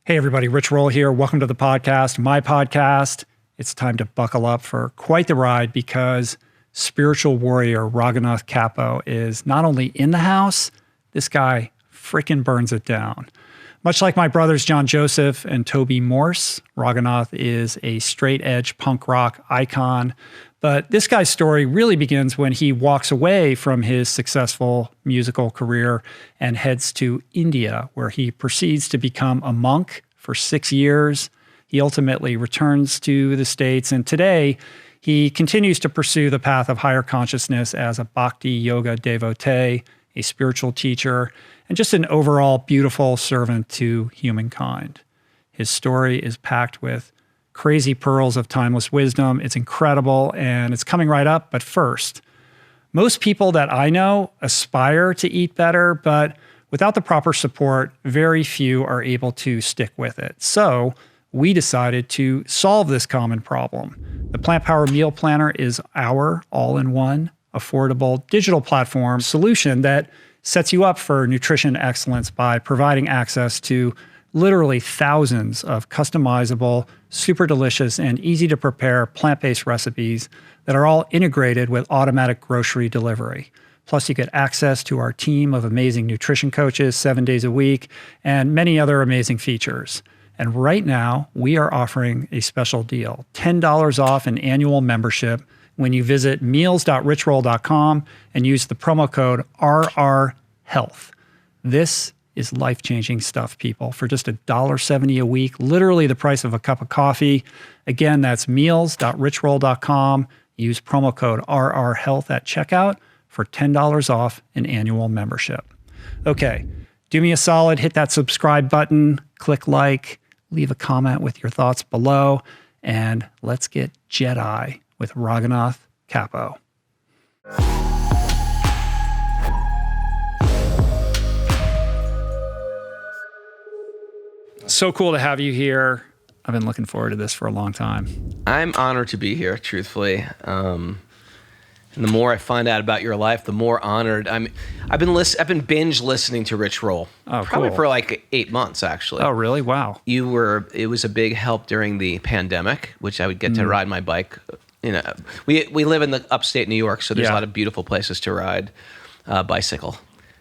Hey everybody, Rich Roll here. Welcome to the podcast, my podcast. It's time to buckle up for quite the ride because spiritual warrior Raghunath Kapo is not only in the house, this guy freaking burns it down. Much like my brothers John Joseph and Toby Morse, Raghunath is a straight edge punk rock icon. But this guy's story really begins when he walks away from his successful musical career and heads to India, where he proceeds to become a monk for 6 years. He ultimately returns to the States, and today he continues to pursue the path of higher consciousness as a bhakti yoga devotee, a spiritual teacher, and just an overall beautiful servant to humankind. His story is packed with crazy pearls of timeless wisdom. It's incredible, and it's coming right up. But first, most people that I know aspire to eat better, but without the proper support, very few are able to stick with it. So we decided to solve this common problem. The Plant Power Meal Planner is our all-in-one, affordable digital platform solution that sets you up for nutrition excellence by providing access to literally thousands of customizable, super delicious, and easy to prepare plant-based recipes that are all integrated with automatic grocery delivery. Plus, you get access to our team of amazing nutrition coaches 7 days a week and many other amazing features. And right now, we are offering a special deal, $10 off an annual membership when you visit meals.richroll.com and use the promo code RRHealth. This is life-changing stuff, people, for just $1.70 a week, literally the price of a cup of coffee. Again, that's meals.richroll.com. Use promo code RRHealth at checkout for $10 off an annual membership. Okay, do me a solid, hit that subscribe button, click like, leave a comment with your thoughts below, and let's get Jedi with Raghunath Kapo. So cool to have you here. I've been looking forward to this for a long time. I'm honored to be here, truthfully. And the more I find out about your life, the more honored I've been binge listening to Rich Roll. Oh, probably cool. for like 8 months, actually. Oh, really? Wow. It was a big help during the pandemic, which I would get to ride my bike. You know, we live in the upstate New York, so there's a lot of beautiful places to ride bicycle.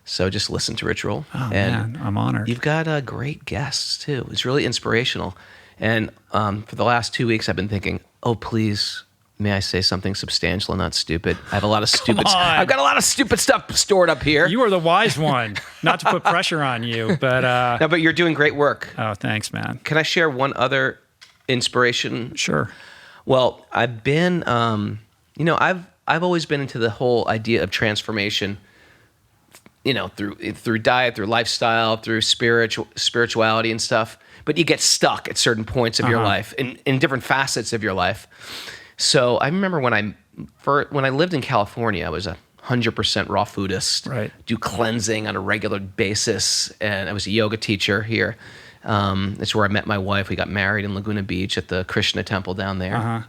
So just listen to Rich Roll. Oh, man, I'm honored. You've got great guests, too. It's really inspirational. And for the last 2 weeks, I've been thinking, oh, please, may I say something substantial and not stupid? I have a lot of stupid stuff. I've got a lot of stupid stuff stored up here. You are the wise one. Not to put pressure on you, but... No, but you're doing great work. Oh, thanks, man. Can I share one other inspiration? Sure. Well, I've been, I've always been into the whole idea of transformation, through diet, through lifestyle, through spirituality and stuff. But you get stuck at certain points of your life, in different facets of your life. So I remember when I lived in California, I was 100% raw foodist. Right. Do cleansing on a regular basis, and I was a yoga teacher here. That's where I met my wife. We got married in Laguna Beach at the Krishna temple down there.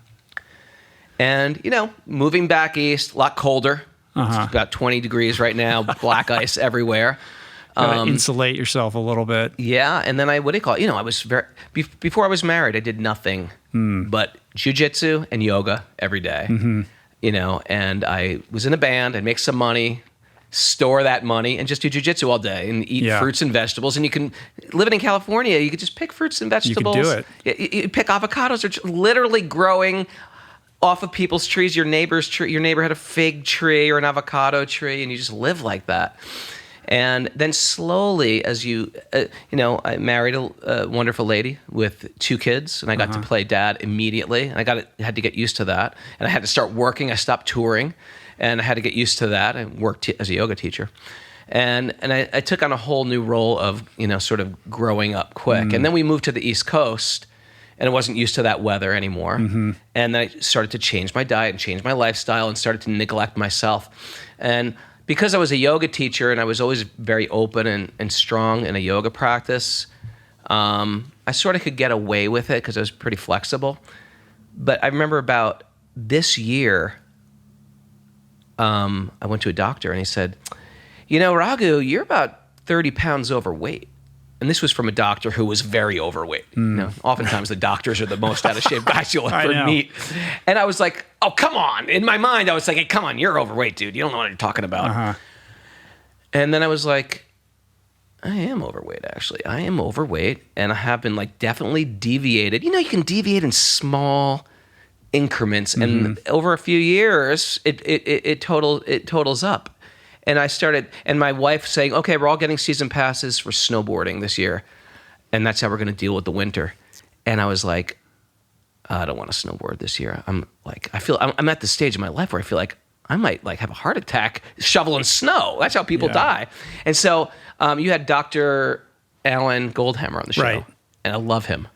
And moving back east, a lot colder. It's about 20 degrees right now, black ice everywhere. Gotta insulate yourself a little bit. Yeah, and then I was before I was married, I did nothing but jujitsu and yoga every day. And I was in a band, I'd make some money, store that money, and just do jujitsu all day and eat fruits and vegetables. And you can, living in California, you could just pick fruits and vegetables. You could do it. You pick avocados, are literally growing off of people's trees. Your neighbor had a fig tree or an avocado tree, and you just live like that. And then slowly, as I married a wonderful lady with 2 kids, and I got to play dad immediately. And I had to get used to that, and I had to start working. I stopped touring, and I had to get used to that. I worked as a yoga teacher, and I took on a whole new role of sort of growing up quick. And then we moved to the East Coast, and I wasn't used to that weather anymore. And then I started to change my diet and change my lifestyle and started to neglect myself. And because I was a yoga teacher and I was always very open and strong in a yoga practice, I sort of could get away with it because I was pretty flexible. But I remember about this year, I went to a doctor and he said, Raghu, you're about 30 pounds overweight. and this was from a doctor who was very overweight. You know, oftentimes the doctors are the most out of shape guys you'll I ever know. meet. And I was like, oh, come on. In my mind, I was like, hey, come on, you're overweight, dude. You don't know what you're talking about. Uh-huh. And then I was like, I am overweight, actually. I am overweight, and I have been like definitely deviated. You know, you can deviate in small increments, and over a few years, it totals up. And I started, and my wife saying, okay, we're all getting season passes for snowboarding this year, and that's how we're going to deal with the winter. And I was like, I don't want to snowboard this year. I'm at the stage in my life where I feel like I might like have a heart attack shoveling snow. That's how people die. And so you had Dr. Alan Goldhammer on the show, Right. and I love him.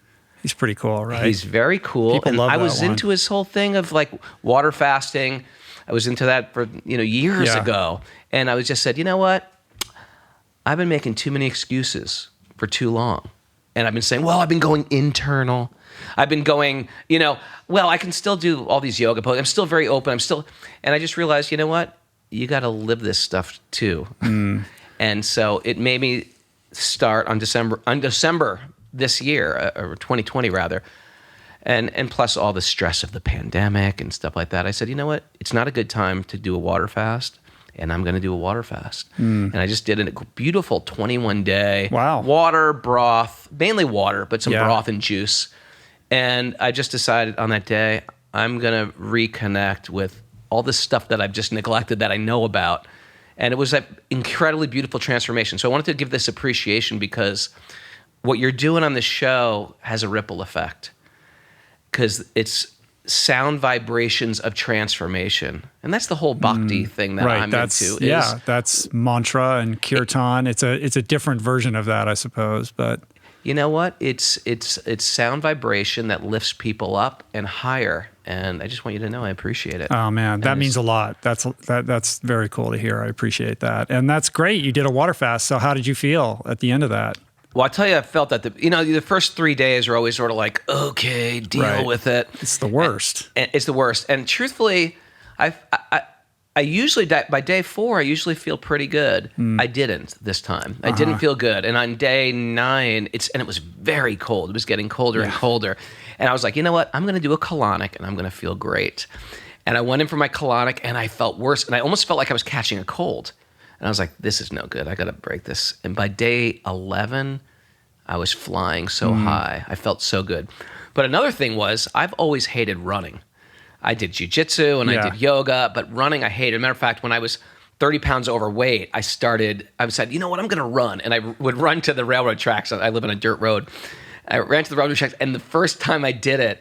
He's pretty cool, right? He's very cool. People and love I that was one. into his whole thing of like water fasting. I was into that for, years Yeah. ago. And I was just said, you know what? I've been making too many excuses for too long. And I've been saying, well, I've been going internal. I've been going, well, I can still do all these yoga poses. I'm still very open. And I just realized, you know what? You got to live this stuff too. And so it made me start on December this year, or 2020 rather. And plus all the stress of the pandemic and stuff like that. I said, you know what? It's not a good time to do a water fast. And I'm going to do a water fast. And I just did a beautiful 21-day Wow. water, broth, mainly water, but some Yeah. broth and juice. And I just decided on that day, I'm going to reconnect with all this stuff that I've just neglected that I know about. And it was an incredibly beautiful transformation. So I wanted to give this appreciation because what you're doing on the show has a ripple effect. Because it's sound vibrations of transformation. And that's the whole bhakti thing that I'm into. That's mantra and kirtan. It's a different version of that, I suppose. But you know what? It's sound vibration that lifts people up and higher. And I just want you to know I appreciate it. oh man, that means a lot. That's very cool to hear. I appreciate that. And that's great. You did a water fast. So how did you feel at the end of that? Well, I tell you, I felt that the first 3 days are always sort of like, okay, deal Right. with it. It's the worst. And it's the worst. And truthfully, I usually by day 4 I usually feel pretty good. I didn't this time. I didn't feel good. And on day 9, it was very cold. It was getting colder and colder. And I was like, you know what? I'm going to do a colonic, and I'm going to feel great. And I went in for my colonic, and I felt worse, and I almost felt like I was catching a cold. And I was like, this is no good. I got to break this. And by day 11, I was flying so high. I felt so good. But another thing was, I've always hated running. I did jiu-jitsu and I did yoga, but running I hated. Matter of fact, when I was 30 pounds overweight, I said, you know what, I'm going to run. And I would run to the railroad tracks. I live on a dirt road. I ran to the railroad tracks, and the first time I did it,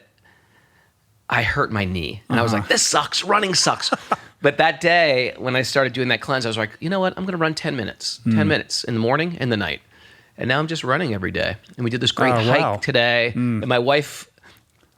I hurt my knee. And I was like, this sucks. Running sucks. But that day, when I started doing that cleanse, I was like, you know what? I'm going to run 10 minutes. 10 minutes in the morning and the night. And now I'm just running every day. And we did this great hike today. And my wife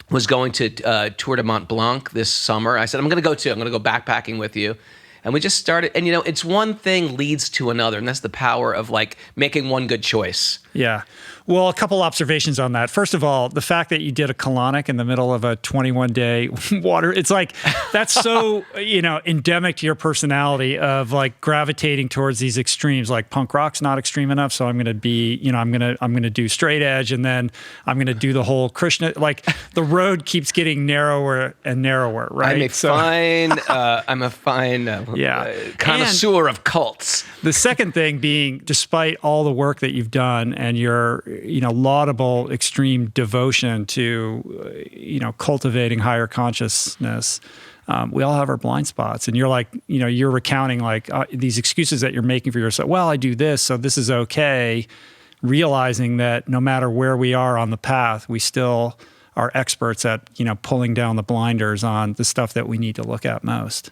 was going to Tour de Mont Blanc this summer. I said, I'm going to go too. I'm going to go backpacking with you. And we just started. And, it's one thing leads to another. And that's the power of like making one good choice. Yeah. Well, a couple observations on that. First of all, the fact that you did a colonic in the middle of a 21-day water, it's like, that's so, endemic to your personality of like gravitating towards these extremes. Like punk rock's not extreme enough, so I'm going to be, I'm going to do straight edge, and then I'm going to do the whole Krishna. Like the road keeps getting narrower and narrower, right? I'm a fine connoisseur of cults. The second thing being, despite all the work that you've done and your, laudable extreme devotion to, cultivating higher consciousness, we all have our blind spots. And you're like, you're recounting like these excuses that you're making for yourself. Well, I do this, so this is okay. Realizing that no matter where we are on the path, we still are experts at, pulling down the blinders on the stuff that we need to look at most.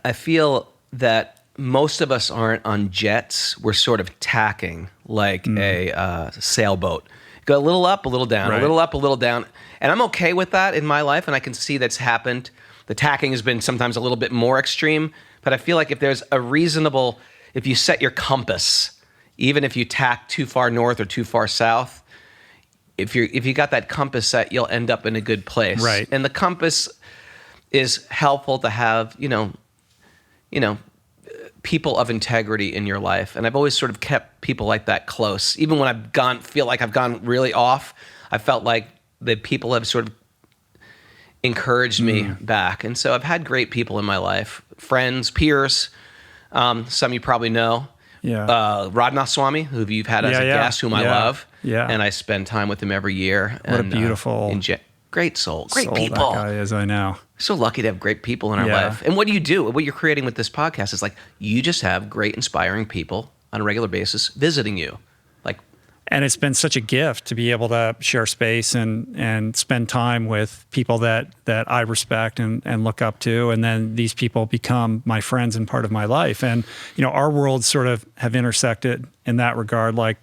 I feel that most of us aren't on jets. We're sort of tacking like a sailboat. Go a little up, a little down, Right. a little up, a little down. And I'm okay with that in my life, and I can see that's happened. The tacking has been sometimes a little bit more extreme, but I feel like if there's if you set your compass, even if you tack too far north or too far south, if you got that compass set, you'll end up in a good place. Right. And the compass is helpful to have, people of integrity in your life. And I've always sort of kept people like that close. Even when feel like I've gone really off, I felt like the people have sort of encouraged me back. And so I've had great people in my life, friends, peers, some you probably know. Yeah. Radhanath Swami, who you've had as a guest, whom I love. Yeah. And I spend time with him every year. What a beautiful... great soul. Great people. That guy is, I know. So lucky to have great people in our life. And what do you do? What you're creating with this podcast is like, you just have great, inspiring people on a regular basis visiting you. And it's been such a gift to be able to share space and spend time with people that I respect and look up to. And then these people become my friends and part of my life. And, our worlds sort of have intersected in that regard, like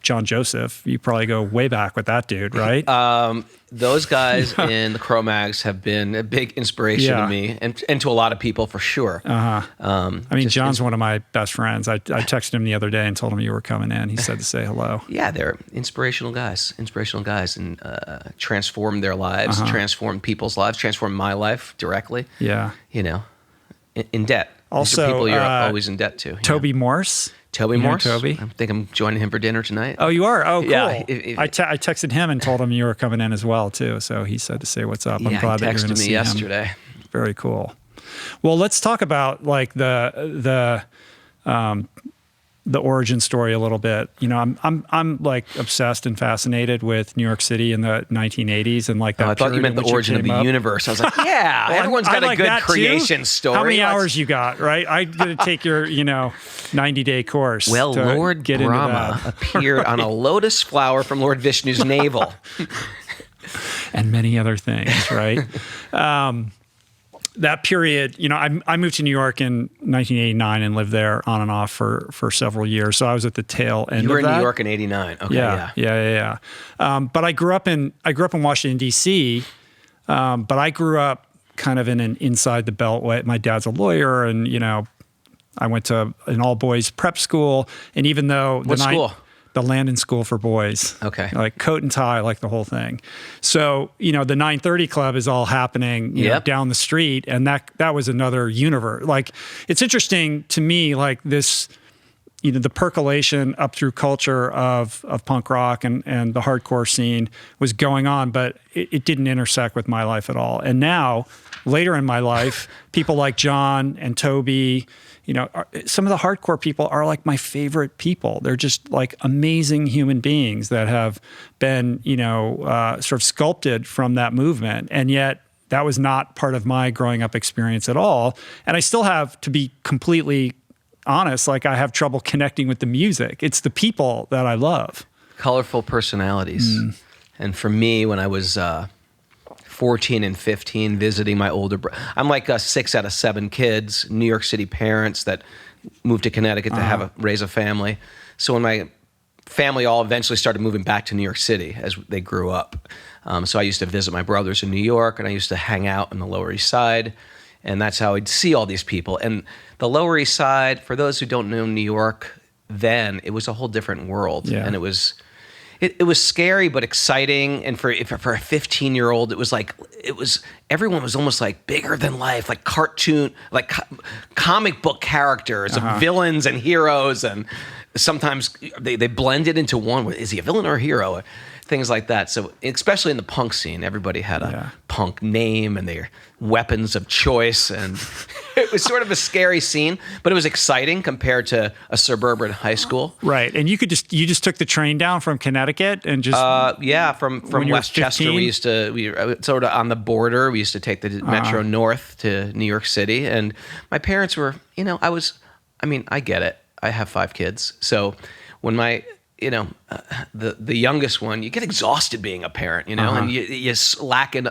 John Joseph. You probably go way back with that dude, right? Those guys in the Cro-Mags have been a big inspiration to me and to a lot of people for sure. John's one of my best friends. I texted him the other day and told him you were coming in. He said to say hello. Yeah, they're inspirational guys, and transformed their lives, transformed people's lives, transformed my life directly. Yeah. In debt. Also, these are people you're always in debt to. Toby Morse. Toby Morse? Toby? I think I'm joining him for dinner tonight. Oh, you are? Oh, cool. Yeah, I texted him and told him you were coming in as well, too. So he said to say what's up. I'm glad that you're going to see him. He texted me yesterday. Very cool. Well, let's talk about like the origin story a little bit. I'm like obsessed and fascinated with New York City in the 1980s and like that. I thought you meant the origin of the universe. I was like, yeah, well, everyone's got a good creation story. How many hours you got, right? I'm going to take your 90-day course. Well, Lord Brahma appeared on a lotus flower from Lord Vishnu's navel. And many other things, right? That period, I moved to New York in 1989 and lived there on and off for several years. So I was at the tail end of that. You were in New York in 89. Okay, yeah. But I grew up in Washington, D.C., but I grew up kind of in an inside the beltway. My dad's a lawyer, and, I went to an all-boys prep school. And even though... What school? The Landon School for Boys. Okay. Like coat and tie, like the whole thing. So, the 930 Club is all happening down the street. And that was another universe. Like, it's interesting to me, like this, the percolation up through culture of punk rock and the hardcore scene was going on, but it didn't intersect with my life at all. And now, later in my life, people like John and Toby, some of the hardcore people are like my favorite people. They're just like amazing human beings that have been, sort of sculpted from that movement. And yet that was not part of my growing up experience at all. And I still have, to be completely honest, like I have trouble connecting with the music. It's the people that I love. Colorful personalities. And for me, when I was 14 and 15, visiting my older brother. I'm like 6 out of 7 kids, New York City parents that moved to Connecticut to raise a family. So when my family all eventually started moving back to New York City as they grew up. So I used to visit my brothers in New York, and I used to hang out on the Lower East Side, and that's how I'd see all these people. And the Lower East Side, for those who don't know New York, then it was a whole different world, and it was scary but exciting. And for a 15-year-old, everyone was almost like bigger than life, like cartoon, like comic book characters of villains and heroes, and sometimes they blended into one. Is he a villain or a hero? Things like that. So especially in the punk scene, everybody had a punk name and their weapons of choice, and it was sort of a scary scene, but it was exciting compared to a suburban high school. Right, and you just took the train down from Connecticut and just from Westchester. We sort of on the border. We used to take the Metro North to New York City, and my parents were, I get it. I have 5 kids, so when my the youngest one, you get exhausted being a parent, and you slacken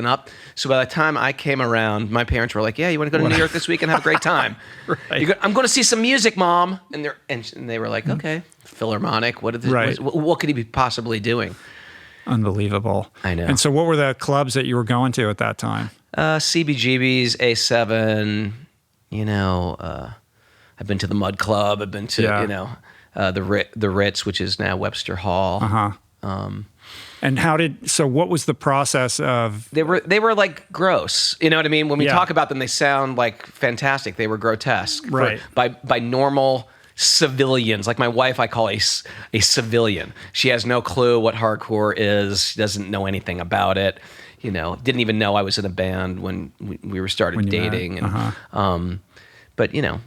up. So by the time I came around, my parents were like, "Yeah, you want to go to New York this week and have a great time?" Right. I'm going to see some music, Mom, and they were like, "Okay, Philharmonic. What could he be possibly doing?" Unbelievable. I know. And so, what were the clubs that you were going to at that time? CBGB's, A7. I've been to the Mud Club. I've been to the Ritz, which is now Webster Hall. And what was the process of? They were like gross. You know what I mean? When we Yeah. talk about them, they sound like fantastic. They were grotesque. Right. By normal civilians. Like my wife, I call a civilian. She has no clue what hardcore is. She doesn't know anything about it. You know, didn't even know I was in a band when we were started dating. And, but you know,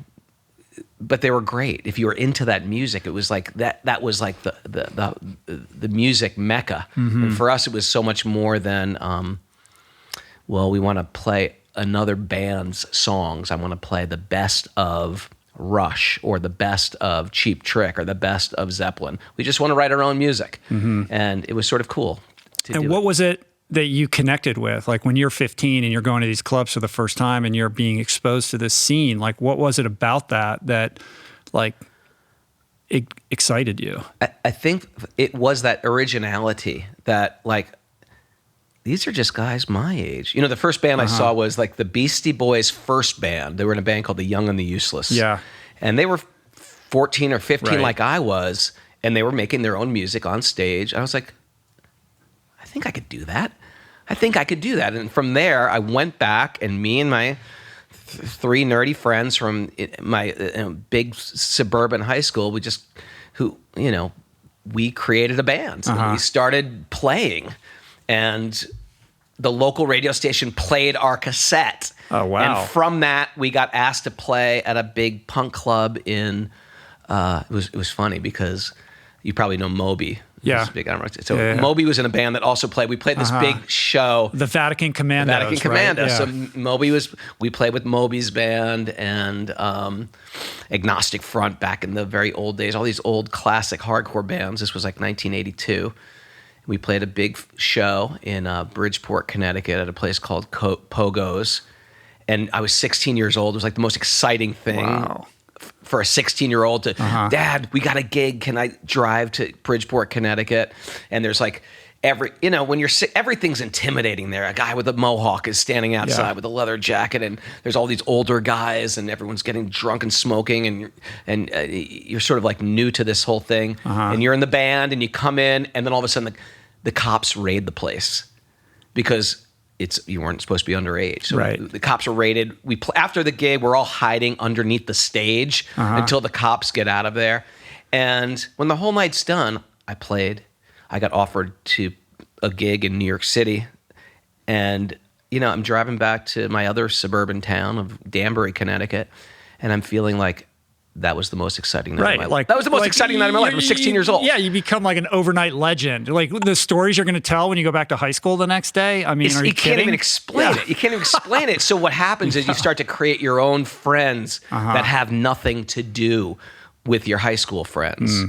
but they were great. If you were into that music, it was like that was like the music mecca. And for us, it was so much more than, well, we want to play another band's songs. I want to play the best of Rush or the best of Cheap Trick or the best of Zeppelin. We just want to write our own music. And it was sort of cool to do. And what was it that you connected with? Like when you're 15 and you're going to these clubs for the first time and you're being exposed to this scene, like what was it about that like it excited you? I think it was that originality that like, these are just guys my age. You know, the first band I saw was like the Beastie Boys' first band. They were in a band called The Young and the Useless. Yeah. And they were 14 or 15 Right. like I was, and they were making their own music on stage. I was like, I think I could do that. And from there, I went back, and me and my three nerdy friends from my big suburban high school, we created a band. And we started playing, and the local radio station played our cassette. Oh, wow. And from that, we got asked to play at a big punk club in, it was funny because you probably know Moby. Yeah. Big, so Moby was in a band that also played. We played this big show. The Vatican Commandos. Vatican Commandos. Right? Yeah. So we played with Moby's band and Agnostic Front back in the very old days. All these old classic hardcore bands. This was like 1982. We played a big show in Bridgeport, Connecticut at a place called Pogo's. And I was 16 years old. It was like the most exciting thing. Wow. For a 16-year-old to, Dad, we got a gig. Can I drive to Bridgeport, Connecticut? And there's like when you're everything's intimidating there. A guy with a mohawk is standing outside with a leather jacket, and there's all these older guys, and everyone's getting drunk and smoking, and you're sort of like new to this whole thing. And you're in the band, and you come in, and then all of a sudden the cops raid the place because you weren't supposed to be underage. So right. The cops were raided. After the gig, we're all hiding underneath the stage until the cops get out of there. And when the whole night's done, I played. I got offered to a gig in New York City. And, I'm driving back to my other suburban town of Danbury, Connecticut. And I'm feeling like that was the most exciting night of my life. That was the most exciting night of my life. I was 16 years old. Yeah, you become like an overnight legend. Like the stories you're going to tell when you go back to high school the next day. I mean, are you can't even explain it. You can't even explain it. So what happens is you start to create your own friends that have nothing to do with your high school friends.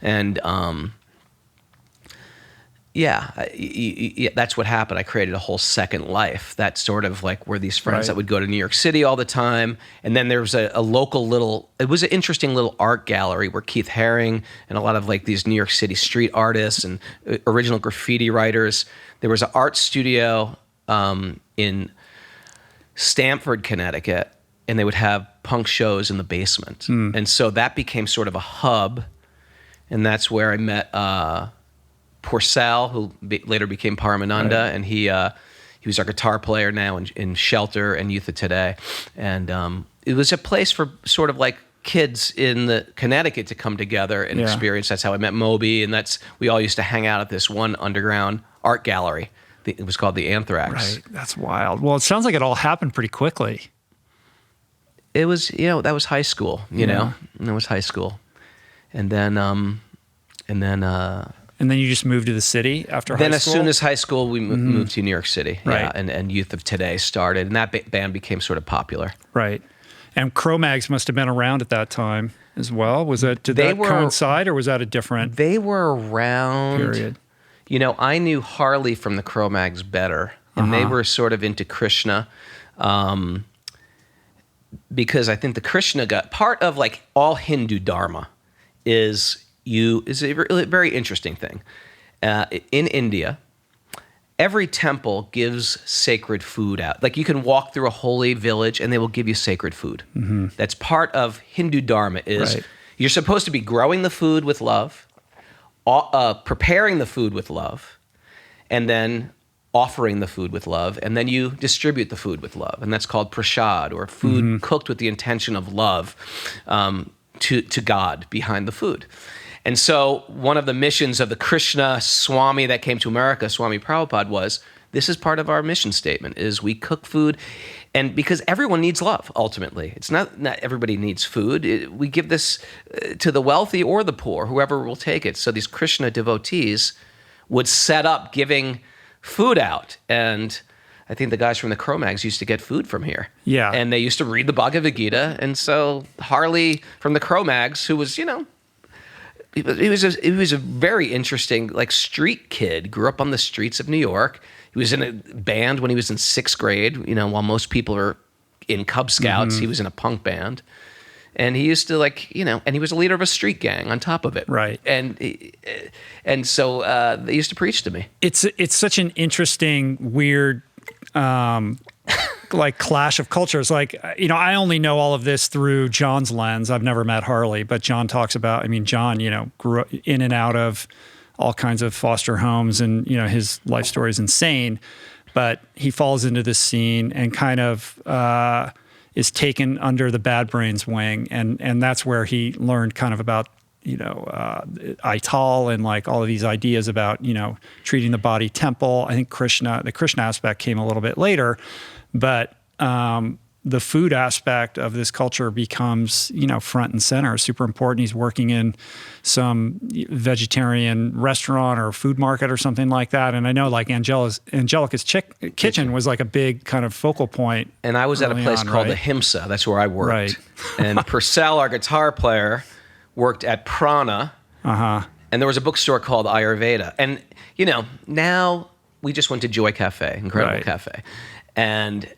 And that's what happened. I created a whole second life. That's sort of like were these friends that would go to New York City all the time. And then there was a local it was an interesting little art gallery where Keith Haring and a lot of like these New York City street artists and original graffiti writers. There was an art studio in Stamford, Connecticut, and they would have punk shows in the basement. And so that became sort of a hub. And that's where I met Porcel, who later became Paramananda, and he was our guitar player now in Shelter and Youth of Today. And it was a place for sort of like kids in the Connecticut to come together and experience. That's how I met Moby, and we all used to hang out at this one underground art gallery. It was called the Anthrax. Right, that's wild. Well, it sounds like it all happened pretty quickly. It was, that was high school. That was high school, and then And then you just moved to the city after high school? Then as soon as high school, we moved to New York City. Right. Yeah, and Youth of Today started, and that band became sort of popular. Right. And Cro-Mags must have been around at that time as well. Did that coincide, or was that a different They were around. period? I knew Harley from the Cro-Mags better, and they were sort of into Krishna. Because I think the Krishna part of like all Hindu Dharma is a very interesting thing. In India, every temple gives sacred food out. Like you can walk through a holy village and they will give you sacred food. That's part of Hindu Dharma is you're supposed to be growing the food with love, preparing the food with love, and then offering the food with love, and then you distribute the food with love, and that's called prasad, or food cooked with the intention of love to God behind the food. And so one of the missions of the Krishna Swami that came to America, Swami Prabhupada, was, this is part of our mission statement, is we cook food, and because everyone needs love, ultimately. It's not everybody needs food. We give this to the wealthy or the poor, whoever will take it. So these Krishna devotees would set up giving food out, and I think the guys from the Cro-Mags used to get food from here. Yeah. And they used to read the Bhagavad Gita, and so Harley from the Cro-Mags, who was, he was a very interesting, like, street kid, grew up on the streets of New York. He was in a band when he was in 6th grade, while most people are in Cub Scouts, he was in a punk band. And he used to, and he was a leader of a street gang on top of it. Right. And so they used to preach to me. It's such an interesting, weird, clash of cultures. I only know all of this through John's lens. I've never met Harley, but John talks about, John, grew up in and out of all kinds of foster homes, and, his life story is insane, but he falls into this scene and kind of, is taken under the Bad Brains wing, and that's where he learned kind of about Ital and all of these ideas about treating the body temple. I think the Krishna aspect came a little bit later, but the food aspect of this culture becomes front and center, super important. He's working in some vegetarian restaurant or food market or something like that, and I know Angelica's Kitchen was like a big kind of focal point. And I was at a place called the Himsa. That's where I worked. Right. And Purcell, our guitar player, worked at Prana. And there was a bookstore called Ayurveda. And now we just went to Joy Cafe, incredible cafe, and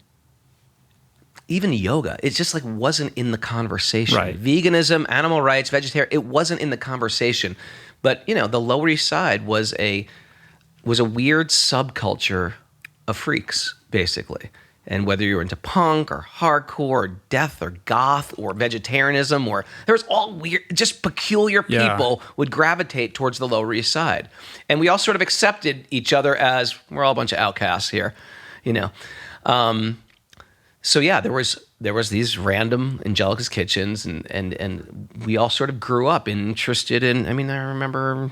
even yoga, it just wasn't in the conversation. Right. Veganism, animal rights, vegetarian, it wasn't in the conversation. But the Lower East Side was a weird subculture of freaks, basically. And whether you were into punk or hardcore or death or goth or vegetarianism, or there was all weird, just peculiar people would gravitate towards the Lower East Side. And we all sort of accepted each other as, we're all a bunch of outcasts here, So yeah, there was these random Angelica's Kitchens, and we all sort of grew up interested in. I remember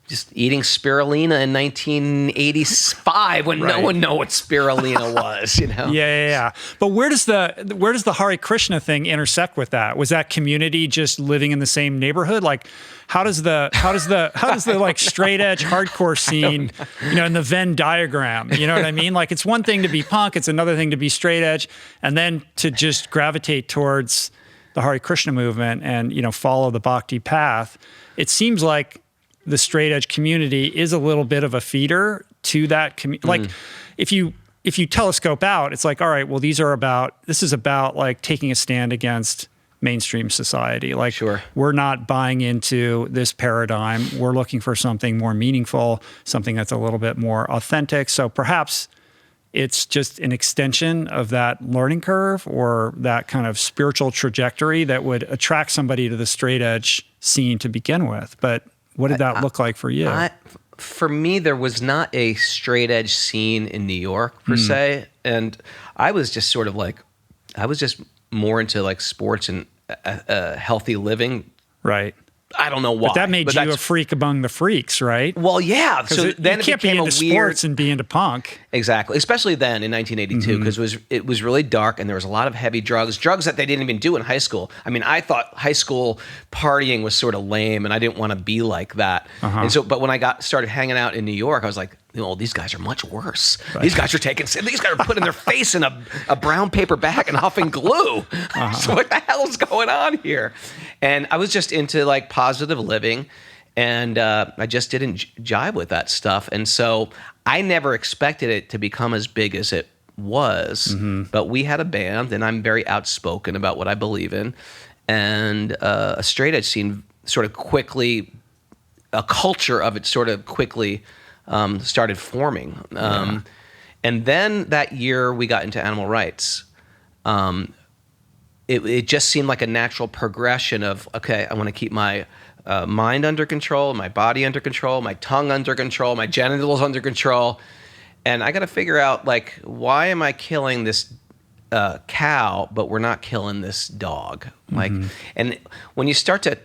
just eating spirulina in 1985 when no one knew what spirulina was. Yeah. But where does the Hare Krishna thing intersect with that? Was that community just living in the same neighborhood? How does the straight edge hardcore scene, in the Venn diagram, you know what I mean? It's one thing to be punk, it's another thing to be straight edge, and then to just gravitate towards the Hare Krishna movement and, follow the bhakti path. It seems like the straight edge community is a little bit of a feeder to that community. If you telescope out, it's all right, well, this is about taking a stand against mainstream society. Sure. We're not buying into this paradigm. We're looking for something more meaningful, something that's a little bit more authentic. So perhaps it's just an extension of that learning curve or that kind of spiritual trajectory that would attract somebody to the straight edge scene to begin with. But what did that look like for you? For me, there was not a straight edge scene in New York per se. And I was just sort of more into sports and healthy living. Right. I don't know why. But that made you a freak among the freaks, right? Well, yeah. So then you can't be into sports and be into punk. Exactly. Especially then in 1982, because it was really dark and there was a lot of heavy drugs that they didn't even do in high school. I thought high school partying was sort of lame, and I didn't want to be like that. And so, but when I started hanging out in New York, I was like, these guys are much worse. Right. These guys are putting their face in a brown paper bag and huffing glue. So what the hell is going on here? And I was just into positive living, and I just didn't jive with that stuff. And so I never expected it to become as big as it was. But we had a band, and I'm very outspoken about what I believe in. And a straight edge scene sort of quickly, a culture of it sort of quickly started forming. And then that year we got into animal rights. It just seemed like a natural progression of, okay, I want to keep my mind under control, my body under control, my tongue under control, my genitals under control. And I got to figure out, like, why am I killing this cow, but we're not killing this dog? Like, and when you start to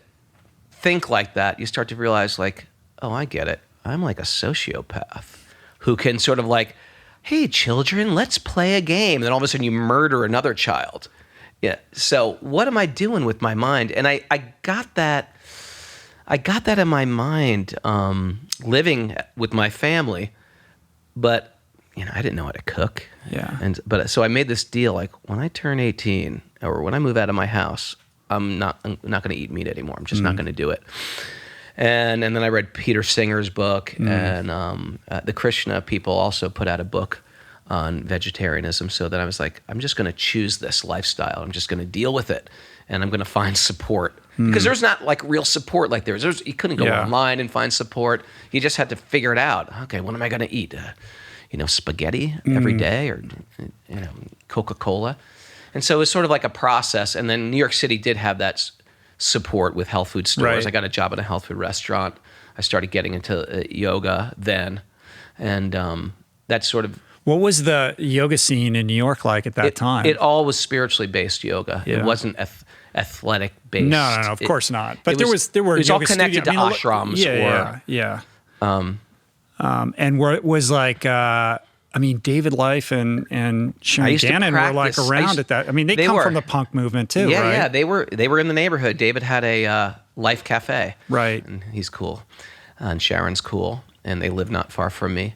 think like that, you start to realize, like, oh, I get it. I'm like a sociopath who can sort of like, hey, children, let's play a game. And then all of a sudden you murder another child. Yeah. So what am I doing with my mind? And I got that in my mind living with my family, but I didn't know how to cook. Yeah. But so I made this deal, like, when I turn 18 or when I move out of my house, I'm not going to eat meat anymore. I'm just not going to do it. And then I read Peter Singer's book, and the Krishna people also put out a book on vegetarianism. So then I was like, I'm just going to choose this lifestyle. I'm just going to deal with it, and I'm going to find support. Because there's not like real support like there's you couldn't go online and find support. You just had to figure it out. Okay, what am I going to eat? Spaghetti every day, or Coca-Cola. And so it was sort of like a process. And then New York City did have that support with health food stores. Right. I got a job in a health food restaurant. I started getting into yoga then. And that sort of... What was the yoga scene in New York like at that time? It all was spiritually based yoga. Yeah. It wasn't athletic based. No, of course not. But there were it was all yoga connected studio- to ashrams. Yeah. And where it was like, David Life and Sharon Gannon were like around at that. I mean, they come from the punk movement too, yeah, right? Yeah, they were in the neighborhood. David had a Life Cafe. Right. And he's cool. And Sharon's cool. And they live not far from me.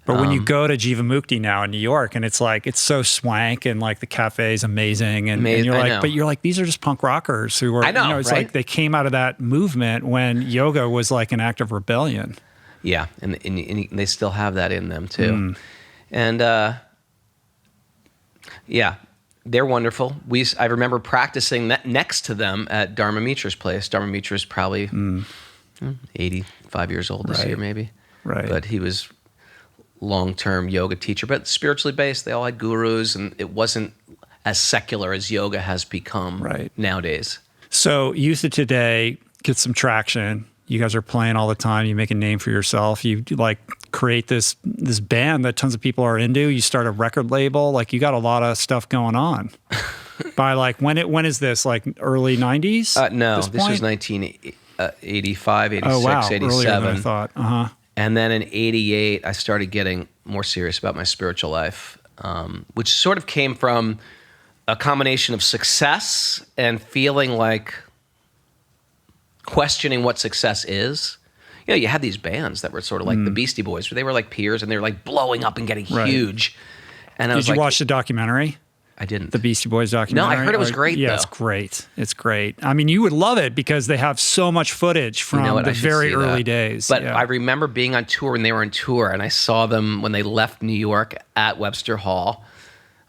But when you go to Jivamukti now in New York, and it's like, it's so swank, and like the cafe is amazing, and you're like, but you're like, these are just punk rockers who are, I know, it's right? like they came out of that movement when yoga was like an act of rebellion. Yeah, and they still have that in them too. And yeah, they're wonderful. I remember practicing next to them at Dharma Mitra's place. Dharma Mitra's probably 85 years old this year, maybe. Right. But he was long-term yoga teacher, but spiritually based. They all had gurus, and it wasn't as secular as yoga has become nowadays. So Youth of Today gets some traction. You guys are playing all the time. You make a name for yourself. You like create this band that tons of people are into. You start a record label. Like, you got a lot of stuff going on. By like, when is this? Like early 90s? No, this was 1985, 86, oh, wow. 87. Earlier than I thought. And then in 88, I started getting more serious about my spiritual life, which sort of came from a combination of success and feeling like questioning what success is. You had these bands that were sort of like the Beastie Boys, where they were like peers and they were like blowing up and getting huge. And I was Did you watch the documentary? I didn't. The Beastie Boys documentary? No, I heard it was great, Yeah, though. it's great. It's great. I mean, you would love it because they have so much footage from the very early days. But I remember being on tour when they were on tour, and I saw them when they left New York at Webster Hall.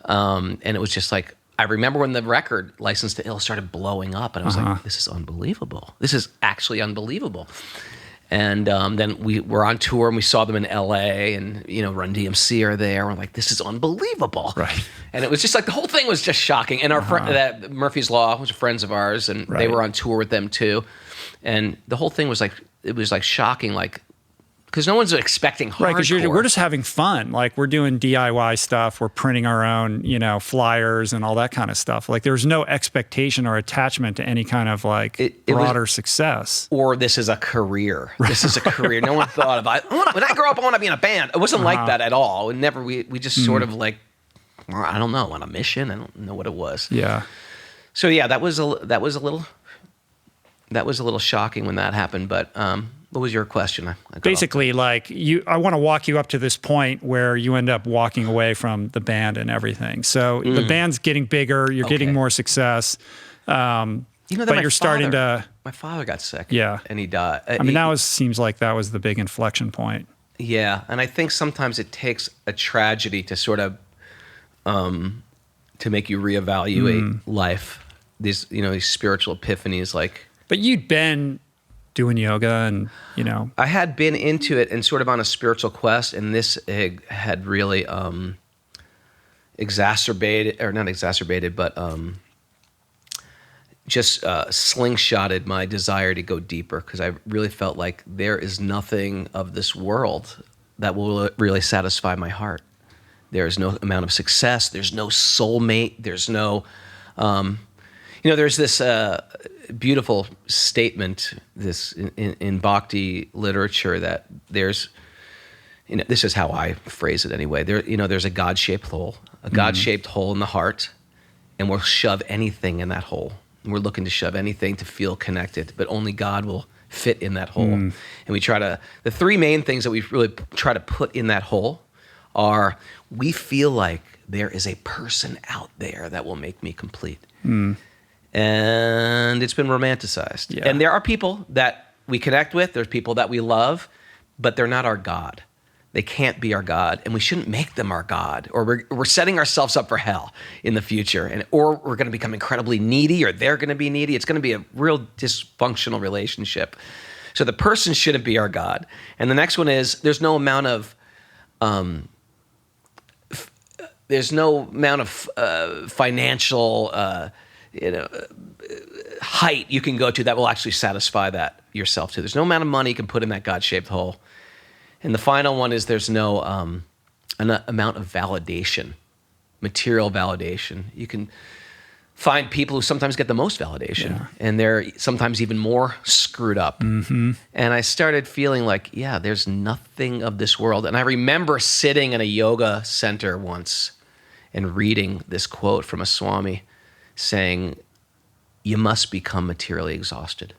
And it was just like, I remember when the record License to Ill started blowing up, and I was like, this is unbelievable. This is actually unbelievable. And then we were on tour, and we saw them in L.A., and, Run DMC are there. We're like, this is unbelievable. Right. And it was just like, the whole thing was just shocking. And our friend, that Murphy's Law, was friends of ours, and they were on tour with them too. And the whole thing was like, it was like shocking, like, because no one's expecting hardcore. Right, because we're just having fun. Like, we're doing DIY stuff. We're printing our own, flyers and all that kind of stuff. Like, there's no expectation or attachment to any kind of like broader success. Or this is a career. This is a career. No one thought of, when I grow up, I want to be in a band. It wasn't like that at all. We just sort of like, I don't know, on a mission. I don't know what it was. Yeah. So yeah, that was a little shocking when that happened. But what was your question? I Basically, I want to walk you up to this point where you end up walking away from the band and everything. So the band's getting bigger. You're getting more success. But you're starting to. My father got sick. Yeah. And he died. Seems like that was the big inflection point. Yeah, and I think sometimes it takes a tragedy to sort of to make you reevaluate life. These these spiritual epiphanies, like. But you'd been doing yoga and, I had been into it and sort of on a spiritual quest, and this had really exacerbated, or not exacerbated, but just slingshotted my desire to go deeper, because I really felt like there is nothing of this world that will really satisfy my heart. There is no amount of success. There's no soulmate. There's no, there's this beautiful statement in Bhakti literature that there's, this is how I phrase it anyway. There's a God-shaped hole, God-shaped hole in the heart, and we'll shove anything in that hole. We're looking to shove anything to feel connected, but only God will fit in that hole. And we the three main things that we really try to put in that hole are, we feel like there is a person out there that will make me complete. And it's been romanticized. Yeah. And there are people that we connect with, there's people that we love, but they're not our God. They can't be our God, and we shouldn't make them our God, or we're setting ourselves up for hell in the future, or we're going to become incredibly needy, or they're going to be needy. It's going to be a real dysfunctional relationship. So the person shouldn't be our God. And the next one is, there's no amount of financial height you can go to that will actually satisfy that yourself too. There's no amount of money you can put in that God-shaped hole. And the final one is, there's no amount of validation, material validation. You can find people who sometimes get the most validation, and they're sometimes even more screwed up. And I started feeling like, there's nothing of this world. And I remember sitting in a yoga center once and reading this quote from a Swami saying, you must become materially exhausted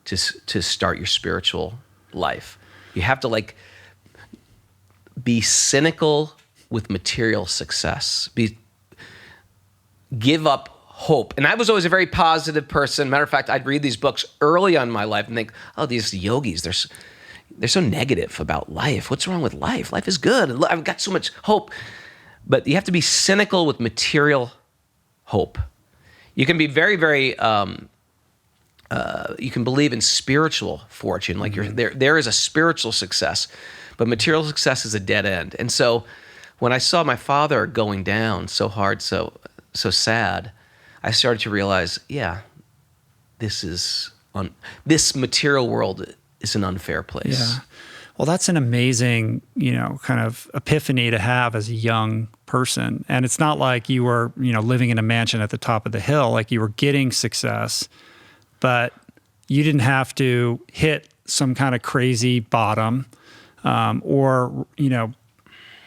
to start your spiritual life. You have to be cynical with material success. Give up hope. And I was always a very positive person. Matter of fact, I'd read these books early on in my life and think, oh, these yogis, they're so negative about life. What's wrong with life? Life is good. I've got so much hope. But you have to be cynical with material hope. You can be very, very you can believe in spiritual fortune, like there is a spiritual success, but material success is a dead end. And so when I saw my father going down so hard, so sad, I started to realize, this material world is an unfair place. Yeah. Well, that's an amazing, kind of epiphany to have as a young person. And it's not like you were, living in a mansion at the top of the hill, like you were getting success, but you didn't have to hit some kind of crazy bottom, or,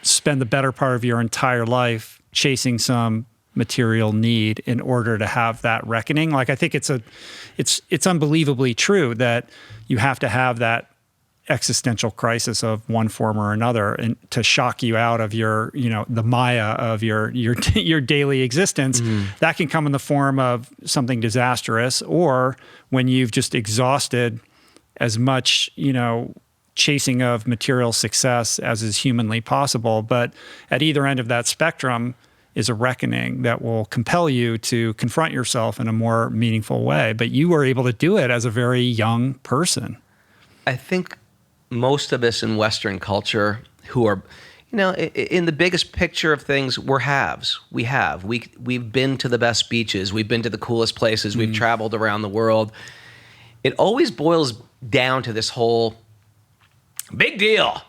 spend the better part of your entire life chasing some material need in order to have that reckoning. Like, I think it's unbelievably true that you have to have that existential crisis of one form or another, and to shock you out of your, the Maya of your daily existence. That can come in the form of something disastrous, or when you've just exhausted as much, chasing of material success as is humanly possible. But at either end of that spectrum is a reckoning that will compel you to confront yourself in a more meaningful way. But you were able to do it as a very young person. I think most of us in Western culture who are, in the biggest picture of things, we're haves. We've been to the best beaches. We've been to the coolest places. We've traveled around the world. It always boils down to this whole big deal.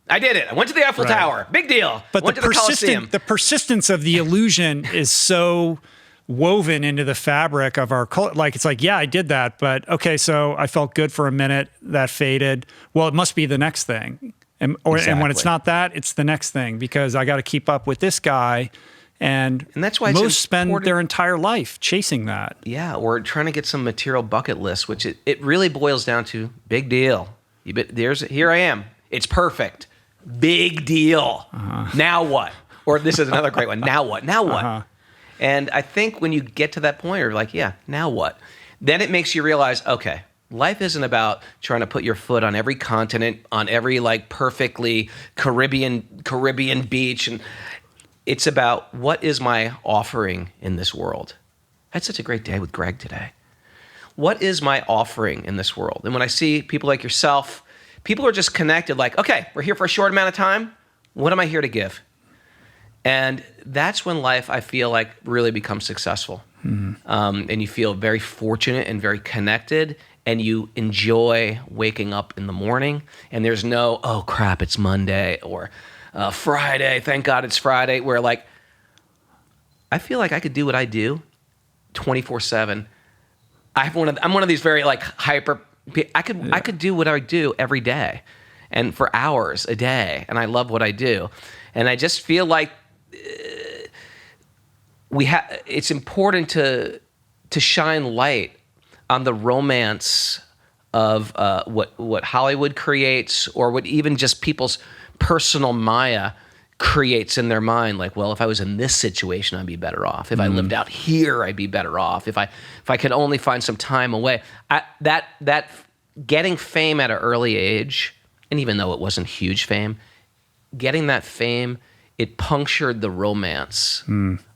I did it. I went to the Eiffel Tower. Big deal. But went to the Colosseum. The persistence of the illusion is so woven into the fabric of our culture. Like, it's like, I did that, but okay, so I felt good for a minute, that faded. Well, it must be the next thing. And when it's not that, it's the next thing, because I got to keep up with this guy. And that's why most spend their entire life chasing that. Yeah, or trying to get some material bucket list, which it really boils down to big deal. Here I am. It's perfect. Big deal. Now what? Or this is another great one. Now what? Now what? And I think when you get to that point, you're like, now what? Then it makes you realize, okay, life isn't about trying to put your foot on every continent, on every perfectly Caribbean beach. And it's about, what is my offering in this world? I had such a great day with Greg today. What is my offering in this world? And when I see people like yourself, people are just connected, like, okay, we're here for a short amount of time. What am I here to give? And that's when life, I feel like, really becomes successful. and you feel very fortunate and very connected, and you enjoy waking up in the morning, and there's no, oh crap, it's Monday, or Friday, thank God it's Friday, where like, I feel like I could do what I do 24/7. I'm one of these very like hyper, I could do what I do every day and for hours a day, and I love what I do. And I just feel like it's important to shine light on the romance of what Hollywood creates, or what even just people's personal Maya creates in their mind. Like, well, if I was in this situation, I'd be better off. If I lived out here, I'd be better off. If I could only find some time away. That getting fame at an early age, and even though it wasn't huge fame, getting that fame, it punctured the romance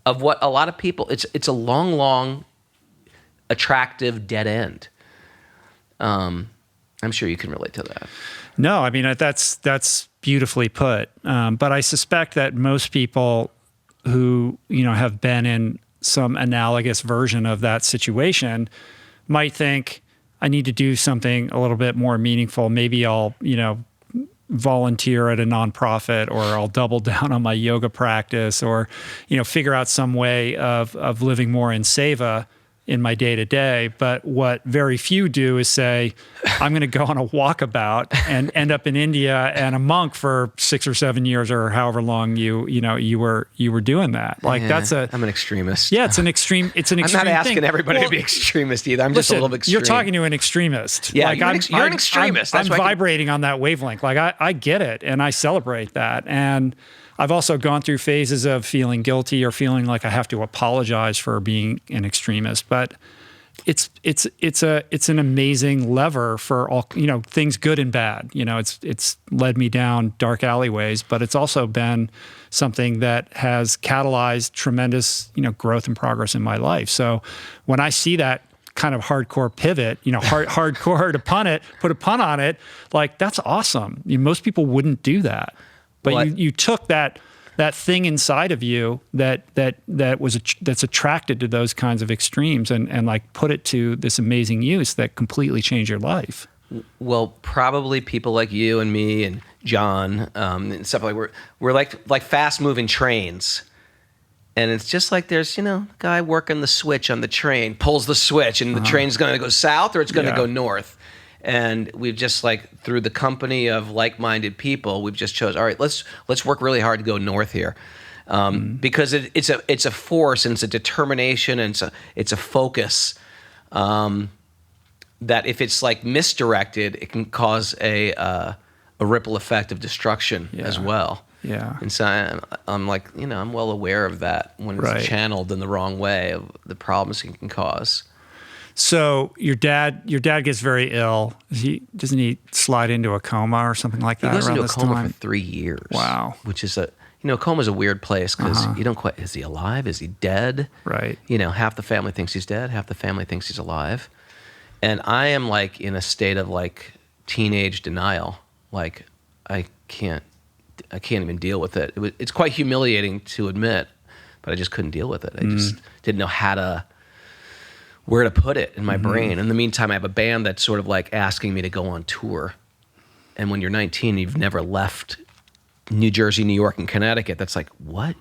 of what a lot of people. It's a long, attractive dead end. I'm sure you can relate to that. No, I mean, that's beautifully put. But I suspect that most people who, have been in some analogous version of that situation might think, I need to do something a little bit more meaningful. Maybe I'll, volunteer at a nonprofit, or I'll double down on my yoga practice, or, figure out some way of living more in seva in my day-to-day. But what very few do is say, I'm going to go on a walkabout and end up in India and a monk for 6 or 7 years, or however long you were doing that. Like, I'm an extremist. Yeah, it's an extreme I'm not asking thing. everybody to be extremist either. I'm just a little extreme. You're talking to an extremist. Yeah, like, you're an extremist. I'm vibrating on that wavelength. Like, I get it, and I celebrate that. And I've also gone through phases of feeling guilty or feeling like I have to apologize for being an extremist. But it's an amazing lever for all, things good and bad. It's led me down dark alleyways, but it's also been something that has catalyzed tremendous, growth and progress in my life. So when I see that kind of hardcore pivot, hardcore to put a pun on it, like, that's awesome. Most people wouldn't do that. But you took that thing inside of you that's attracted to those kinds of extremes, and like put it to this amazing use that completely changed your life. Well, probably people like you and me and John and stuff like we're like fast moving trains, and it's just like there's guy working the switch on the train, pulls the switch, and the train's going to go south or it's going to go north. And we've just, like, through the company of like-minded people, we've just chose, all right, let's work really hard to go north here, because it's a force, and it's a determination, and it's a focus that if it's like misdirected, it can cause a ripple effect of destruction as well. Yeah. And so I'm like, I'm well aware of that when it's channeled in the wrong way, of the problems it can cause. So your dad gets very ill. Doesn't he slide into a coma or something like that? He goes around into a this coma time? for 3 years. Wow. Which is a coma's a weird place, because you don't quite, is he alive? Is he dead? Right. Half the family thinks he's dead, half the family thinks he's alive. And I am like in a state of like teenage denial. Like, I can't even deal with it. It's quite humiliating to admit, but I just couldn't deal with it. I just didn't know where to put it in my brain. In the meantime, I have a band that's sort of like asking me to go on tour. And when you're 19, you've never left New Jersey, New York, and Connecticut. That's like, what?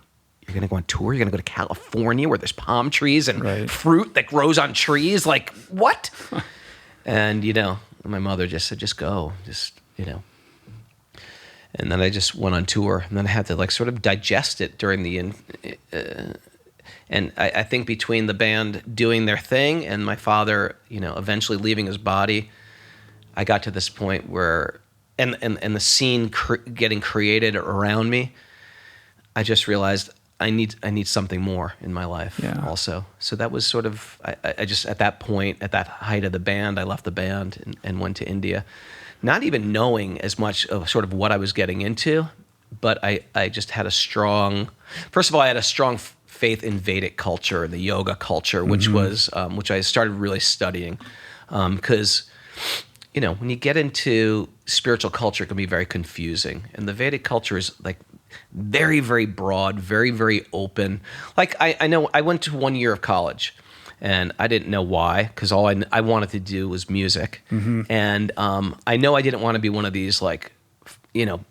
You're going to go on tour? You're going to go to California where there's palm trees and fruit that grows on trees? Like, what? And, my mother just said, just go. And then I just went on tour. And then I had to like sort of digest it during the... And I think between the band doing their thing and my father, eventually leaving his body, I got to this point where, and the scene getting created around me, I just realized I need something more in my life also. So that was sort of, I just, at that point, at that height of the band, I left the band and went to India, not even knowing as much of sort of what I was getting into, but I just had first of all, I had a strong faith in Vedic culture and the yoga culture, which was which I started really studying, because when you get into spiritual culture, it can be very confusing, and the Vedic culture is like very, very broad, very, very open. Like I know I went to 1 year of college, And I didn't know why, because all I wanted to do was music. And I know I didn't want to be one of these, like, you know,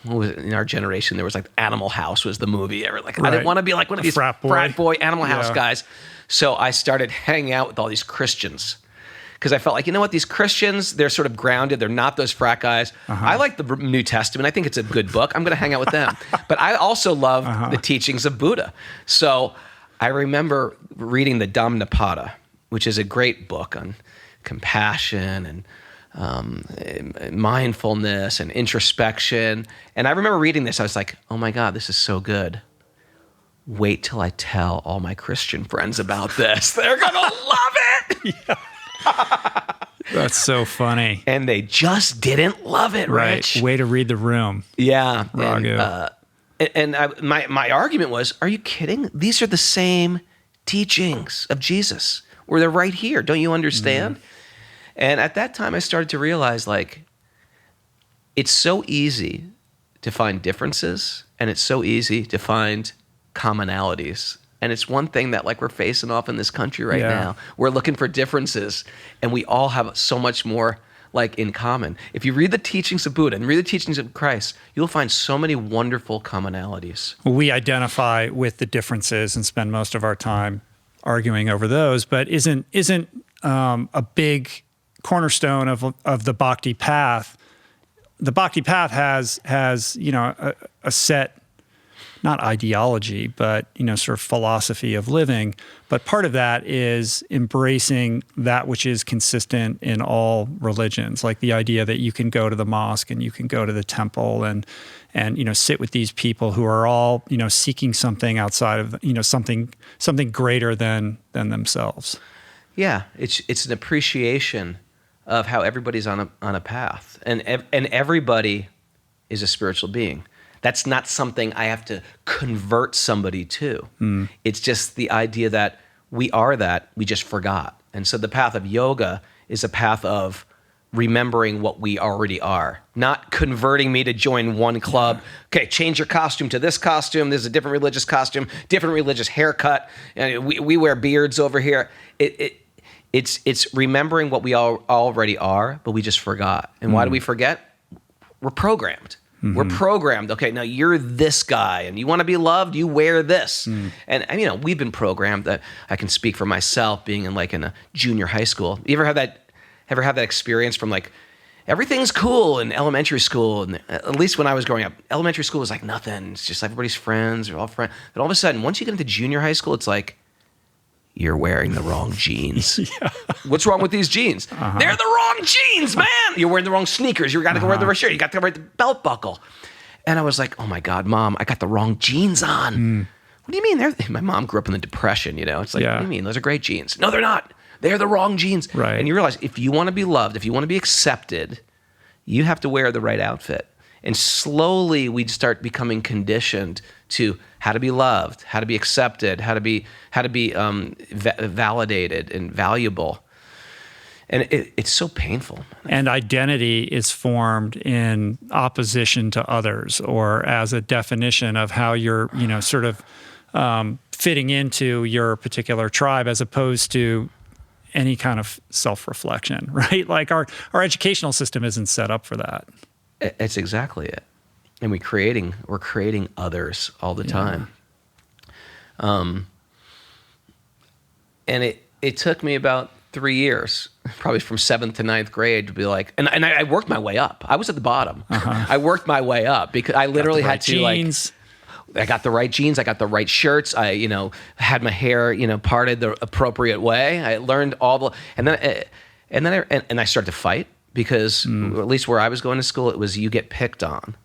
what was it? In our generation, there was like Animal House was the movie. I didn't want to be like one of these frat boy Animal House guys. So I started hanging out with all these Christians, because I felt like, you know what, these Christians, they're sort of grounded. They're not those frat guys. I like the New Testament. I think it's a good book. I'm going to hang out with them. But I also love the teachings of Buddha. So I remember reading the Dhammapada, which is a great book on compassion and mindfulness and introspection. And I remember reading this. I was like, oh my God, this is so good. Wait till I tell all my Christian friends about this. They're going to love it. That's so funny. And they just didn't love it, Rich. Way to read the room. Yeah. Raghu. My argument was, are you kidding? These are the same teachings of Jesus, where they're right here. Don't you understand? And at that time, I started to realize, like, it's so easy to find differences, and it's so easy to find commonalities. And it's one thing that, like, we're facing off in this country right now. We're looking for differences, and we all have so much more, like, in common. If you read the teachings of Buddha and read the teachings of Christ, you'll find so many wonderful commonalities. We identify with the differences and spend most of our time arguing over those, but isn't a big cornerstone of the Bhakti path. The Bhakti path has you know, a set, not ideology, but, you know, sort of philosophy of living. But part of that is embracing that which is consistent in all religions, like the idea that you can go to the mosque and you can go to the temple and you know, sit with these people who are all, you know, seeking something outside of, you know, something greater than themselves. Yeah, it's an appreciation of how everybody's on a path, and everybody is a spiritual being. That's not something I have to convert somebody to. It's just the idea that we are that, we just forgot. And so the path of yoga is a path of remembering what we already are, not converting me to join one club. Okay, change your costume to this costume. There's a different religious costume, different religious haircut. And we wear beards over here. It's remembering what we already are, but we just forgot. And why do we forget? We're programmed. We're programmed. Okay, now you're this guy, and you want to be loved, you wear this. And you know, we've been programmed. That I can speak for myself, being in a junior high school. You ever have that experience from, like, everything's cool in elementary school, and at least when I was growing up, elementary school was like nothing. It's just everybody's friends, they're all friends. But all of a sudden, once you get into junior high school, it's like, you're wearing the wrong jeans. What's wrong with these jeans? They're the wrong jeans, man. You're wearing the wrong sneakers. You got to go wear the right shirt. You got to wear the belt buckle. And I was like, oh my God, Mom, I got the wrong jeans on. What do you mean? My mom grew up in the Depression, you know? It's like, what do you mean? Those are great jeans. No, they're not. They're the wrong jeans. Right. And you realize, if you want to be loved, if you want to be accepted, you have to wear the right outfit. And slowly we'd start becoming conditioned to how to be loved, how to be accepted, how to be validated and valuable. And it's so painful. And identity is formed in opposition to others, or as a definition of how you're, you know, sort of fitting into your particular tribe, as opposed to any kind of self-reflection, right? Like our educational system isn't set up for that. It's exactly it. And we're creating others all the time. And it took me about 3 years, probably from 7th to 9th grade, to be like, and I worked my way up. I was at the bottom. I worked my way up because I literally had to jeans. I got the right jeans. I got the right shirts. I, you know, had my hair, you know, parted the appropriate way. I learned all the, and then I started to fight, because at least where I was going to school, it was you get picked on.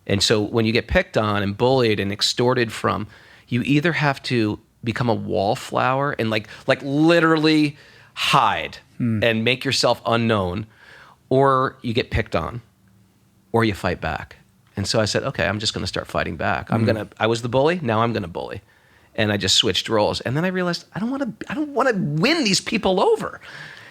And so when you get picked on and bullied and extorted from, you either have to become a wallflower and like literally hide and make yourself unknown, or you get picked on, or you fight back. And so I said, okay, I'm just going to start fighting back. I was the bully. Now I'm going to bully. And I just switched roles. And then I realized I don't want to win these people over.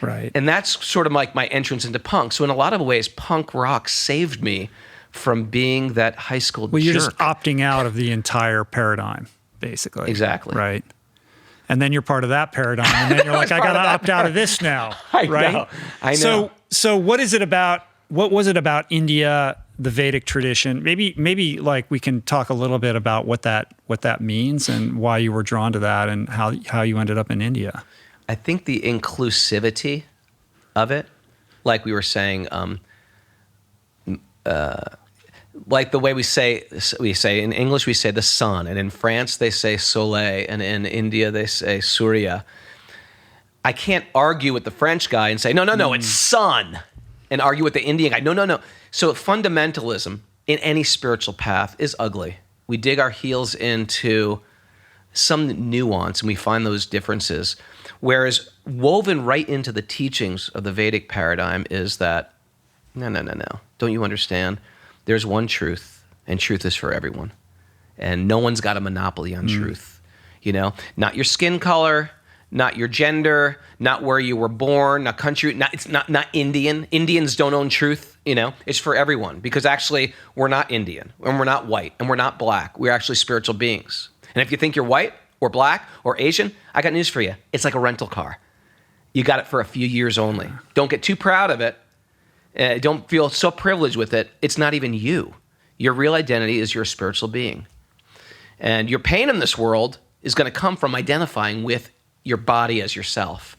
Right. And that's sort of like my entrance into punk. So in a lot of ways, punk rock saved me from being that high school jerk. Well, you're just opting out of the entire paradigm, basically. Exactly. Right. and then you're part of that paradigm, and then you're like, I got to opt out of this now, right? I know. So what is it about? What was it about India, the Vedic tradition? Maybe like we can talk a little bit about what that means and why you were drawn to that and how you ended up in India. I think the inclusivity of it, like we were saying, like the way we say in English, we say the sun, and in France they say soleil, and in India they say surya. I can't argue with the French guy and say, no, it's sun, and argue with the Indian guy. No. So fundamentalism in any spiritual path is ugly. We dig our heels into some nuance and we find those differences. Whereas woven right into the teachings of the Vedic paradigm is that, no. Don't you understand? There's one truth, and truth is for everyone. And no one's got a monopoly on truth. You know, not your skin color, not your gender, not where you were born, not country, it's not Indian. Indians don't own truth, you know. It's for everyone, because actually we're not Indian, and we're not white, and we're not black. We're actually spiritual beings. And if you think you're white or black or Asian, I got news for you. It's like a rental car. You got it for a few years only. Don't get too proud of it. Don't feel so privileged with it. It's not even you. Your real identity is you're a spiritual being. And your pain in this world is going to come from identifying with your body as yourself.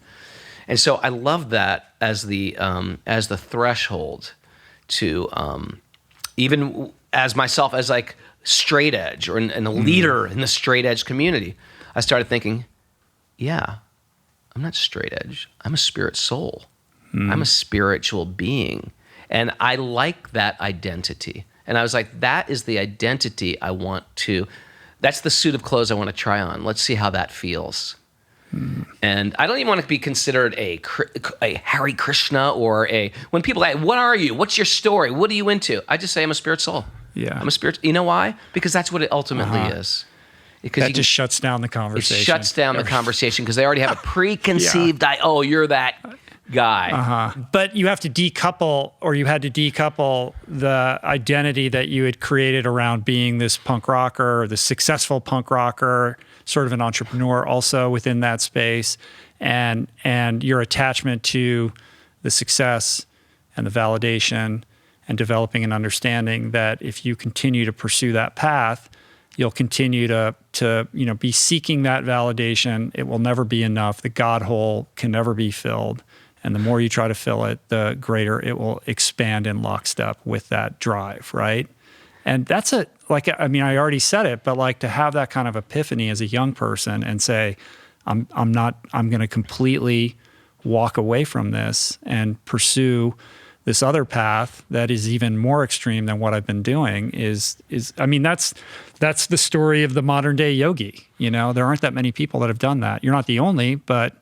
And so I love that as the threshold to even as myself as like straight edge or and a leader in the straight edge community. I started thinking, yeah, I'm not straight edge. I'm a spirit soul. I'm a spiritual being. And I like that identity. And I was like, that is the identity I want to, that's the suit of clothes I want to try on. Let's see how that feels. And I don't even want to be considered a Hare Krishna or when people ask, what are you? What's your story? What are you into? I just say I'm a spirit soul. Yeah. I'm a spirit. You know why? Because that's what it ultimately is. Because that just shuts down the conversation. It shuts down the conversation because they already have a preconceived, oh, you're that guy. But you have to decouple, or you had to decouple the identity that you had created around being this punk rocker, the successful punk rocker, sort of an entrepreneur also within that space, and your attachment to the success and the validation and developing an understanding that if you continue to pursue that path, you'll continue to be seeking that validation. It will never be enough. The God hole can never be filled. And the more you try to fill it, the greater it will expand in lockstep with that drive, right? And that's I already said it, but like to have that kind of epiphany as a young person and say, I'm going to completely walk away from this and pursue this other path that is even more extreme than what I've been doing is that's the story of the modern day yogi. You know, there aren't that many people that have done that. You're not the only, but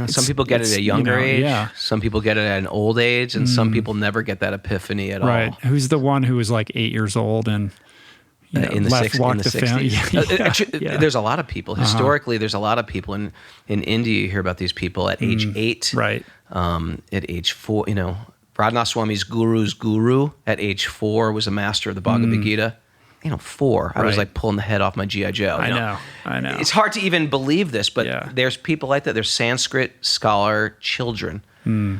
some people get it at a younger age. Yeah. Some people get it at an old age, and some people never get that epiphany at all. Right. Who's the one who was like 8 years old and in the 60s? There's a lot of people. Historically, there's a lot of people in India. You hear about these people at age 8. Right. At age 4, Radhanath Swami's guru's guru at age 4 was a master of the Bhagavad Gita. 4. I was like pulling the head off my G.I. Joe. I know. It's hard to even believe this, but there's people like that. There's Sanskrit scholar children who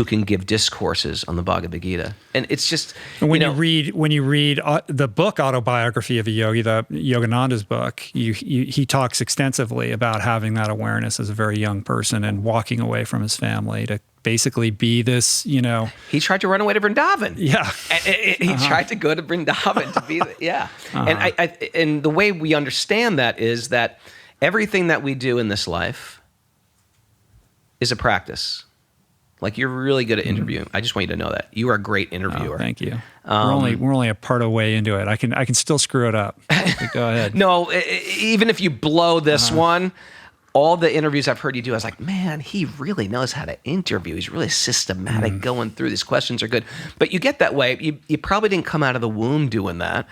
can give discourses on the Bhagavad Gita, and it's just when you read the book Autobiography of a Yogi, the Yogananda's book, he talks extensively about having that awareness as a very young person and walking away from his family to basically be this, He tried to run away to Vrindavan. Yeah. He tried to go to Vrindavan to be, And and the way we understand that is that everything that we do in this life is a practice. Like, you're really good at interviewing. I just want you to know that. You are a great interviewer. Oh, thank you. We're only a part of the way into it. I can still screw it up. Go ahead. No, even if you blow this one, all the interviews I've heard you do, I was like, man, he really knows how to interview. He's really systematic going through. These questions are good. But you get that way. You probably didn't come out of the womb doing that.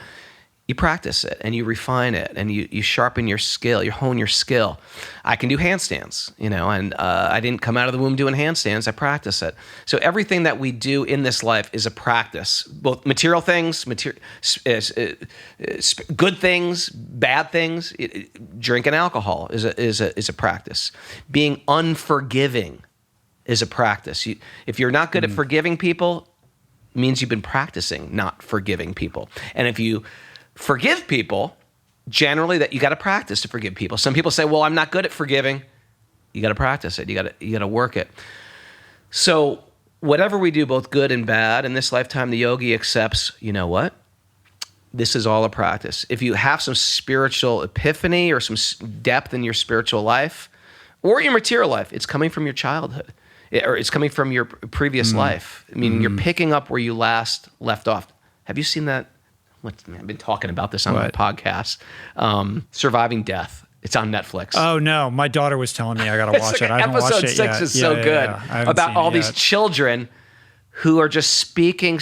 you practice it and you refine it and you sharpen your skill, you hone your skill. I can do handstands, and I didn't come out of the womb doing handstands. I practice it. So everything that we do in this life is a practice, both material things, good things, bad things. Drinking alcohol is a practice. Being unforgiving is a practice. If you're not good at forgiving people, it means you've been practicing not forgiving people. And if you forgive people, generally that you got to practice to forgive people. Some people say, well, I'm not good at forgiving. You got to practice it. You got to work it. So whatever we do, both good and bad, in this lifetime, the yogi accepts, you know what? This is all a practice. If you have some spiritual epiphany or some depth in your spiritual life or your material life, it's coming from your childhood or it's coming from your previous life. I mean, you're picking up where you last left off. Have you seen that? I've been talking about this on my podcast. Surviving Death. It's on Netflix. Oh no, my daughter was telling me I got to watch it. I haven't watched it Episode 6 yet. is so good about all these yet. children who are just speaking.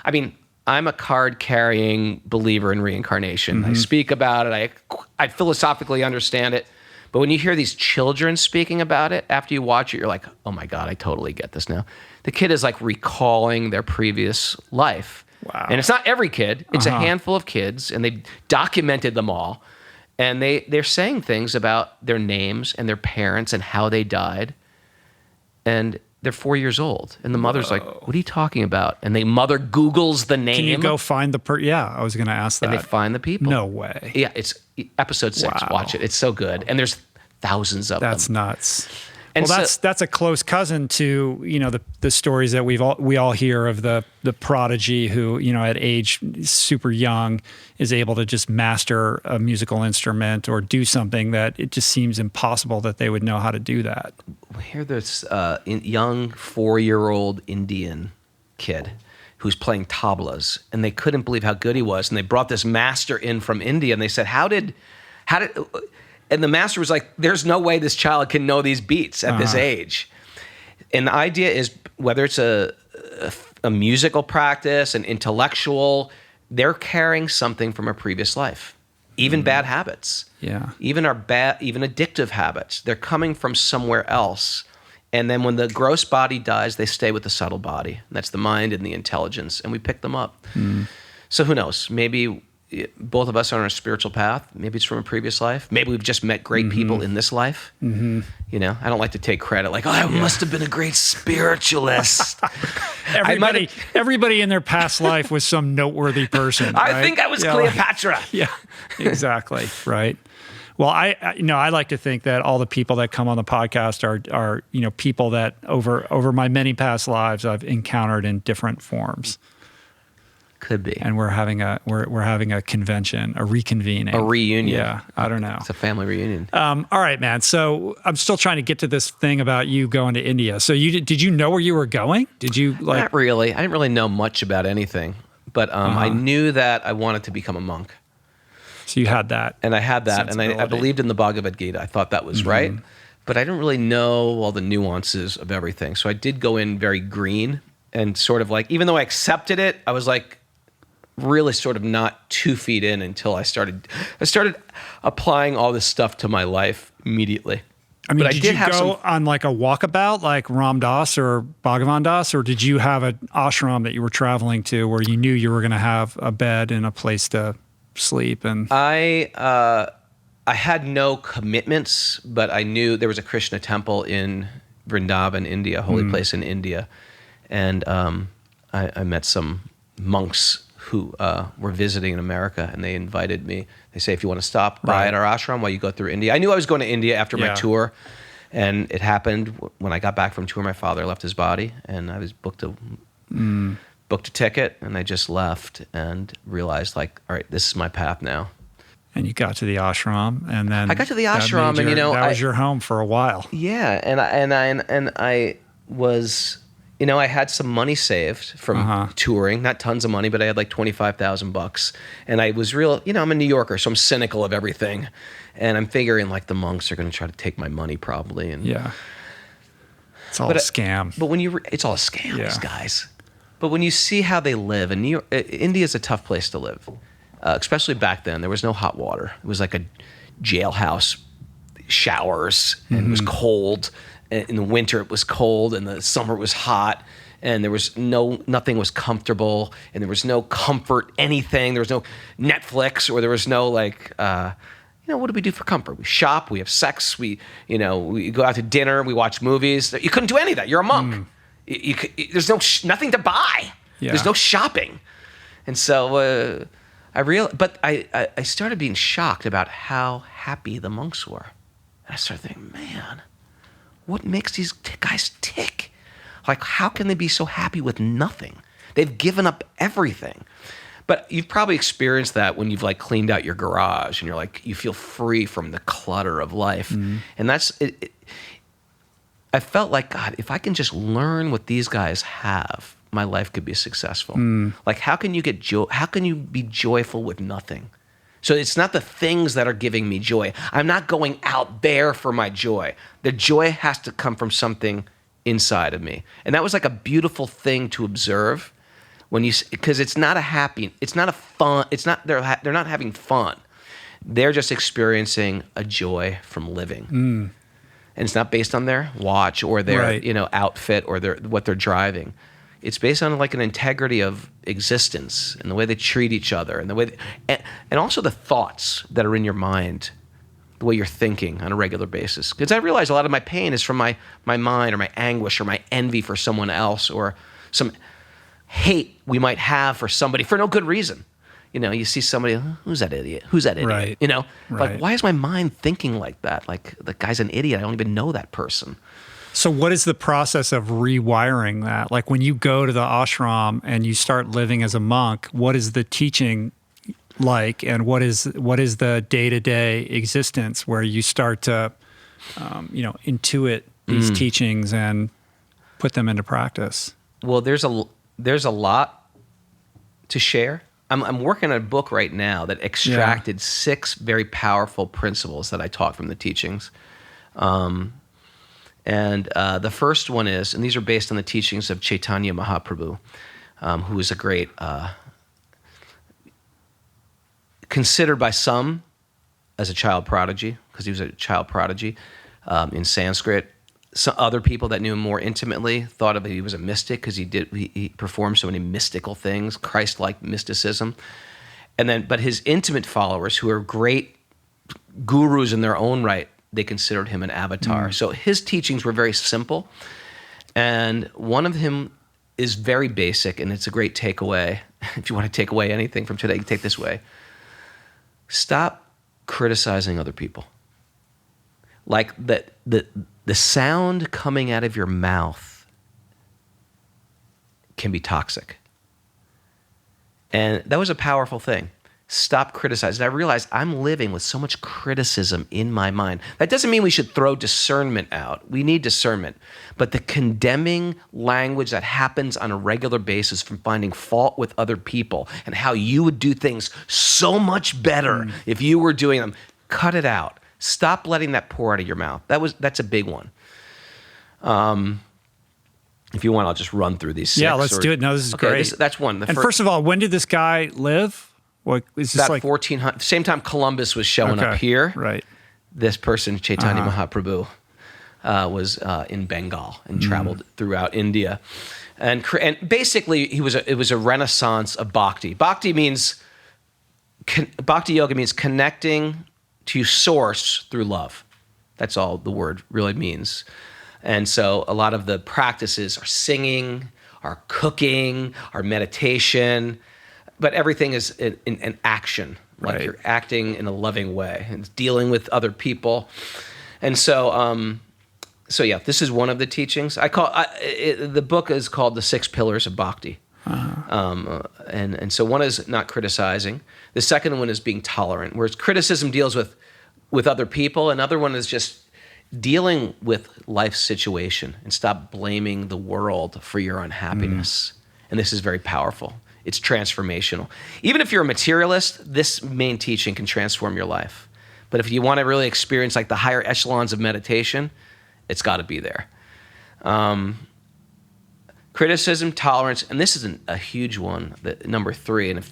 I mean, I'm a card-carrying believer in reincarnation. I speak about it. I philosophically understand it. But when you hear these children speaking about it, after you watch it, you're like, oh my God, I totally get this now. The kid is like recalling their previous life. Wow. And it's not every kid. It's a handful of kids, and they documented them all. And they're saying things about their names and their parents and how they died. And they're 4 years old. And the mother's like, what are you talking about? And the mother Googles the name. Can you go find the Yeah, I was going to ask that. And they find the people. No way. Yeah, it's episode 6. Wow. Watch it. It's so good. And there's thousands of That's them. nuts. And Well, so- that's a close cousin to the stories that we all hear of the prodigy who at age super young is able to just master a musical instrument or do something that it just seems impossible that they would know how to do that. Hear this young 4-year-old Indian kid who's playing tablas, and they couldn't believe how good he was, and they brought this master in from India, and they said, how did and the master was like, there's no way this child can know these beats at this age. And the idea is, whether it's a musical practice, an intellectual, they're carrying something from a previous life. Even bad habits. Yeah. Even addictive habits. They're coming from somewhere else. And then when the gross body dies, they stay with the subtle body. And that's the mind and the intelligence. And we pick them up. So who knows? Maybe both of us are on a spiritual path. Maybe it's from a previous life. Maybe we've just met great people in this life. I don't like to take credit. Like, I must have been a great spiritualist. Everybody in their past life was some noteworthy person. Right? I think I was Cleopatra. Yeah, exactly. Right. Well, I like to think that all the people that come on the podcast are people that over my many past lives I've encountered in different forms. Could be. And we're having a convention, a reconvening, A reunion. Yeah, I don't know. It's a family reunion. All right, man. So I'm still trying to get to this thing about you going to India. So did you know where you were going? Did you Not really. I didn't really know much about anything, but I knew that I wanted to become a monk. So you had that. And I had that, and I believed in the Bhagavad Gita. I thought that was right, but I didn't really know all the nuances of everything. So I did go in very green and sort of like, even though I accepted it, I was like really sort of not 2 feet in until I started applying all this stuff to my life immediately. I mean, but did you go on like a walkabout like Ram Dass or Bhagavan Das, or did you have an ashram that you were traveling to where you knew you were going to have a bed and a place to sleep? And I had no commitments, but I knew there was a Krishna temple in Vrindavan, India, a holy place in India. And I met some monks who were visiting in America, and they invited me. They say, if you want to stop by at our ashram while you go through India. I knew I was going to India after my tour, and it happened when I got back from tour. My father left his body, and I was booked a ticket, and I just left and realized, like, all right, this is my path now. And you got to the ashram, and then I got to the ashram, and that was your home for a while. Yeah, and I was, I had some money saved from touring, not tons of money, but I had like $25,000, and I was real. I'm a New Yorker, so I'm cynical of everything, and I'm figuring like the monks are going to try to take my money probably, and it's all a scam. But when it's all a scam, Yeah. these guys. But when you see how they live, and India is a tough place to live. especially back then, there was no hot water. It was like a jailhouse showers, and it was cold. In the winter, it was cold, and the summer it was hot. And there was nothing was comfortable, and there was no comfort, anything. There was no Netflix, or there was no what do we do for comfort? We shop, we have sex, we go out to dinner, we watch movies. You couldn't do any of that. You're a monk. There's nothing to buy. Yeah. There's no shopping. And so I started being shocked about how happy the monks were. And I started thinking, man, what makes these guys tick? Like, how can they be so happy with nothing? They've given up everything. But you've probably experienced that when you've like cleaned out your garage and you're like, you feel free from the clutter of life. And that's it. I felt like, God, if I can just learn what these guys have, my life could be successful. Like, how can you get joy? How can you be joyful with nothing? So it's not the things that are giving me joy. I'm not going out there for my joy. The joy has to come from something inside of me. And that was like a beautiful thing to observe because it's not a fun, they're not having fun. They're just experiencing a joy from living. And it's not based on their watch or their, outfit or what they're driving. It's based on like an integrity of existence and the way they treat each other and the way, and also the thoughts that are in your mind, the way you're thinking on a regular basis. Because I realize a lot of my pain is from my mind or my anguish or my envy for someone else or some hate we might have for somebody for no good reason. You see somebody, who's that idiot? Who's that idiot? Right. Like, Right. why is my mind thinking like that? Like, the guy's an idiot. I don't even know that person. So what is the process of rewiring that? Like when you go to the ashram and you start living as a monk, what is the teaching like, and what is the day-to-day existence where you start to, intuit these teachings and put them into practice? Well, there's a lot to share. I'm working on a book right now that extracted 6 very powerful principles that I taught from the teachings. And the first one is, and these are based on the teachings of Chaitanya Mahaprabhu, who is a great, considered by some as a child prodigy, because he was a child prodigy in Sanskrit. Some other people that knew him more intimately thought of he was a mystic because he performed so many mystical things, Christ-like mysticism. But his intimate followers, who are great gurus in their own right, they considered him an avatar. So his teachings were very simple, and one of them is very basic, and it's a great takeaway. If you want to take away anything from today, you take this way. Stop criticizing other people. Like the sound coming out of your mouth can be toxic. And that was a powerful thing. Stop criticizing. I realized I'm living with so much criticism in my mind. That doesn't mean we should throw discernment out. We need discernment. But the condemning language that happens on a regular basis from finding fault with other people and how you would do things so much better if you were doing them, cut it out. Stop letting that pour out of your mouth. That's a big one. If you want, I'll just run through these 6. Yeah, let's do it. No, this is great. That's one. First of all, when did this guy live? What is this, about like 1400? Same time Columbus was showing up here. Right. This person, Chaitanya Mahaprabhu, was in Bengal and traveled throughout India, and basically it was a renaissance of bhakti. Bhakti yoga means connecting to source through love. That's all the word really means. And so a lot of the practices are singing, are cooking, are meditation, but everything is in action. Like you're acting in a loving way and dealing with other people. And so, this is one of the teachings. The book is called The 6 Pillars of Bhakti. And so one is not criticizing. The second one is being tolerant, whereas criticism deals with other people. Another one is just dealing with life's situation and stop blaming the world for your unhappiness. And this is very powerful. It's transformational. Even if you're a materialist, this main teaching can transform your life. But if you want to really experience like the higher echelons of meditation, it's got to be there. Criticism, tolerance, and this is a huge one, number 3. And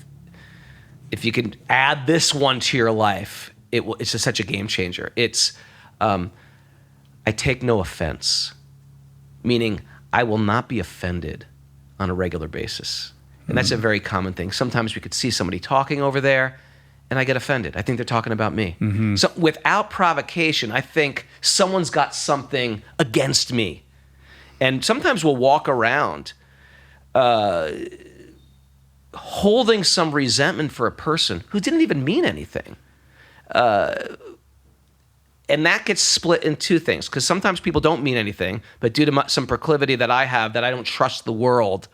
if you can add this one to your life, it's just such a game changer. It's, I take no offense, meaning I will not be offended on a regular basis. And that's a very common thing. Sometimes we could see somebody talking over there and I get offended. I think they're talking about me. So without provocation, I think someone's got something against me. And sometimes we'll walk around holding some resentment for a person who didn't even mean anything. And that gets split in two things, because sometimes people don't mean anything, but due to some proclivity that I have, that I don't trust the world,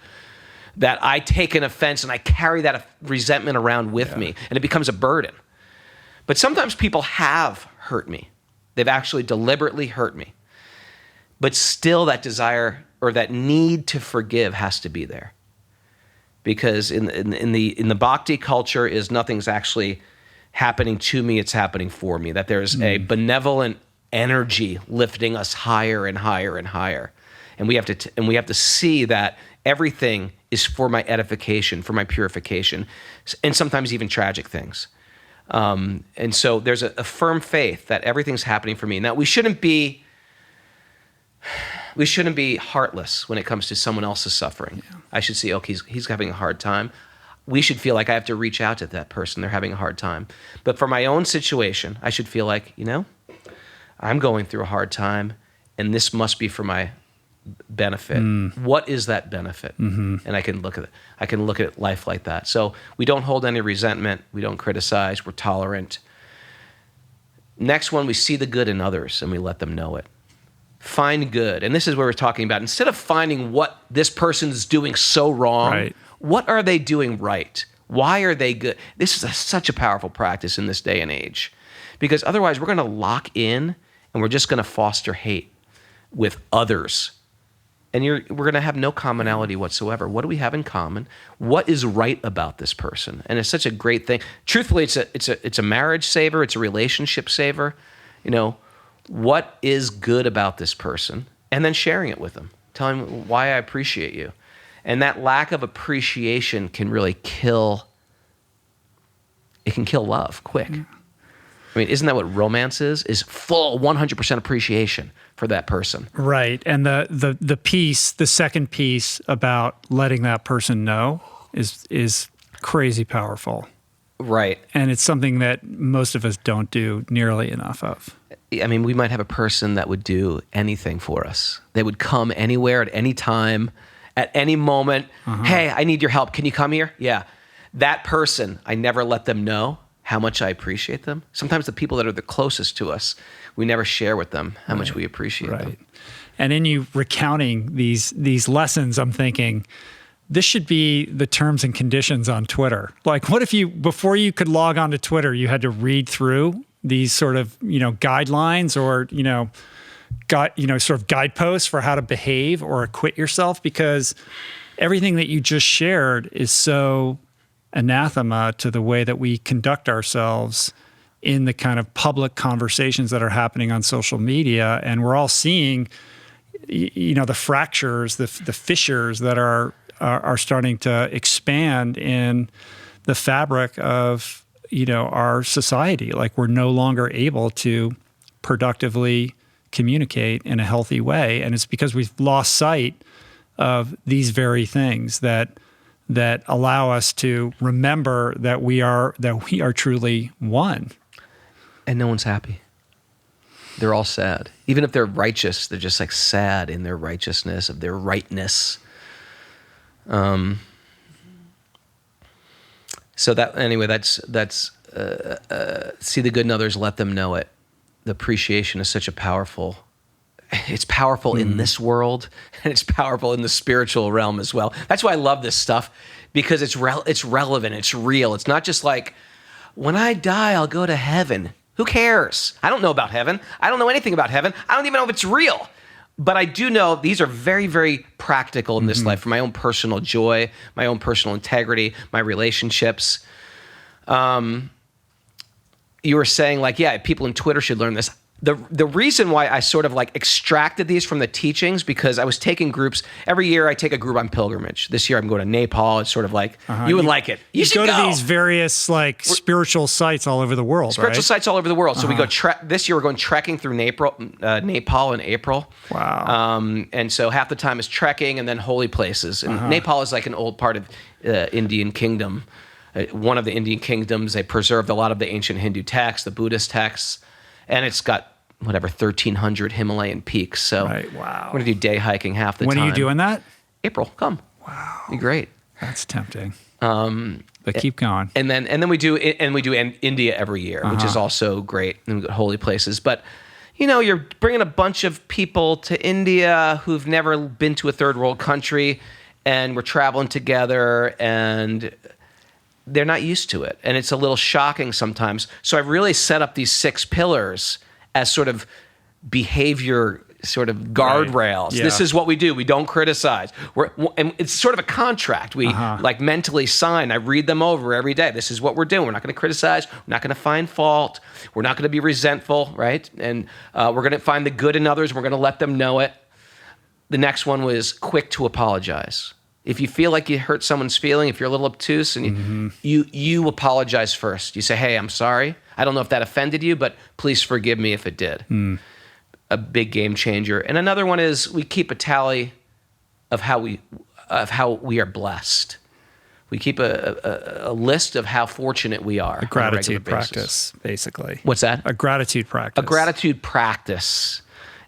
that I take an offense and I carry that resentment around with me, and it becomes a burden. But sometimes people have hurt me. They've actually deliberately hurt me. But still that desire or that need to forgive has to be there. Because in the bhakti culture is nothing's actually happening to me, it's happening for me. That there's a benevolent energy lifting us higher and higher and higher. And we have to see that everything is for my edification, for my purification, and sometimes even tragic things. And so there's a firm faith that everything's happening for me. Now we shouldn't be heartless when it comes to someone else's suffering. Yeah. I should see, okay, he's having a hard time. We should feel like I have to reach out to that person. They're having a hard time. But for my own situation, I should feel like, I'm going through a hard time, and this must be for my benefit. What is that benefit? And I can look at it. I can look at life like that. So we don't hold any resentment. We don't criticize. We're tolerant. Next one, we see the good in others, and we let them know it. Find good. And this is what we're talking about. Instead of finding what this person's doing so wrong, right, what are they doing right? Why are they good? This is such a powerful practice in this day and age, because otherwise we're going to lock in and we're just going to foster hate with others. And we're going to have no commonality whatsoever. What do we have in common? What is right about this person? And it's such a great thing. Truthfully, it's a marriage saver. It's a relationship saver. What is good about this person? And then sharing it with them. Telling them why I appreciate you. And that lack of appreciation can really kill love quick. I mean, isn't that what romance is? Is full 100% appreciation for that person. Right. And the second piece about letting that person know is crazy powerful. Right. And it's something that most of us don't do nearly enough of. I mean, we might have a person that would do anything for us. They would come anywhere at any time, at any moment. Hey, I need your help. Can you come here? Yeah. That person, I never let them know how much I appreciate them. Sometimes the people that are the closest to us, we never share with them how much we appreciate them. And in you recounting these lessons, I'm thinking, this should be the terms and conditions on Twitter. Like, what if before you could log on to Twitter, you had to read through these sort of, guidelines or, sort of guideposts for how to behave or acquit yourself, because everything that you just shared is so anathema to the way that we conduct ourselves in the kind of public conversations that are happening on social media. And we're all seeing, the fractures, the fissures that are starting to expand in the fabric of, our society. Like, we're no longer able to productively communicate in a healthy way. And it's because we've lost sight of these very things that allow us to remember that we are truly one. And no one's happy. They're all sad. Even if they're righteous, they're just like sad in their righteousness, of their rightness. So that's see the good in others, let them know it. The appreciation is such it's powerful in this world, and it's powerful in the spiritual realm as well. That's why I love this stuff, because it's relevant, it's real. It's not just like, when I die, I'll go to heaven. Who cares? I don't know about heaven. I don't know anything about heaven. I don't even know if it's real. But I do know these are very, very practical in this life for my own personal joy, my own personal integrity, my relationships. You were saying, like, yeah, people in Twitter should learn this. the reason why I sort of like extracted these from the teachings, because I was taking groups every year. I take a group on pilgrimage. This year I'm going to Nepal. It's sort of like you would like it. You should go to these various like spiritual sites all over the world. Spiritual sites all over the world. So we go this year we're going trekking through Nepal in April. Wow. And so half the time is trekking and then holy places. And Nepal is like an old part of Indian kingdom. One of the Indian kingdoms. They preserved a lot of the ancient Hindu texts, the Buddhist texts. And it's got, 1,300 Himalayan peaks. So right. Wow. we're going to do day hiking half the time. When are you doing that? April. Come. Wow. Be great. That's tempting. But keep going. And then we do India every year, which is also great. And we go to holy places. But, you're bringing a bunch of people to India who've never been to a third world country, and we're traveling together, and they're not used to it. And it's a little shocking sometimes. So I've really set up these 6 pillars as sort of behavior, sort of guardrails. Right. Yeah. This is what we do. We don't criticize. And it's sort of a contract. We like mentally sign. I read them over every day. This is what we're doing. We're not going to criticize. We're not going to find fault. We're not going to be resentful, right? And we're going to find the good in others. We're going to let them know it. The next one was quick to apologize. If you feel like you hurt someone's feeling, if you're a little obtuse, and you apologize first. You say, hey, I'm sorry. I don't know if that offended you, but please forgive me if it did. A big game changer. And another one is we keep a tally of how we are blessed. We keep a list of how fortunate we are. A gratitude practice, basically. What's that? A gratitude practice. A gratitude practice.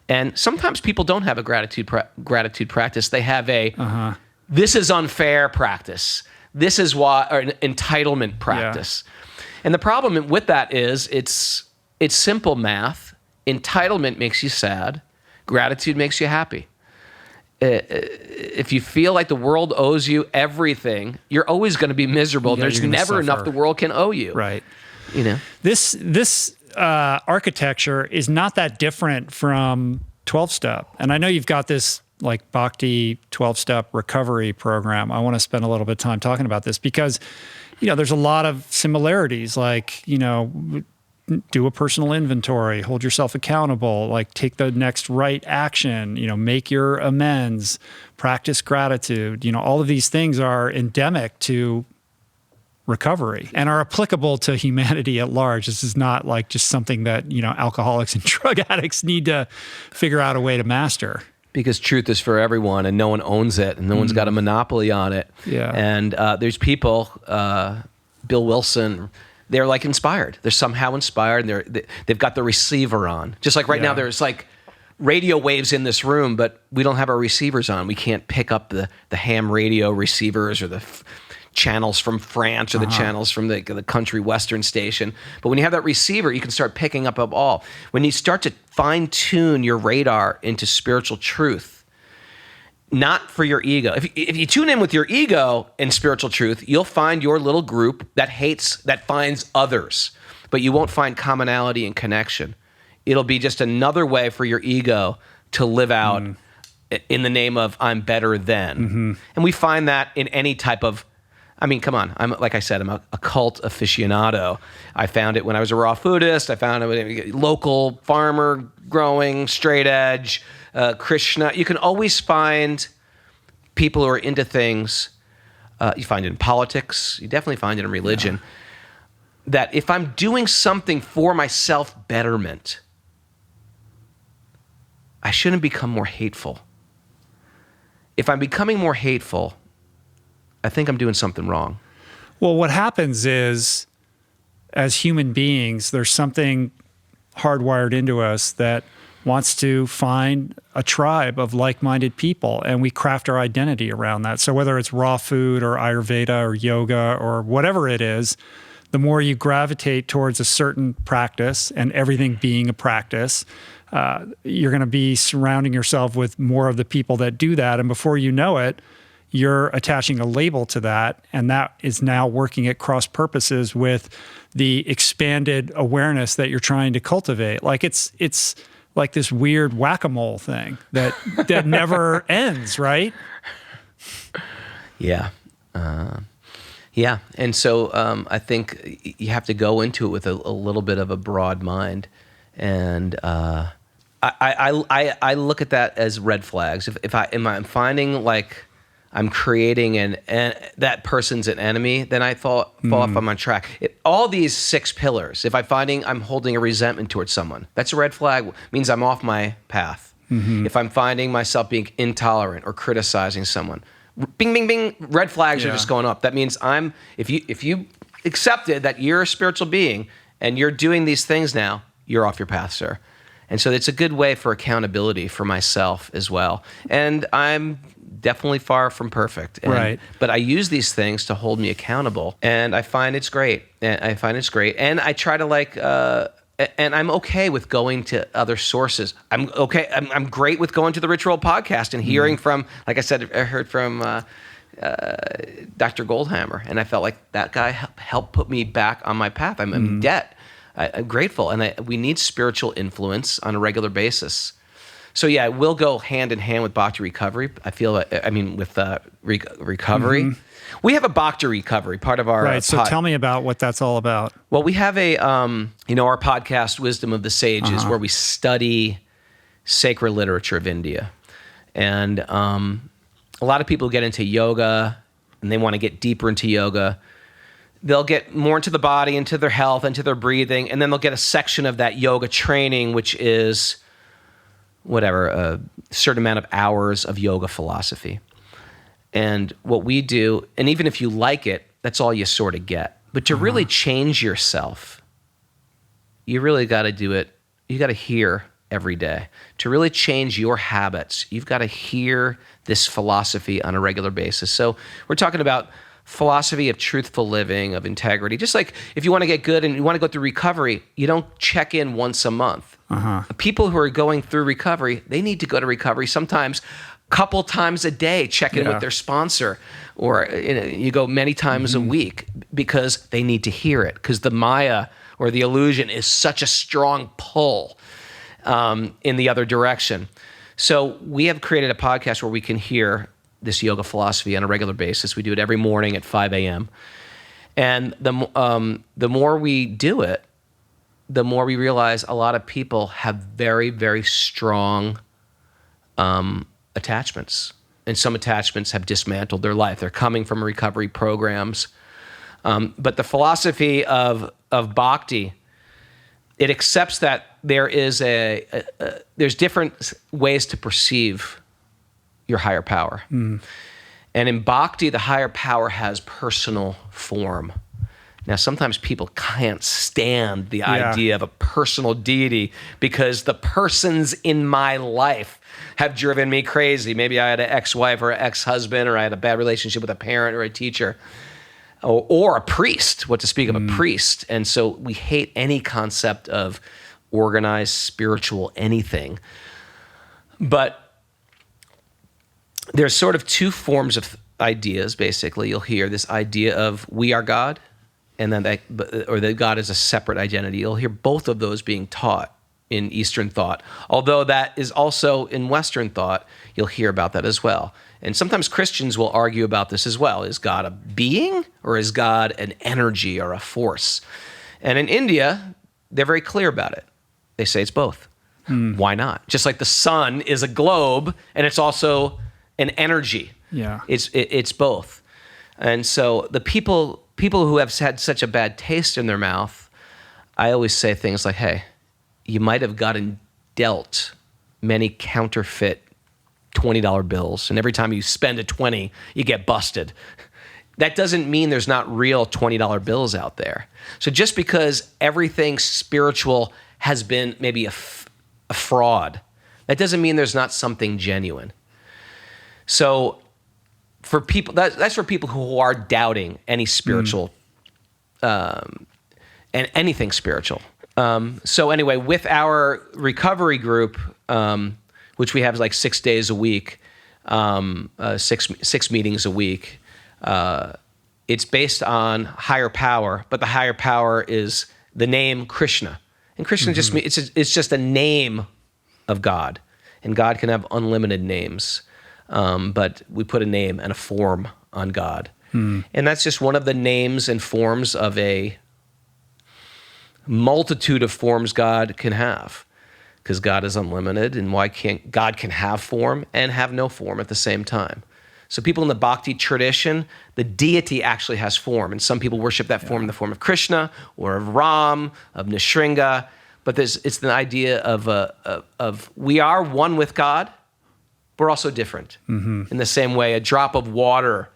And sometimes people don't have a gratitude practice. They have a this is unfair practice. This is why, or an entitlement practice. Yeah. And the problem with that is it's simple math. Entitlement makes you sad. Gratitude makes you happy. If you feel like the world owes you everything, you're always going to be miserable. Yeah, there's never enough the world can owe you. Right. This architecture is not that different from 12-step. And I know you've got this like Bhakti 12-step recovery program. I want to spend a little bit of time talking about this because, there's a lot of similarities, like, do a personal inventory, hold yourself accountable, like take the next right action, make your amends, practice gratitude. All of these things are endemic to recovery and are applicable to humanity at large. This is not like just something that, alcoholics and drug addicts need to figure out a way to master. Because truth is for everyone, and no one owns it, and no one's got a monopoly on it. Yeah. And there's people, Bill Wilson, they're like inspired. They're somehow inspired, and they've got the receiver on. Just like right now, there's like radio waves in this room, but we don't have our receivers on. We can't pick up the ham radio receivers or the channels from France or the channels from the country western station. But when you have that receiver, you can start picking up all. When you start to fine-tune your radar into spiritual truth, not for your ego. If you tune in with your ego in spiritual truth, you'll find your little group that finds others, but you won't find commonality and connection. It'll be just another way for your ego to live out in the name of I'm better than. And we find that in any type of, come on. Like I said, I'm a cult aficionado. I found it when I was a raw foodist. I found it local farmer growing, straight edge, Krishna. You can always find people who are into things. You find it in politics. You definitely find it in religion. Yeah. That if I'm doing something for my self-betterment, I shouldn't become more hateful. If I'm becoming more hateful, I think I'm doing something wrong. Well, what happens is, as human beings, there's something hardwired into us that wants to find a tribe of like-minded people, and we craft our identity around that. So whether it's raw food or Ayurveda or yoga or whatever it is, the more you gravitate towards a certain practice, and everything being a practice, you're going to be surrounding yourself with more of the people that do that. And before you know it, you're attaching a label to that, and that is now working at cross purposes with the expanded awareness that you're trying to cultivate. Like it's like this weird whack-a-mole thing that never ends, right? Yeah. Yeah. And so I think you have to go into it with a little bit of a broad mind And I look at that as red flags. If I'm finding like I'm creating and that person's an enemy, then I fall off on my track. All these 6 pillars, if I'm holding a resentment towards someone, that's a red flag. It means I'm off my path. If I'm finding myself being intolerant or criticizing someone, bing, bing, bing, red flags are just going up. That means if you accepted that you're a spiritual being and you're doing these things now, you're off your path, sir. And so it's a good way for accountability for myself as well. And I'm definitely far from perfect. Right. But I use these things to hold me accountable, and I find it's great. And I try to and I'm okay with going to other sources. I'm okay. I'm great with going to the Rich Roll podcast and hearing from, like I said, I heard from Dr. Goldhammer, and I felt like that guy helped put me back on my path. I'm in debt. I'm grateful, and we need spiritual influence on a regular basis. So yeah, it will go hand in hand with Bhakti recovery. With recovery. We have a Bhakti recovery, part of our right. So tell me about what that's all about. Well, we have our podcast, Wisdom of the Sages, where we study sacred literature of India. And a lot of people get into yoga, and they want to get deeper into yoga. They'll get more into the body, into their health, into their breathing, and then they'll get a section of that yoga training, which is a certain amount of hours of yoga philosophy. And what we do, and even if you like it, that's all you sort of get. But to really change yourself, you really got to do it. You got to hear every day. To really change your habits, you've got to hear this philosophy on a regular basis. So we're talking about philosophy of truthful living, of integrity. Just like if you want to get good and you want to go through recovery, you don't check in once a month. People who are going through recovery, they need to go to recovery sometimes a couple times a day, check in with their sponsor, or you go many times a week, because they need to hear it, because the Maya or the illusion is such a strong pull in the other direction. So we have created a podcast where we can hear this yoga philosophy on a regular basis. We do it every morning at 5 a.m. And the more we do it, the more we realize a lot of people have very, very strong attachments. And some attachments have dismantled their life. They're coming from recovery programs. But the philosophy of Bhakti, it accepts that there is there's different ways to perceive your higher power. And in Bhakti, the higher power has personal form. Now, sometimes people can't stand the idea of a personal deity, because the persons in my life have driven me crazy. Maybe I had an ex-wife or an ex-husband, or I had a bad relationship with a parent or a teacher, or a priest, what to speak of a priest. And so we hate any concept of organized spiritual anything. But there's sort of 2 forms of ideas, basically. You'll hear this idea of we are God, and then that God is a separate identity. You'll hear both of those being taught in Eastern thought. Although that is also in Western thought, you'll hear about that as well. And sometimes Christians will argue about this as well. Is God a being, or is God an energy or a force? And in India, they're very clear about it. They say it's both. Why not? Just like the sun is a globe, and it's also an energy. Yeah. It's both. And so the people who have had such a bad taste in their mouth, I always say things like, hey, you might have gotten dealt many counterfeit $20 bills, and every time you spend a 20, you get busted. That doesn't mean there's not real $20 bills out there. So just because everything spiritual has been maybe a fraud, that doesn't mean there's not something genuine. So for people, that's for people who are doubting any spiritual and anything spiritual. So anyway, with our recovery group, which we have like 6 days a week, 6 meetings a week, it's based on higher power, but the higher power is the name Krishna. And Krishna just means it's just a name of God, and God can have unlimited names. But we put a name and a form on God. And that's just one of the names and forms of a multitude of forms God can have, because God is unlimited, and why can't God can have form and have no form at the same time? So people in the Bhakti tradition, the deity actually has form, and some people worship that form in the form of Krishna or of Ram, of Nrsimha. But it's the idea of we are one with God. We're also different. In the same way, a drop of water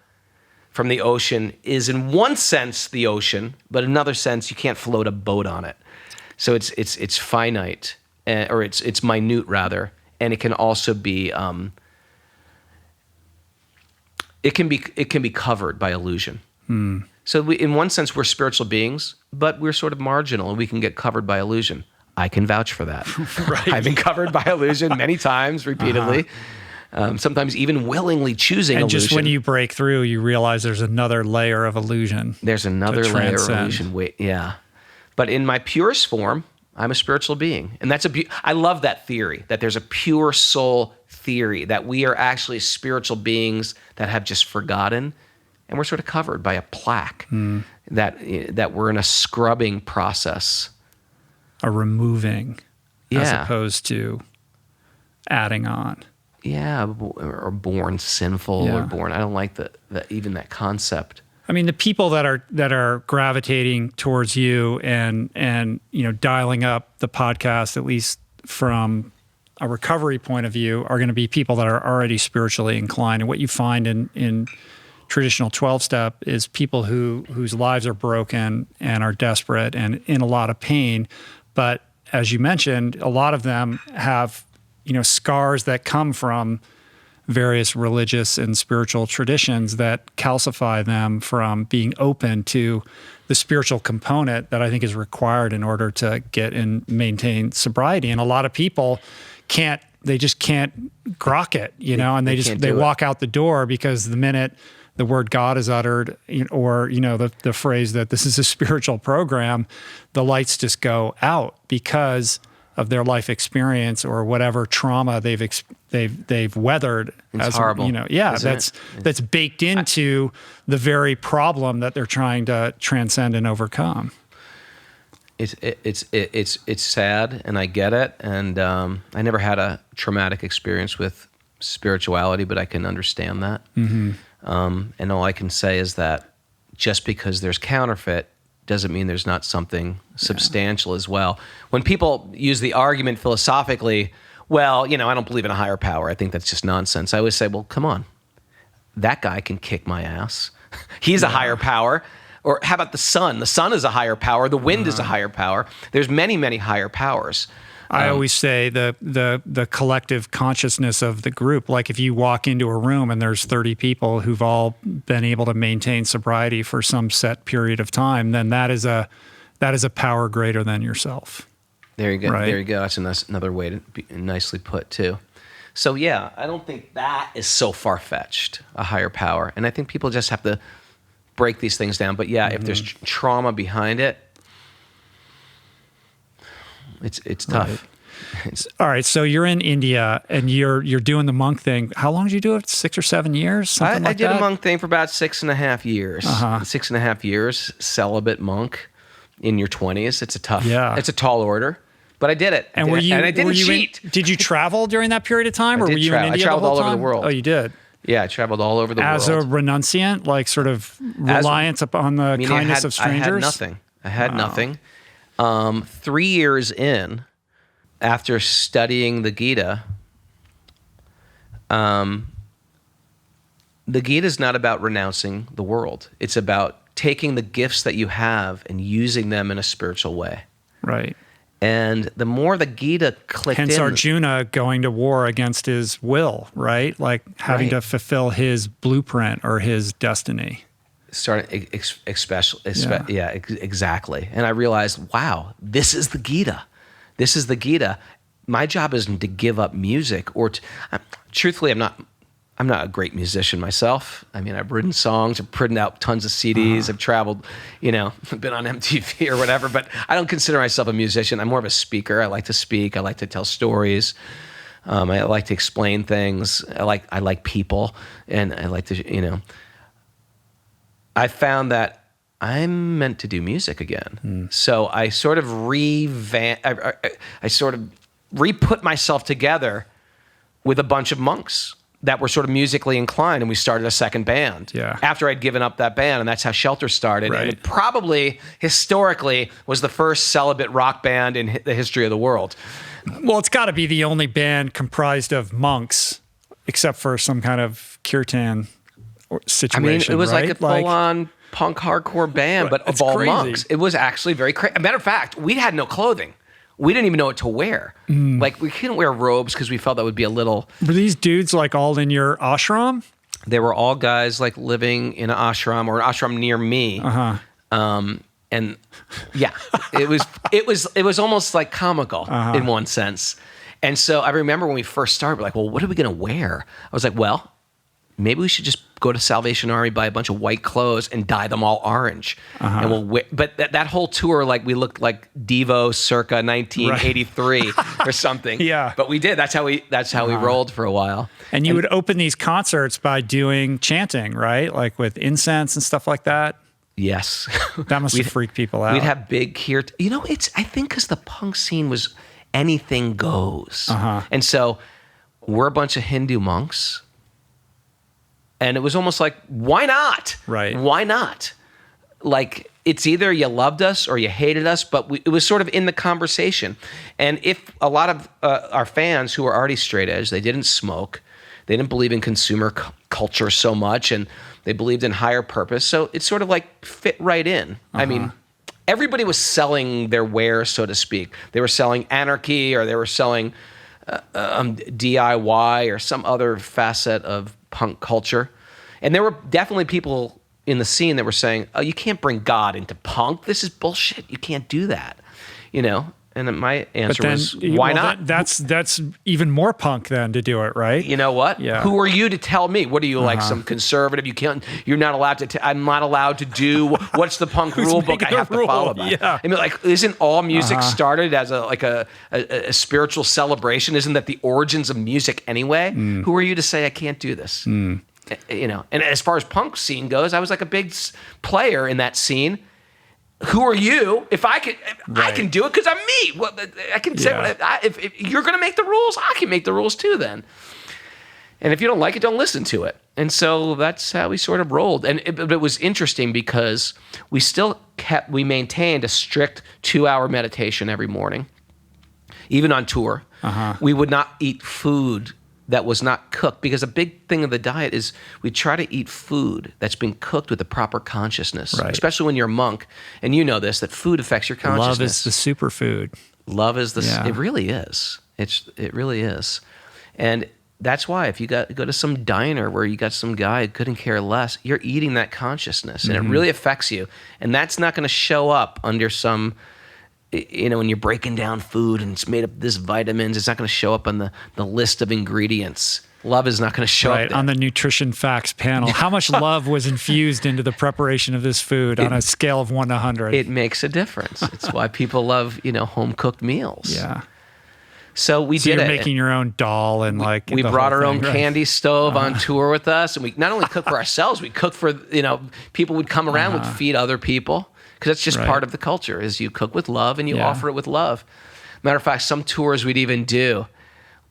from the ocean is in one sense the ocean, but in another sense you can't float a boat on it. So it's finite, or it's minute rather, and it can also be it can be covered by illusion. So in one sense we're spiritual beings, but we're sort of marginal, and we can get covered by illusion. I can vouch for that. Right. I've been covered by illusion many times, repeatedly. Sometimes even willingly choosing And illusion. just when you break through, you realize there's another layer of illusion. There's another to layer of transcend. illusion. Wait, yeah. But in my purest form, I'm a spiritual being. And I love that theory, that there's a pure soul theory, that we are actually spiritual beings that have just forgotten, and we're sort of covered by a plaque, that we're in a scrubbing process. A removing as Yeah. opposed to adding on. Yeah, or born sinful, Yeah. or born. I don't like even that concept. I mean, the people that are gravitating towards you and dialing up the podcast, at least from a recovery point of view, are going to be people that are already spiritually inclined. And what you find in traditional 12-step is people whose lives are broken and are desperate and in a lot of pain. But as you mentioned, a lot of them have scars that come from various religious and spiritual traditions that calcify them from being open to the spiritual component that I think is required in order to get and maintain sobriety. And a lot of people just can't grok it, and they walk out the door because the minute the word God is uttered, or the phrase that this is a spiritual program, the lights just go out because of their life experience or whatever trauma they've weathered. It's horrible. That's baked into the very problem that they're trying to transcend and overcome. It's sad, and I get it. And I never had a traumatic experience with spirituality, but I can understand that. And all I can say is that just because there's counterfeit doesn't mean there's not something substantial as well. When people use the argument philosophically, well, I don't believe in a higher power, I think that's just nonsense. I always say, well, come on. That guy can kick my ass. He's a higher power. Or how about the sun? The sun is a higher power. The wind is a higher power. There's many, many higher powers. I always say the collective consciousness of the group. Like if you walk into a room and there's 30 people who've all been able to maintain sobriety for some set period of time, then that is a power greater than yourself. There you go. Right? There you go. That's another way to be nicely put too. So yeah, I don't think that is so far-fetched, a higher power. And I think people just have to break these things down. But yeah, if there's trauma behind it, it's tough. Right. All right, so you're in India and you're doing the monk thing. How long did you do it? 6 or 7 years? Something like that? I did a monk thing for about 6.5 years. 6.5 years, celibate monk in your 20s. It's a tall order, but I did it. And I didn't cheat. Did you travel during that period of time, or were you in India I traveled the whole all time? over the world. Oh, you did. Yeah, I traveled all over the world. As a renunciant, like sort of reliance upon the kindness of strangers? I had nothing. 3 years in, after studying the Gita, the Gita is not about renouncing the world. It's about taking the gifts that you have and using them in a spiritual way. Right. And the more the Gita clicked Hence in... Arjuna going to war against his will, right? Like having to fulfill his blueprint or his destiny. Exactly. And I realized, wow, this is the Gita. This is the Gita. My job isn't to give up music truthfully, I'm not a great musician myself. I mean, I've written songs, I've printed out tons of CDs, I've traveled, been on MTV or whatever, but I don't consider myself a musician. I'm more of a speaker. I like to speak. I like to tell stories. I like to explain things. I like people, and I like to, I found that I'm meant to do music again. So I sort of I sort of re-put myself together with a bunch of monks that were sort of musically inclined, and we started a second band. Yeah. After I'd given up that band, and that's how Shelter started. Right. And it probably, historically, was the first celibate rock band in the history of the world. Well, it's got to be the only band comprised of monks, except for some kind of kirtan situation. I mean, it was right? like a full-on punk hardcore band, but It's of all crazy. monks. It was actually very crazy. Matter of fact, we had no clothing. We didn't even know what to wear. Like, we couldn't wear robes because we felt that would be a little... Were these dudes like all in your ashram? They were all guys like living in an ashram or an ashram near me. And yeah, it was almost like comical in one sense. And so I remember when we first started, we're like, well, what are we going to wear? I was like, well, maybe we should just go to Salvation Army, buy a bunch of white clothes and dye them all orange. And we'll wear, but that whole tour, like we looked like Devo circa 1983 or something. Yeah. But we did. That's how we rolled for a while. And you would open these concerts by doing chanting, right? Like with incense and stuff like that. Yes. That must have freaked people out. We'd have big I think because the punk scene was anything goes. And so we're a bunch of Hindu monks. And it was almost like, why not? Right. Why not? Like, it's either you loved us or you hated us, but it was sort of in the conversation. And if a lot of our fans who were already straight edge, they didn't smoke, they didn't believe in consumer culture so much, and they believed in higher purpose. So it sort of like fit right in. I mean, everybody was selling their wares, so to speak. They were selling anarchy, or they were selling DIY or some other facet of punk culture. And there were definitely people in the scene that were saying, oh, you can't bring God into punk. This is bullshit. You can't do that. And then my answer was, why not? That's even more punk then to do it, right? You know what? Yeah. Who are you to tell me? What are you, like some conservative? You're not allowed to, I'm not allowed to do, what's the punk rule book I making a have to rule? follow by? Yeah. I mean, like, isn't all music started as a spiritual celebration? Isn't that the origins of music anyway? Who are you to say I can't do this? And as far as punk scene goes, I was like a big player in that scene. Who are you? If I can, I can do it because I'm me. Well, I can say, if you're going to make the rules, I can make the rules too then. And if you don't like it, don't listen to it. And so that's how we sort of rolled. And it was interesting because we maintained a strict 2-hour meditation every morning, even on tour. We would not eat food that was not cooked, because a big thing of the diet is we try to eat food that's been cooked with the proper consciousness, especially when you're a monk. And you know this, that food affects your consciousness. Love is the superfood. Love is it really is. It really is. And that's why if you go to some diner where you got some guy who couldn't care less, you're eating that consciousness, and it really affects you. And that's not going to show up under some, when you're breaking down food and it's made up of this vitamins, it's not going to show up on the list of ingredients. Love is not going to show up there. On the nutrition facts panel. How much love was infused into the preparation of this food on a scale of 1 to 100? It makes a difference. It's why people love, home cooked meals. Yeah. So we did you're it. making your own doll and we brought our own candy stove on tour with us, and we not only cook for ourselves, we cook for people would come around, would feed other people. Because that's just part of the culture, is you cook with love and you offer it with love. Matter of fact, some tours we'd even do,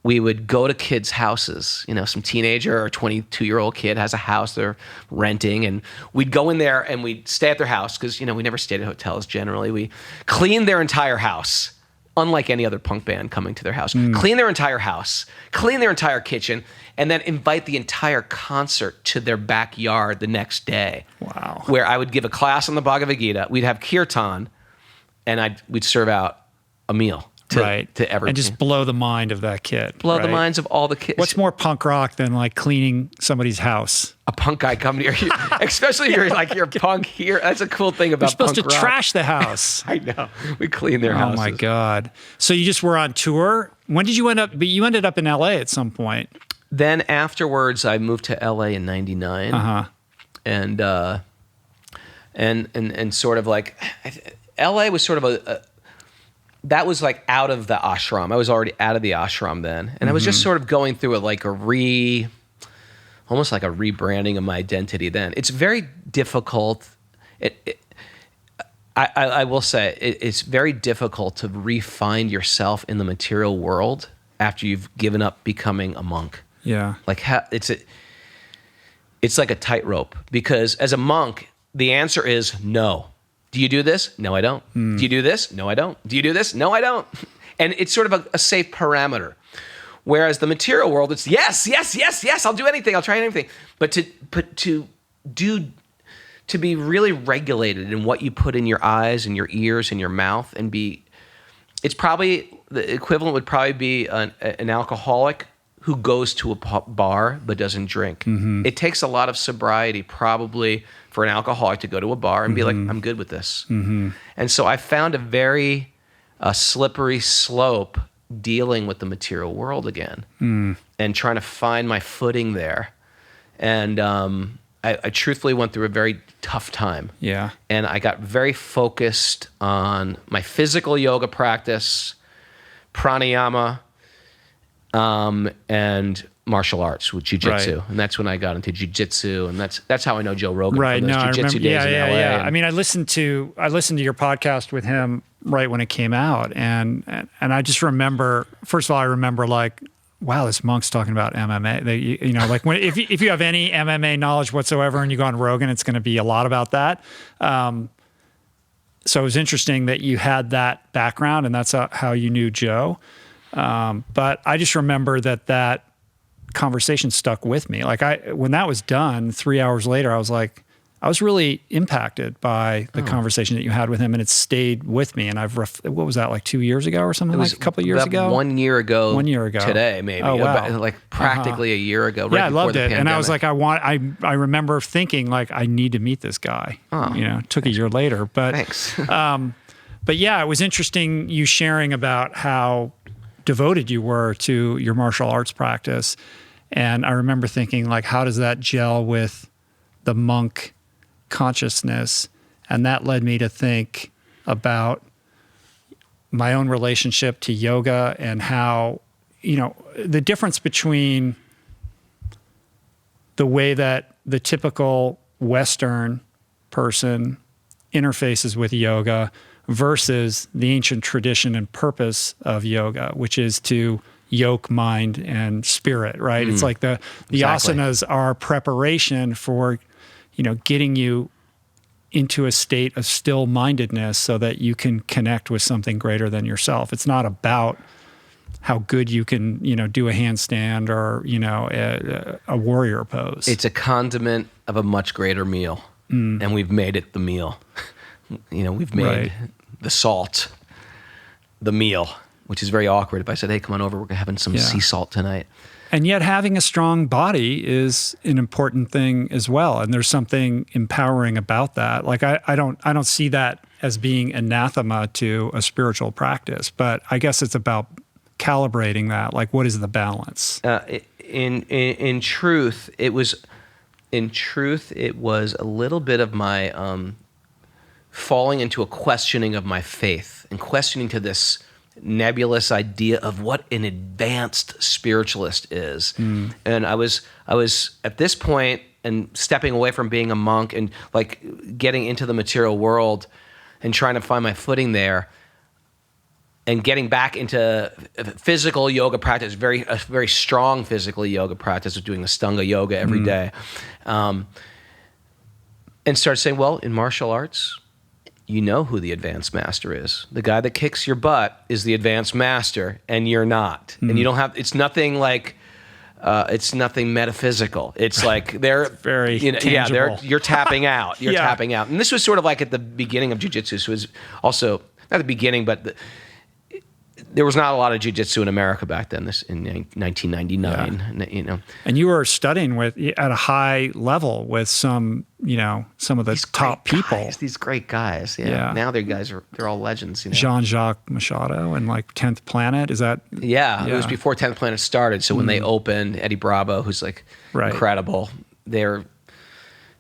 we would go to kids' houses. Some teenager or 22-year-old kid has a house they're renting, and we'd go in there and we'd stay at their house because, we never stayed at hotels generally. We cleaned their entire house, unlike any other punk band coming to their house. Clean their entire house, clean their entire kitchen, and then invite the entire concert to their backyard the next day. Wow. Where I would give a class on the Bhagavad Gita. We'd have kirtan, and we'd serve out a meal to everyone. And just blow the mind of that kid. Blow the minds of all the kids. What's more punk rock than like cleaning somebody's house? A punk guy coming here, especially if you're punk here. That's a cool thing about You're supposed punk to rock. trash the house. I know. We clean their houses. Oh my God. So you just were on tour. When did you end up? But you ended up in LA at some point. Then afterwards, I moved to LA in '99, and sort of like LA was sort of that was like out of the ashram. I was already out of the ashram then, and I was just sort of going through almost like a rebranding of my identity then. It's very difficult. I will say it's very difficult to re-find yourself in the material world after you've given up becoming a monk. Yeah. Like it's like a tightrope, because as a monk, the answer is no. Do you do this? No, I don't. Do you do this? No, I don't. Do you do this? No, I don't. And it's sort of a safe parameter. Whereas the material world, it's yes, yes, yes, yes, I'll do anything, I'll try anything. But to be really regulated in what you put in your eyes and your ears and your mouth, and it's probably, the equivalent would probably be an alcoholic who goes to a bar but doesn't drink. Mm-hmm. It takes a lot of sobriety probably for an alcoholic to go to a bar and be like, I'm good with this. Mm-hmm. And so I found a very slippery slope dealing with the material world again and trying to find my footing there. And I truthfully went through a very tough time. Yeah. And I got very focused on my physical yoga practice, pranayama, and martial arts with jiu-jitsu. Right. And that's when I got into jiu-jitsu, and that's how I know Joe Rogan Right. from those No, jiu-jitsu days in LA. Yeah. I mean, I listened to your podcast with him right when it came out, and I just remember, first of all, I remember like, wow, this monk's talking about MMA. You know, like if you have any MMA knowledge whatsoever and you go on Rogan, it's going to be a lot about that. So it was interesting that you had that background, and that's how you knew Joe. But I just remember that conversation stuck with me. Like when that was done, 3 hours later, I was really impacted by the conversation that you had with him, and it stayed with me. And what was that, like 2 years ago or something? Like a couple of years ago? 1 year ago. 1 year ago. Today, maybe. Oh, wow. Like practically a year ago. Right, yeah, I loved before it. the And I was like, pandemic. I remember thinking like, I need to meet this guy. Oh, you know, it took a year later, but thanks. but yeah, it was interesting you sharing about how devoted you were to your martial arts practice. And I remember thinking like, how does that gel with the monk consciousness? And that led me to think about my own relationship to yoga and how, you know, the difference between the way that the typical Western person interfaces with yoga versus the ancient tradition and purpose of yoga, which is to yoke mind and spirit, right? It's like the Exactly. asanas are preparation for, you know, getting you into a state of still-mindedness so that you can connect with something greater than yourself. It's not about how good you can, you know, do a handstand or, you know, a warrior pose. It's a condiment of a much greater meal, and we've made it the meal. You know, we've made the salt the meal, which is very awkward. If I said, hey, come on over, we're having some sea salt tonight. And yet having a strong body is an important thing as well. And there's something empowering about that. Like I don't see that as being anathema to a spiritual practice, but I guess it's about calibrating that. Like, what is the balance? In truth, it was a little bit of my falling into a questioning of my faith and questioning to this nebulous idea of what an advanced spiritualist is. And I was at this point and stepping away from being a monk and like getting into the material world and trying to find my footing there and getting back into physical yoga practice, a very strong physical yoga practice of doing Ashtanga yoga every day. And started saying, well, in martial arts, you know who the advanced master is. The guy that kicks your butt is the advanced master, and you're not. And you don't have, it's nothing like, it's nothing metaphysical. It's like they're very tangible. You're tapping out. You're Yeah. tapping out. And this was sort of like at the beginning of jiu-jitsu. So it was also, not the beginning, but there was not a lot of jiu-jitsu in America back then, this in 1999, you know. And you were studying at a high level with some of the top people. These great guys. Yeah. Now they're all legends, you know. Jean-Jacques Machado and like 10th Planet, is that? Yeah, it was before 10th Planet started. So when they opened, Eddie Bravo, who's like incredible, they're,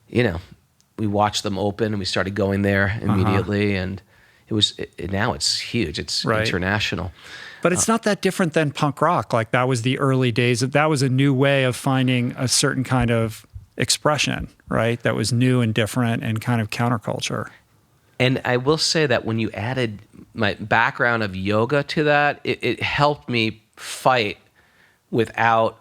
you know, we watched them open and we started going there immediately. And now it's huge. It's international. But it's not that different than punk rock. Like that was the early days. That was a new way of finding a certain kind of expression, right? That was new and different and kind of counterculture. And I will say that when you added my background of yoga to that, it helped me fight without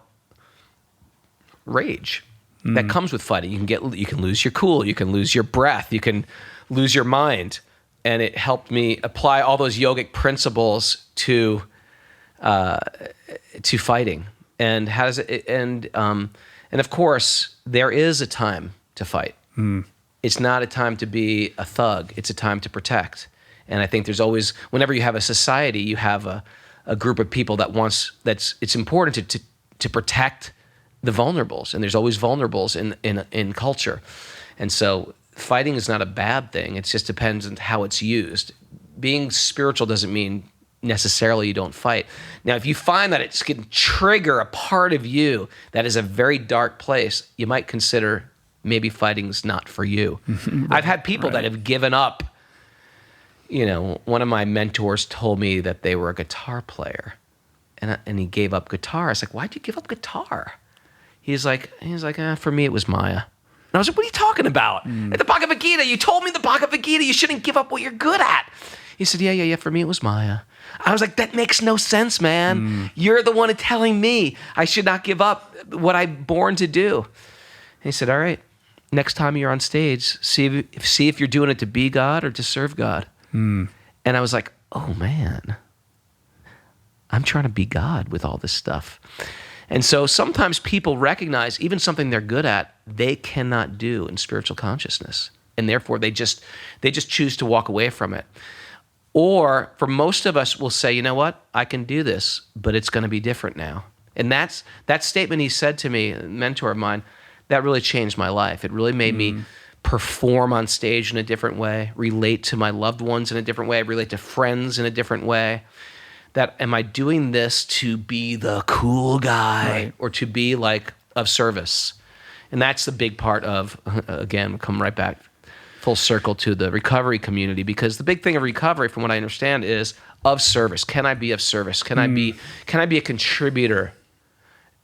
rage that comes with fighting. You can lose your cool, you can lose your breath, you can lose your mind, and it helped me apply all those yogic principles to fighting. And how does it? And of course, there is a time to fight. It's not a time to be a thug. It's a time to protect. And I think there's always, whenever you have a society, you have a group of people it's important to protect the vulnerables, and there's always vulnerables in culture. And so fighting is not a bad thing. It just depends on how it's used. Being spiritual doesn't mean necessarily you don't fight. Now, if you find that it can trigger a part of you that is a very dark place, you might consider maybe fighting's not for you. I've had people that have given up. One of my mentors told me that they were a guitar player, and he gave up guitar. I was like, why'd you give up guitar? He's like, for me, it was Maya. And I was like, what are you talking about? At the Bhagavad Gita, you told me the Bhagavad Gita, you shouldn't give up what you're good at. He said, yeah, for me, it was Maya. I was like, that makes no sense, man. You're the one telling me I should not give up what I'm born to do. And he said, all right, next time you're on stage, see if you're doing it to be God or to serve God. And I was like, oh, man, I'm trying to be God with all this stuff. And so sometimes people recognize even something they're good at, they cannot do in spiritual consciousness. And therefore, they just choose to walk away from it. Or for most of us, we'll say, you know what? I can do this, but it's going to be different now. And that statement he said to me, a mentor of mine, that really changed my life. It really made me perform on stage in a different way, relate to my loved ones in a different way, relate to friends in a different way. That, am I doing this to be the cool guy or to be like of service? And that's the big part of, again, come right back full circle to the recovery community, because the big thing of recovery, from what I understand, is of service. Can I be of service? Can I be a contributor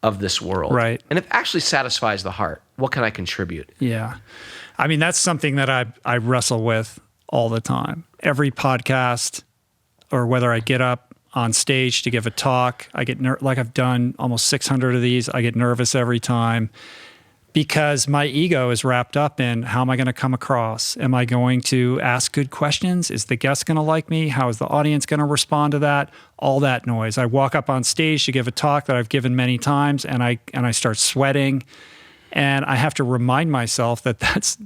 of this world? Right. And it actually satisfies the heart. What can I contribute? Yeah. I mean, that's something that I wrestle with all the time. Every podcast, or whether I get up on stage to give a talk, I get like I've done almost 600 of these. I get nervous every time because my ego is wrapped up in, how am I going to come across? Am I going to ask good questions? Is the guest going to like me? How is the audience going to respond to that? All that noise. I walk up on stage to give a talk that I've given many times, and I start sweating. And I have to remind myself that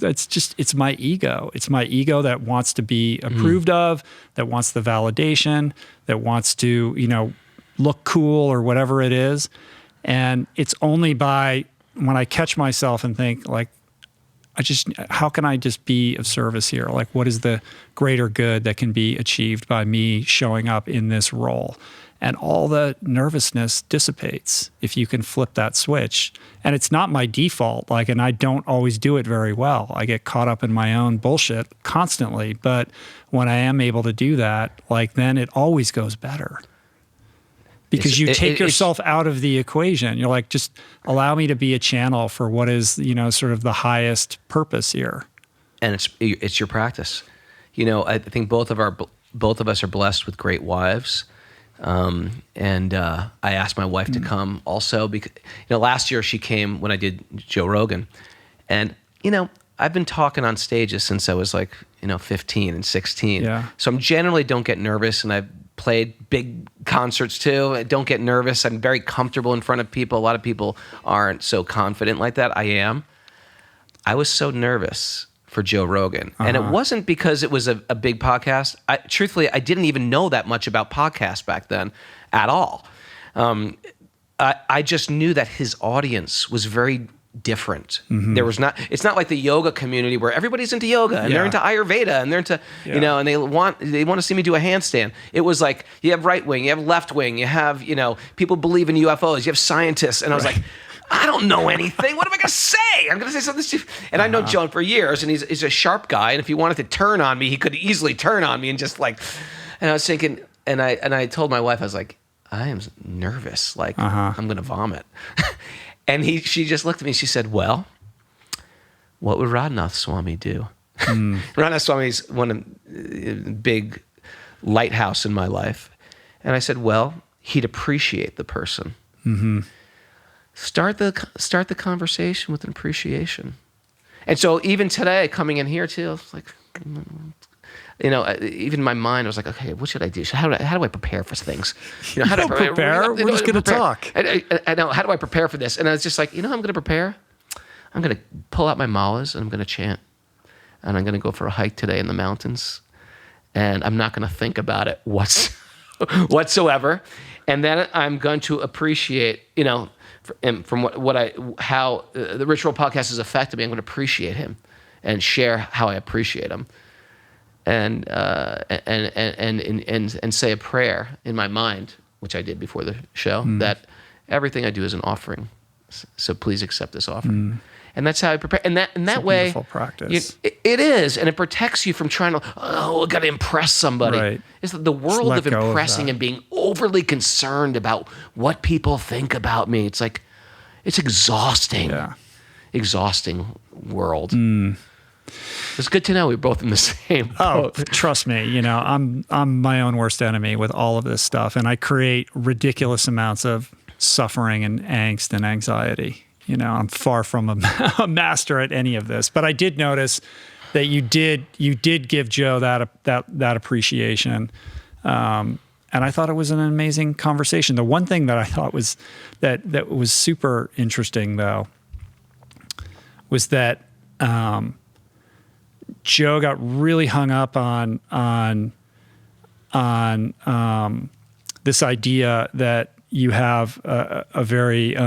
it's my ego. It's my ego that wants to be approved of, that wants the validation, that wants to, look cool or whatever it is. And it's only when I catch myself and think, like, how can I just be of service here? Like, what is the greater good that can be achieved by me showing up in this role? And all the nervousness dissipates if you can flip that switch. And it's not my default, and I don't always do it very well. I get caught up in my own bullshit constantly. But when I am able to do that, then it always goes better. Because you take yourself out of the equation. You're like, just allow me to be a channel for what is, sort of the highest purpose here. And it's your practice. I think both of us are blessed with great wives. And I asked my wife to come also because, last year she came when I did Joe Rogan. And, I've been talking on stages since I was 15 and 16. Yeah. So I'm generally don't get nervous, and I've played big concerts too. I don't get nervous. I'm very comfortable in front of people. A lot of people aren't so confident like that. I am. I was so nervous for Joe Rogan. And it wasn't because it was a big podcast. Truthfully, I didn't even know that much about podcasts back then at all. I just knew that his audience was very different. It's not like the yoga community where everybody's into yoga and they're into Ayurveda and they're into, and they want to see me do a handstand. It was like, you have right wing, you have left wing, you have, people believe in UFOs, you have scientists. And I was like, I don't know anything. What am I going to say? I'm going to say something stupid. And I've known Joan for years, and he's a sharp guy. And if he wanted to turn on me, he could easily turn on me and just and I was thinking, and I told my wife, I was like, I am nervous. I'm going to vomit. And she just looked at me. She said, well, what would Radhanath Swami do? Ranaswamy is one big lighthouse in my life. And I said, well, he'd appreciate the person. Start the conversation with an appreciation. And so even today, coming in here too, it's like, even in my mind, I was like, okay, what should I do? How do I prepare for things? How do I prepare? We're just going to talk. I know. How do I prepare for this? And I was just like, how I'm going to prepare? I'm going to pull out my malas and I'm going to chant. And I'm going to go for a hike today in the mountains. And I'm not going to think about it whatsoever. And then I'm going to appreciate, from how the Ritual podcast has affected me. I'm going to appreciate him and share how I appreciate him. And say a prayer in my mind, which I did before the show, that everything I do is an offering. So please accept this offering. And that's how I prepare. And that way, beautiful practice. It is, and it protects you from trying to I got to impress somebody. Right. It's the world of impressing and being overly concerned about what people think about me. It's like it's exhausting. Yeah. Exhausting world. It's good to know we're both in the same boat. Trust me, I'm my own worst enemy with all of this stuff, and I create ridiculous amounts of suffering and angst and anxiety. I'm far from a master at any of this, but I did notice that you did give Joe that appreciation, and I thought it was an amazing conversation. The one thing that I thought was that was super interesting though was that Joe got really hung up on this idea that you have a very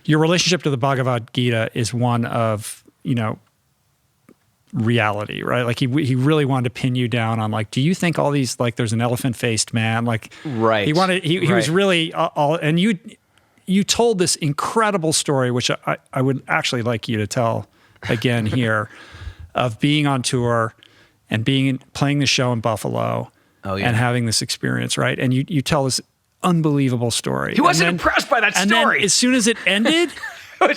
your relationship to the Bhagavad Gita is one of reality, right? Like he really wanted to pin you down on like, do you think all these like there's an elephant faced man like right? He was really all, and you told this incredible story, which I would actually like you to tell again here. Of being on tour and playing the show in Buffalo and having this experience, right? And you tell this unbelievable story. He wasn't impressed by that story. And then as soon as it ended,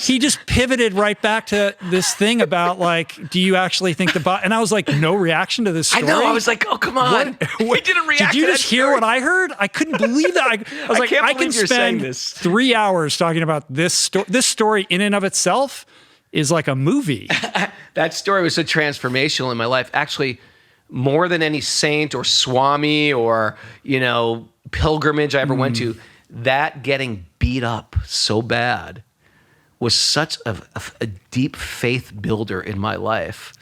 he just pivoted right back to this thing about like, do you actually think and I was like, no reaction to this story? I know. I was like, oh, come on. He didn't react Did you just hear what I heard? I couldn't believe that. I was like, I can spend 3 hours talking about this story. This story in and of itself is like a movie. That story was so transformational in my life. Actually, more than any saint or swami or, pilgrimage I ever went to, that getting beat up so bad was such a deep faith builder in my life.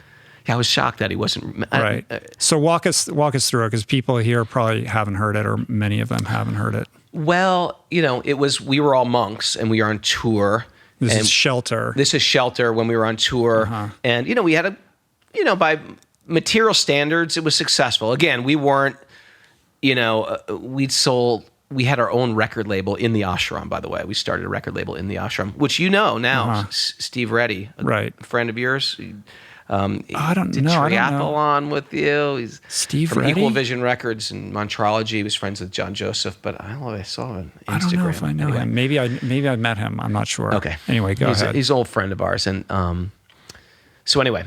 I was shocked that he wasn't. Right. So walk us through it, because people here probably haven't heard it, or many of them haven't heard it. Well, we were all monks and we were on tour. This is Shelter. This is Shelter when we were on tour. And, we had by material standards, it was successful. Again, we weren't, we had our own record label in the ashram, by the way. We started a record label in the ashram, which now, Steve Reddy, a friend of yours. I don't did know. triathlon with you. He's Steve from Reddy? Equal Vision Records and Montrology. He was friends with John Joseph, but I don't know if I saw him on Instagram. I don't know if I know him. Maybe I met him. I'm not sure. Okay. Anyway, go ahead. He's an old friend of ours. And so anyway,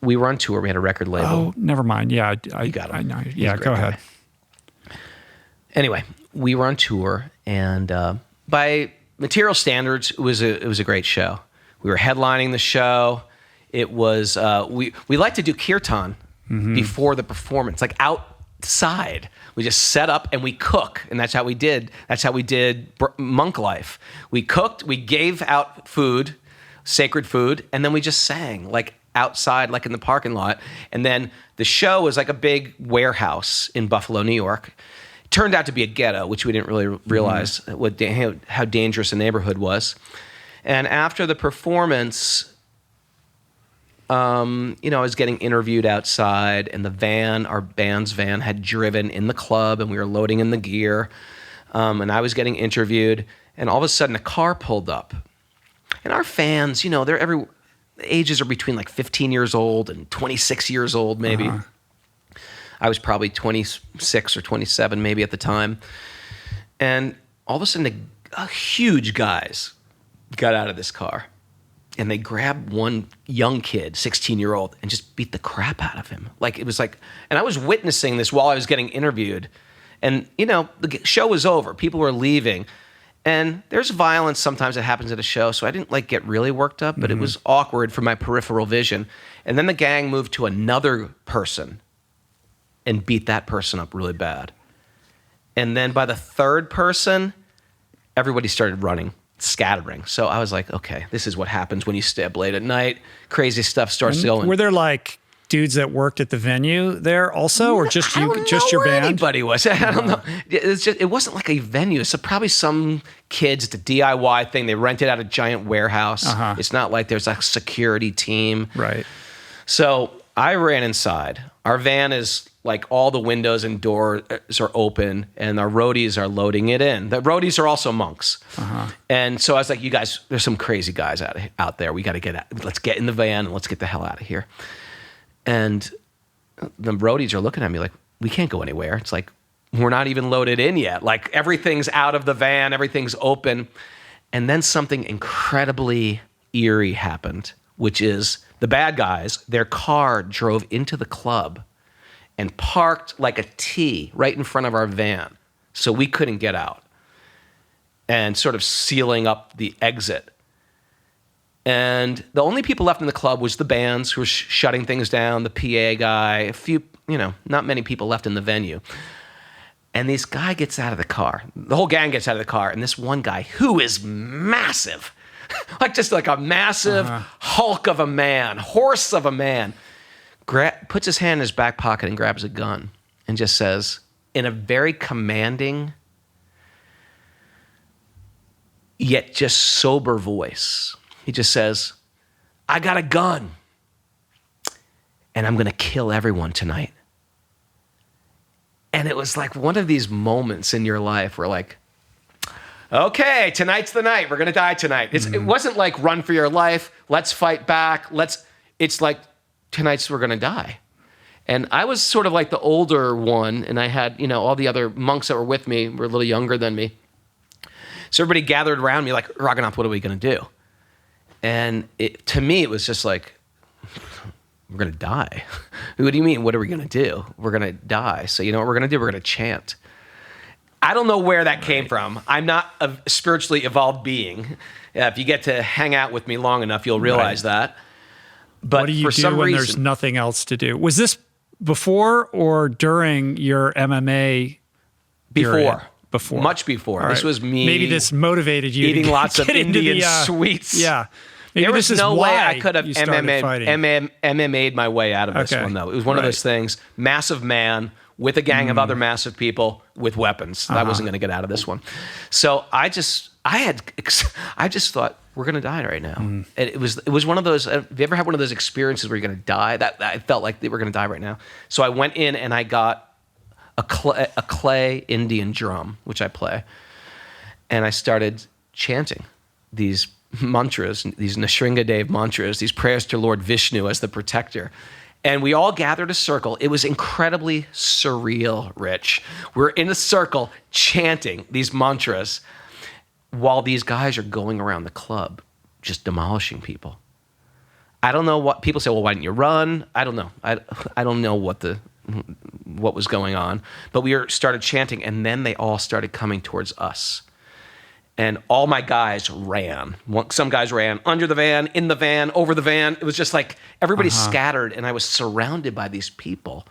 we were on tour. We had a record label. Oh, never mind. Yeah, you got him. I know. Yeah, go ahead. Anyway, we were on tour, and by material standards, it was a great show. We were headlining the show. It was we like to do kirtan before the performance, like outside. We just set up and we cook, and that's how we did. That's how we did monk life. We cooked, we gave out food, sacred food, and then we just sang like outside, like in the parking lot. And then the show was like a big warehouse in Buffalo, New York. It turned out to be a ghetto, which we didn't really realize how dangerous the neighborhood was. And after the performance, I was getting interviewed outside, and our band's van had driven in the club, and we were loading in the gear, and I was getting interviewed, and all of a sudden a car pulled up. And our fans, they're ages are between like 15 years old and 26 years old, maybe. I was probably 26 or 27 maybe at the time. And all of a sudden, a huge guys got out of this car. and they grabbed one young kid, 16-year-old, and just beat the crap out of him. Like, it was like, and I was witnessing this while I was getting interviewed. And, you know, the show was over. People were leaving. And there's violence sometimes that happens at a show, so I didn't like get really worked up, but it was awkward for my peripheral vision. And then the gang moved to another person and beat that person up really bad. And then by the third person, everybody started running, scattering. So I was like, okay, this is what happens when you stay up late at night. Crazy stuff starts going. Were there like dudes that worked at the venue there also, or just you, just your band? Anybody was. I don't know. It wasn't like a venue. It's probably some kids. It's a DIY thing. They rented out a giant warehouse. It's not like there's a security team. Right. So I ran inside. Our van is like all the windows and doors are open, and our roadies are loading it in. The roadies are also monks. And so I was like, you guys, there's some crazy guys out there. We got to get out. Let's get in the van and let's get the hell out of here. And the roadies are looking at me like, we can't go anywhere. It's like, we're not even loaded in yet. Like, everything's out of the van, everything's open. And then something incredibly eerie happened, which is the bad guys, their car drove into the club and parked like a T right in front of our van. So we couldn't get out, and sort of sealing up the exit. And the only people left in the club was the bands who were shutting things down, the PA guy, a few, you know, not many people left in the venue. And this guy gets out of the car. The whole gang gets out of the car. And this one guy, who is massive, like just like a massive hulk of a man, horse of a man, puts his hand in his back pocket and grabs a gun and just says, in a very commanding yet just sober voice, he just says, I got a gun, and I'm going to kill everyone tonight. And it was like one of these moments in your life where, like, okay, tonight's the night. We're going to die tonight. It wasn't like run for your life. Let's fight back. It's like tonight's we're going to die. And I was sort of like the older one, and I had, you know, all the other monks that were with me were a little younger than me. So everybody gathered around me like, Raghunath, what are we going to do? And to me, it was just like, we're going to die. What do you mean? What are we going to do? We're going to die. So you know what we're going to do? We're going to chant. I don't know where that came from. I'm not a spiritually evolved being. If you get to hang out with me long enough, you'll realize that. But what do you for do some when reason, there's nothing else to do? Was this before or during your MMA period? Before. Much before. All This right. was me. Maybe this motivated you eating to lots of get into Indian the, sweets. Yeah. Maybe There this was is no way why I could have you started fighting. MMA'd my way out of this one, though. It was one of those things, massive man with a gang of other massive people with weapons. I wasn't going to get out of this one. So I just thought, we're going to die right now. And it was one of those, have you ever had one of those experiences where you're going to die? That I felt like they were going to die right now. So I went in and I got a clay Indian drum, which I play. And I started chanting these mantras, these Nrsingadev mantras, these prayers to Lord Vishnu as the protector. And we all gathered a circle. It was incredibly surreal, Rich. We're in a circle chanting these mantras while these guys are going around the club just demolishing people. I don't know what people say, well, why didn't you run? I don't know. I don't know what was going on. But we started chanting, and then they all started coming towards us. And all my guys ran. Some guys ran under the van, in the van, over the van. It was just like everybody scattered, and I was surrounded by these people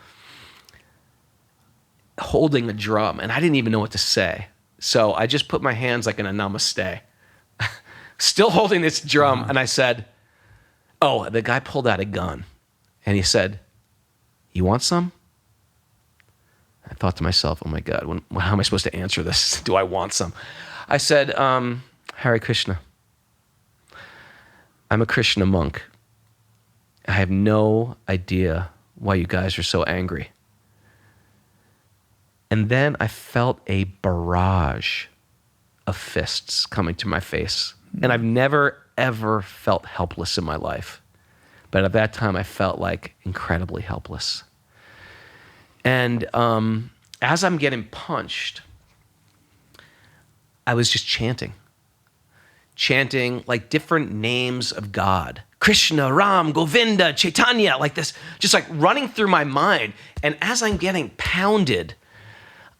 holding a drum, and I didn't even know what to say. So I just put my hands like in a namaste, still holding this drum, and I said, oh, the guy pulled out a gun, and he said, you want some? I thought to myself, oh my God, how am I supposed to answer this? Do I want some? I said, Hare Krishna. I'm a Krishna monk. I have no idea why you guys are so angry. And then I felt a barrage of fists coming to my face. And I've never, ever felt helpless in my life. But at that time, I felt like incredibly helpless. And as I'm getting punched, I was just chanting. chanting like different names of God. Krishna, Ram, Govinda, Chaitanya, like this, just like running through my mind. And as I'm getting pounded,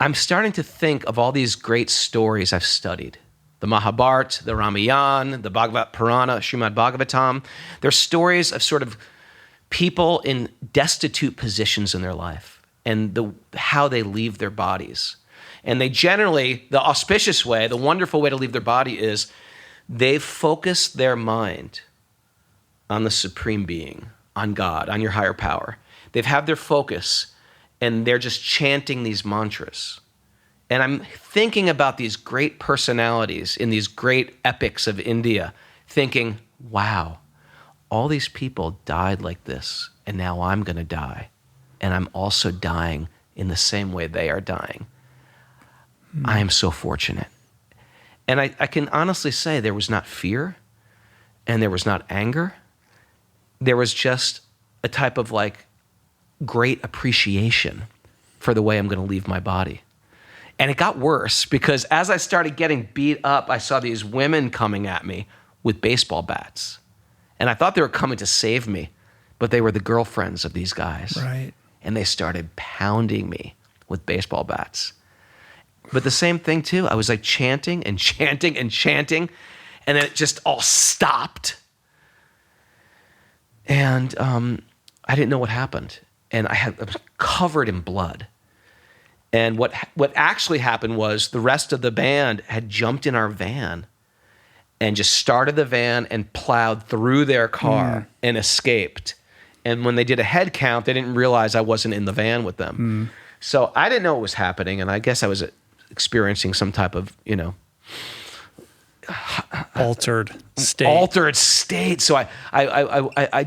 I'm starting to think of all these great stories I've studied. The Mahabharata, the Ramayana, the Bhagavad Purana, Srimad Bhagavatam. They're stories of sort of people in destitute positions in their life and how they leave their bodies. And they generally, the auspicious way, the wonderful way to leave their body is they focus their mind on the Supreme Being, on God, on your higher power. They've had their focus and they're just chanting these mantras. And I'm thinking about these great personalities in these great epics of India, thinking, wow, all these people died like this, and now I'm going to die. And I'm also dying in the same way they are dying. I am so fortunate. And I can honestly say there was not fear, and there was not anger. There was just a type of like great appreciation for the way I'm going to leave my body. And it got worse because as I started getting beat up, I saw these women coming at me with baseball bats. And I thought they were coming to save me, but they were the girlfriends of these guys. Right. And they started pounding me with baseball bats. But the same thing too, I was like chanting and chanting and chanting, and then it just all stopped. And I didn't know what happened. And I was covered in blood. And what actually happened was the rest of the band had jumped in our van and just started the van and plowed through their car and escaped. And when they did a head count, they didn't realize I wasn't in the van with them. So I didn't know what was happening, and I guess I was experiencing some type of, altered state. Altered state. So I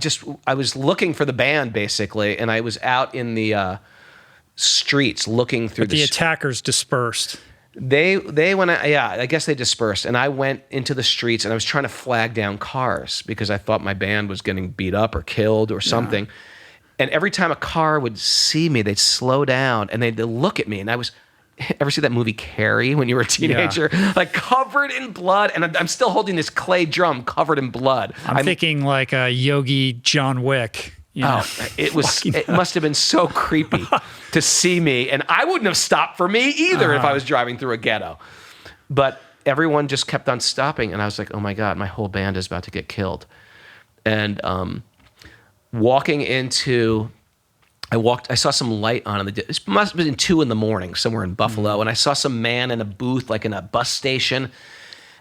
was looking for the band basically, and I was out in the streets looking through. But the attackers dispersed. They went. I guess they dispersed, and I went into the streets, and I was trying to flag down cars because I thought my band was getting beat up or killed or something. Yeah. And every time a car would see me, they'd slow down and they'd look at me, and I was. Ever see that movie Carrie when you were a teenager? Yeah. Like covered in blood, and I'm still holding this clay drum covered in blood. I'm thinking like a Yogi John Wick. It must have been so creepy to see me, and I wouldn't have stopped for me either if I was driving through a ghetto. But everyone just kept on stopping, and I was like, oh my God, my whole band is about to get killed. And walking into... I saw some light on it must have been 2 a.m. somewhere in Buffalo, and I saw some man in a booth, like in a bus station,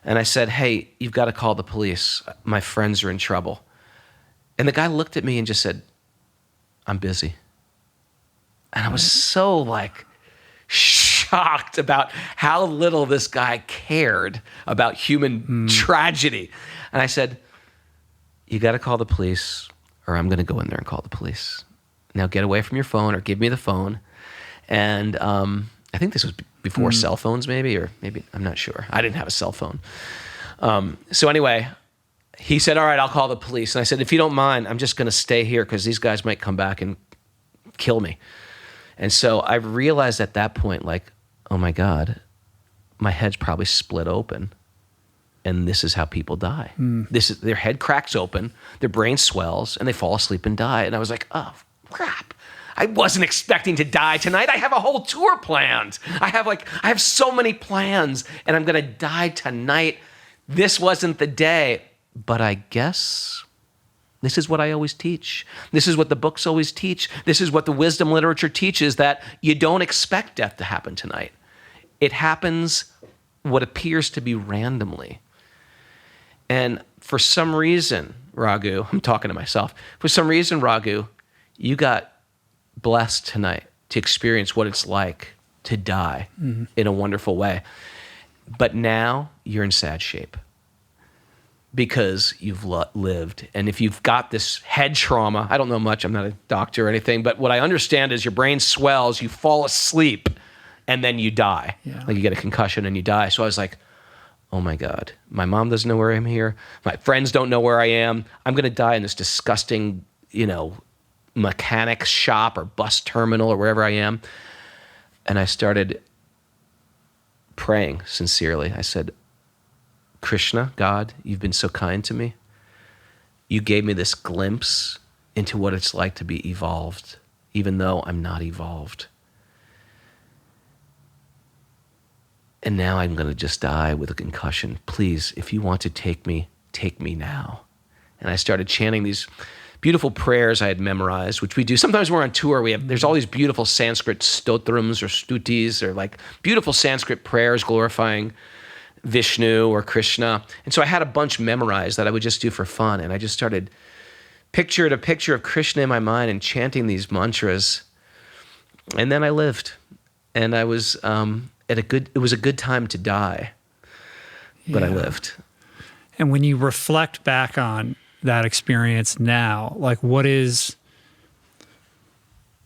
and I said, hey, you've got to call the police. My friends are in trouble. And the guy looked at me and just said, I'm busy. And I was so like shocked about how little this guy cared about human tragedy. And I said, you got to call the police, or I'm going to go in there and call the police. Now get away from your phone or give me the phone. And I think this was before cell phones maybe, or maybe, I'm not sure. I didn't have a cell phone. So anyway, he said, all right, I'll call the police. And I said, if you don't mind, I'm just going to stay here because these guys might come back and kill me. And so I realized at that point, like, oh my God, my head's probably split open. And this is how people die. Their head cracks open, their brain swells, and they fall asleep and die. And I was like, oh, crap. I wasn't expecting to die tonight. I have a whole tour planned. I have so many plans, and I'm going to die tonight. This wasn't the day. But I guess this is what I always teach. This is what the books always teach. This is what the wisdom literature teaches, that you don't expect death to happen tonight. It happens what appears to be randomly. And for some reason, Raghu, I'm talking to myself, for some reason, Raghu, you got blessed tonight to experience what it's like to die in a wonderful way. But now you're in sad shape because you've lived. And if you've got this head trauma, I don't know much, I'm not a doctor or anything, but what I understand is your brain swells, you fall asleep, and then you die. Yeah. Like you get a concussion and you die. So I was like, oh my God, my mom doesn't know where I'm here. My friends don't know where I am. I'm going to die in this disgusting, mechanic shop or bus terminal or wherever I am. And I started praying sincerely. I said, Krishna, God, you've been so kind to me. You gave me this glimpse into what it's like to be evolved, even though I'm not evolved. And now I'm going to just die with a concussion. Please, if you want to take me now. And I started chanting these beautiful prayers I had memorized, which we do. Sometimes we're on tour. There's all these beautiful Sanskrit stotrams or stutis, or like beautiful Sanskrit prayers glorifying Vishnu or Krishna. And so I had a bunch memorized that I would just do for fun. And I just started pictured a picture of Krishna in my mind and chanting these mantras. And then I lived. And I was it was a good time to die, but I lived. And when you reflect back on that experience now, like what is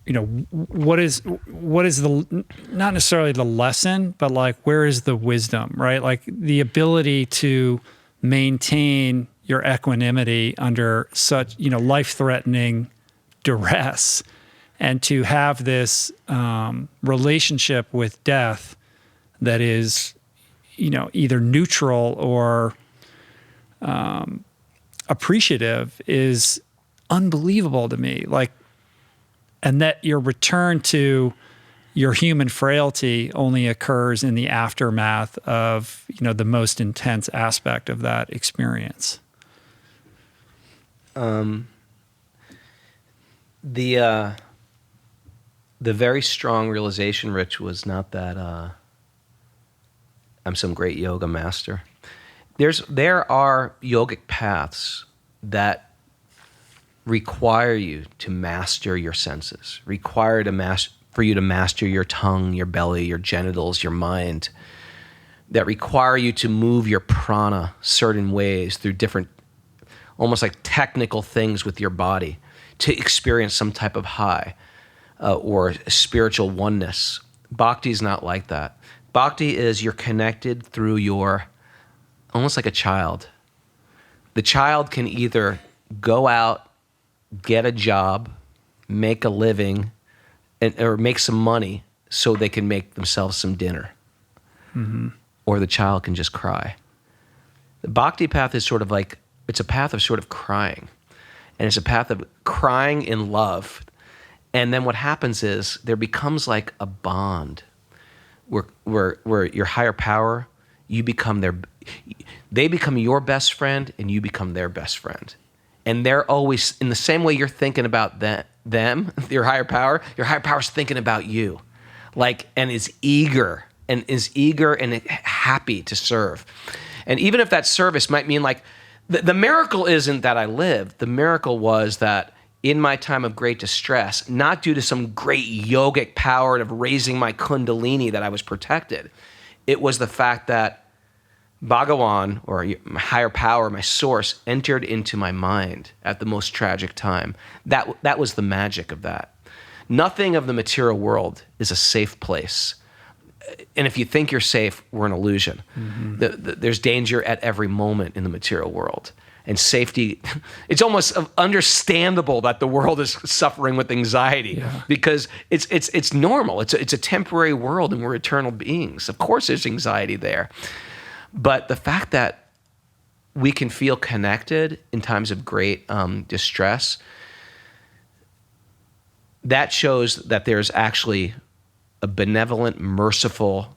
the, not necessarily the lesson, but like where is the wisdom, right? Like the ability to maintain your equanimity under such, life-threatening duress, and to have this relationship with death that is, either neutral or appreciative is unbelievable to me. Like, and that your return to your human frailty only occurs in the aftermath of, the most intense aspect of that experience. The very strong realization, Rich, was not that I'm some great yoga master. There are yogic paths that require you to master your senses, require for you to master your tongue, your belly, your genitals, your mind, that require you to move your prana certain ways through different, almost like technical things with your body to experience some type of high or spiritual oneness. Bhakti is not like that. Bhakti is you're connected through your, almost like a child. The child can either go out, get a job, make a living, or make some money so they can make themselves some dinner. Mm-hmm. Or the child can just cry. The Bhakti path is sort of like, it's a path of sort of crying. And it's a path of crying in love. And then what happens is there becomes like a bond where your higher power, they become your best friend and you become their best friend. And they're always, in the same way you're thinking about them, your higher power's thinking about you. Like, and is eager and happy to serve. And even if that service might mean like, the miracle isn't that I lived. The miracle was that in my time of great distress, not due to some great yogic power of raising my kundalini that I was protected. It was the fact that Bhagawan, or my higher power, my source, entered into my mind at the most tragic time. That was the magic of that. Nothing of the material world is a safe place. And if you think you're safe, we're an illusion. Mm-hmm. There's danger at every moment in the material world. And safety, it's almost understandable that the world is suffering with anxiety because it's normal. It's a temporary world and we're eternal beings. Of course there's anxiety there. But the fact that we can feel connected in times of great distress, that shows that there's actually a benevolent, merciful,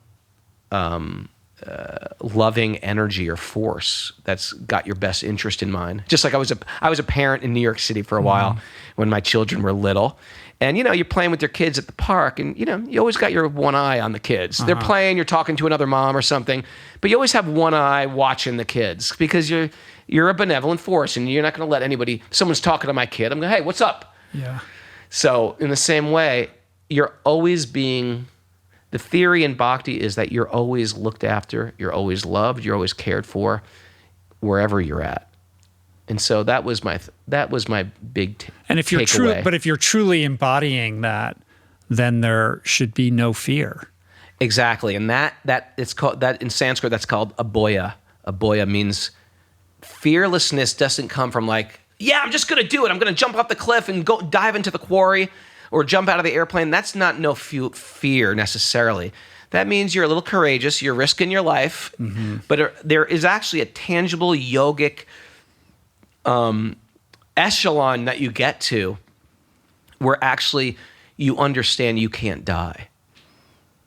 loving energy or force that's got your best interest in mind. Just like I was a parent in New York City for a while when my children were little. And, you're playing with your kids at the park and, you always got your one eye on the kids. They're playing, you're talking to another mom or something, but you always have one eye watching the kids because you're a benevolent force and you're not going to let someone's talking to my kid, I'm going, hey, what's up? Yeah. So in the same way, you're always the theory in Bhakti is that you're always looked after, you're always loved, you're always cared for wherever you're at. And so that was my big and if you're but if you're truly embodying that, then there should be no fear. Exactly. And that it's called, that in Sanskrit that's called abhoya. Abhoya means fearlessness doesn't come from like, yeah, I'm just going to do it. I'm going to jump off the cliff and go dive into the quarry or jump out of the airplane. That's not no fear necessarily. That means you're a little courageous. You're risking your life, but there is actually a tangible yogic echelon that you get to where actually you understand you can't die.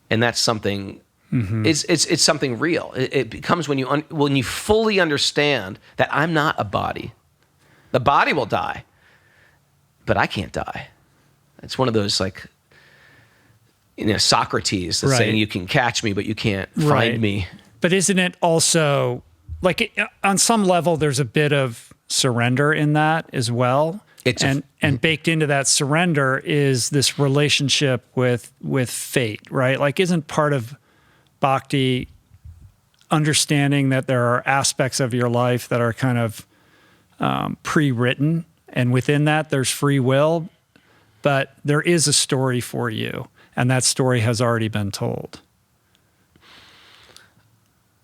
And that's something, it's something real. It becomes when you fully understand that I'm not a body. The body will die, but I can't die. It's one of those Socrates that's saying you can catch me, but you can't find me. But isn't it also on some level, there's a bit of surrender in that as well? And baked into that surrender is this relationship with fate, right? Isn't part of bhakti understanding that there are aspects of your life that are kind of pre-written, and within that there's free will, but there is a story for you, and that story has already been told.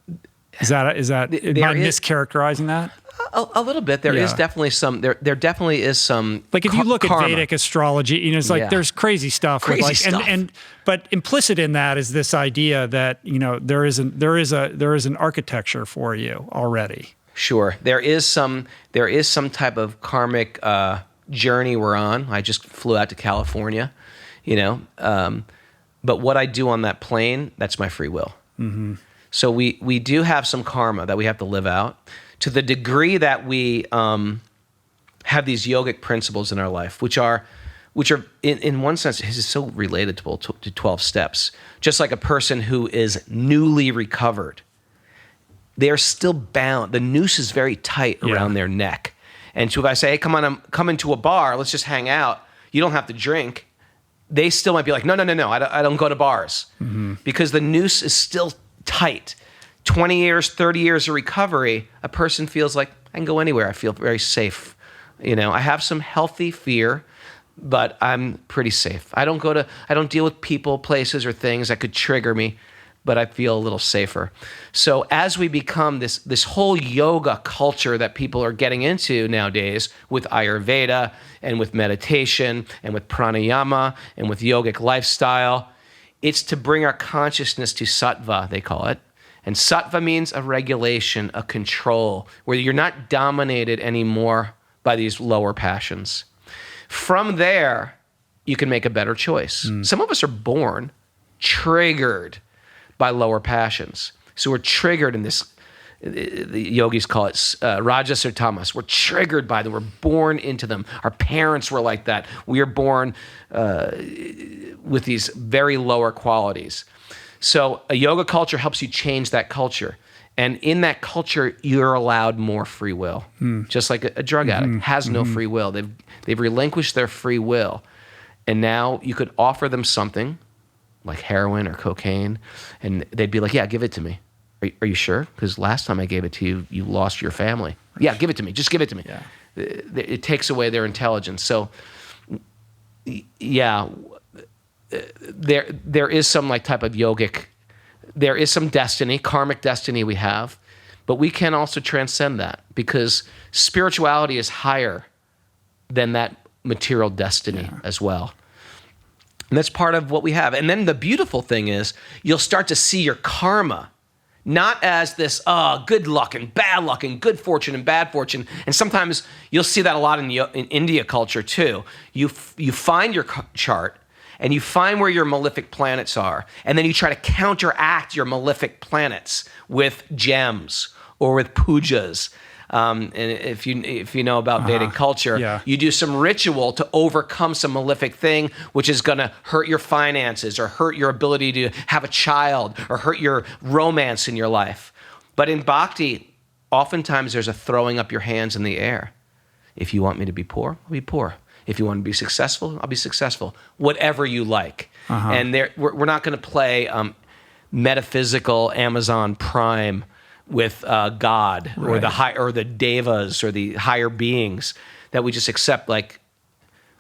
Am I mischaracterizing that? A little bit. There is definitely some. There definitely is some. If you look karma. at Vedic astrology, it's there's crazy stuff. But implicit in that is this idea that there is an architecture for you already. Sure, there is some type of karmic journey we're on. I just flew out to California, but what I do on that plane, that's my free will. Mm-hmm. So we do have some karma that we have to live out. To the degree that we have these yogic principles in our life, which are in one sense is so relatable to 12 steps. Just like a person who is newly recovered, they are still bound. The noose is very tight around their neck. And so if I say, hey, come into a bar, let's just hang out. You don't have to drink. They still might be like, no, I don't go to bars. Mm-hmm. Because the noose is still tight. 20 years, 30 years of recovery, a person feels like I can go anywhere. I feel very safe. I have some healthy fear, but I'm pretty safe. I don't deal with people, places, or things that could trigger me, but I feel a little safer. So as we become this whole yoga culture that people are getting into nowadays with Ayurveda and with meditation and with pranayama and with yogic lifestyle, it's to bring our consciousness to sattva, they call it. And sattva means a regulation, a control, where you're not dominated anymore by these lower passions. From there, you can make a better choice. Some of us are born triggered by lower passions. So we're triggered in this, the yogis call it rajas or tamas. We're triggered by them. We're born into them. Our parents were like that. We are born with these very lower qualities. So a yoga culture helps you change that culture. And in that culture, you're allowed more free will. Just like a drug addict has no free will. They've relinquished their free will. And now you could offer them something like heroin or cocaine, and they'd be like, yeah, give it to me. Are you sure? Because last time I gave it to you, you lost your family. Yeah, give it to me. Just give it to me. Yeah. It takes away their intelligence. So, yeah, there is some type of yogic, there is some destiny, karmic destiny we have, but we can also transcend that because spirituality is higher than that material destiny as well. And that's part of what we have. And then the beautiful thing is you'll start to see your karma not as this good luck and bad luck and good fortune and bad fortune. And sometimes you'll see that a lot in India culture too. You find your chart and you find where your malefic planets are, and then you try to counteract your malefic planets with gems or with pujas. And if you know about Vedic culture, you do some ritual to overcome some malefic thing, which is going to hurt your finances or hurt your ability to have a child or hurt your romance in your life. But in bhakti, oftentimes there's a throwing up your hands in the air. If you want me to be poor, I'll be poor. If you want to be successful, I'll be successful. Whatever you like. And we're not going to play metaphysical Amazon Prime with God or the devas or the higher beings that we just accept. Like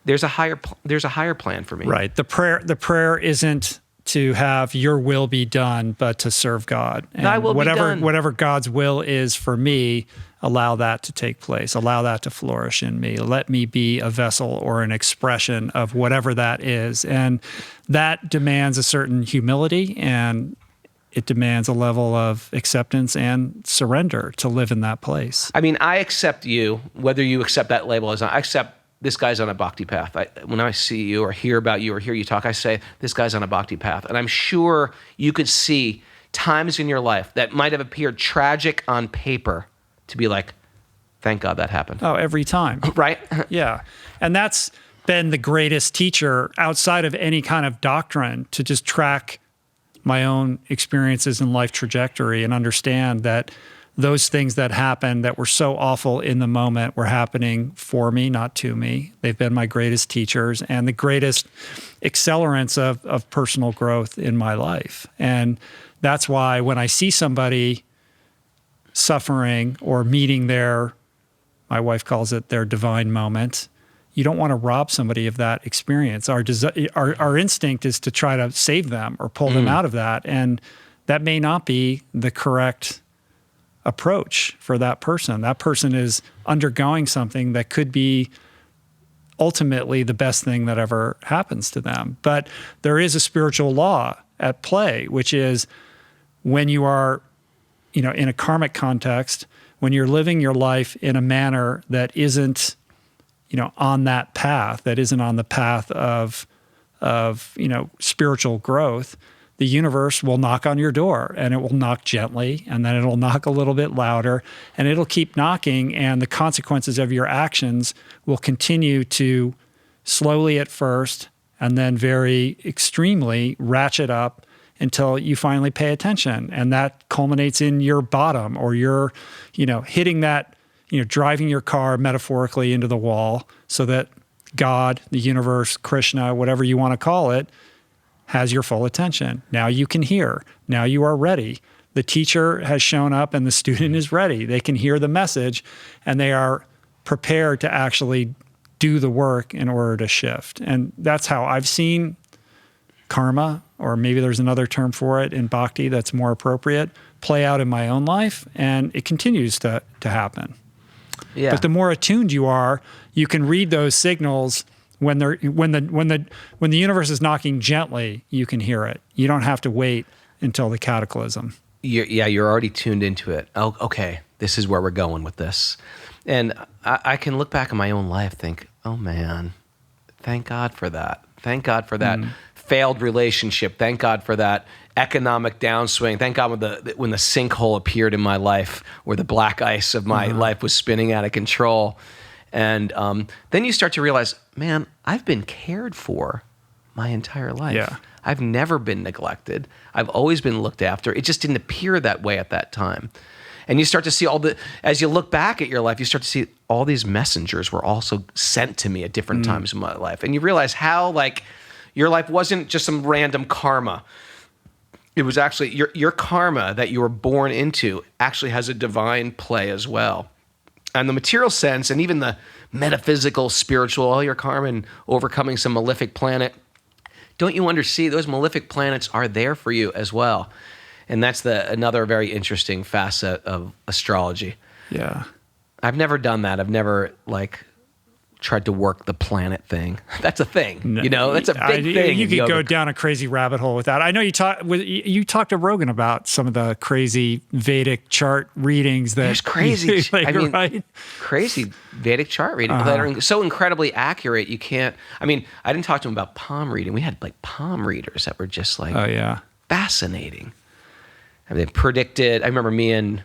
there's a higher plan for me. Right. The prayer isn't to have your will be done, but to serve God. And Thy will be done. Whatever God's will is for me, allow that to take place. Allow that to flourish in me. Let me be a vessel or an expression of whatever that is. And that demands a certain humility, and it demands a level of acceptance and surrender to live in that place. I mean, I accept you, whether you accept that label as I accept this guy's on a bhakti path. When I see you or hear about you or hear you talk, I say, this guy's on a bhakti path. And I'm sure you could see times in your life that might have appeared tragic on paper to be like, thank God that happened. Oh, every time. Right? Yeah. And that's been the greatest teacher outside of any kind of doctrine, to just track my own experiences and life trajectory and understand that those things that happened that were so awful in the moment were happening for me, not to me. They've been my greatest teachers and the greatest accelerants of personal growth in my life. And that's why when I see somebody suffering or meeting my wife calls it their divine moment, you don't want to rob somebody of that experience. Our instinct is to try to save them or pull them out of that. And that may not be the correct approach for that person. That person is undergoing something that could be ultimately the best thing that ever happens to them. But there is a spiritual law at play, which is when you are, in a karmic context, when you're living your life in a manner that isn't, on that path, that isn't on the path of spiritual growth, the universe will knock on your door, and it will knock gently, and then it'll knock a little bit louder, and it'll keep knocking, and the consequences of your actions will continue to slowly at first, and then very extremely ratchet up until you finally pay attention. And that culminates in your bottom, or you're, hitting that, driving your car metaphorically into the wall, so that God, the universe, Krishna, whatever you want to call it, has your full attention. Now you can hear. Now you are ready. The teacher has shown up and the student is ready. They can hear the message and they are prepared to actually do the work in order to shift. And that's how I've seen karma, or maybe there's another term for it in bhakti that's more appropriate, play out in my own life, and it continues to happen. Yeah. But the more attuned you are, you can read those signals. When the universe is knocking gently, you can hear it. You don't have to wait until the cataclysm. You're already tuned into it. Oh, okay, this is where we're going with this. And I can look back in my own life, think, oh man, thank God for that. Thank God for that failed relationship. Thank God for that economic downswing. Thank God when the sinkhole appeared in my life, where the black ice of my life was spinning out of control. And then you start to realize, man, I've been cared for my entire life. Yeah. I've never been neglected. I've always been looked after. It just didn't appear that way at that time. And you start to see as you look back at your life, you start to see all these messengers were also sent to me at different times in my life. And you realize how, your life wasn't just some random karma. It was actually your karma that you were born into actually has a divine play as well. And the material sense, and even the metaphysical, spiritual, all your karma and overcoming some malefic planet, don't you understand those malefic planets are there for you as well? And that's another very interesting facet of astrology. Yeah. I've never done that. I've never tried to work the planet thing. That's a thing. No, that's a big thing. You could go down a crazy rabbit hole with that. I know you talked to Rogan about some of the crazy Vedic chart readings that there's crazy. Right? Crazy Vedic chart readings that are so incredibly accurate. You can't. I didn't talk to him about palm reading. We had palm readers that were just fascinating. They predicted. I remember me and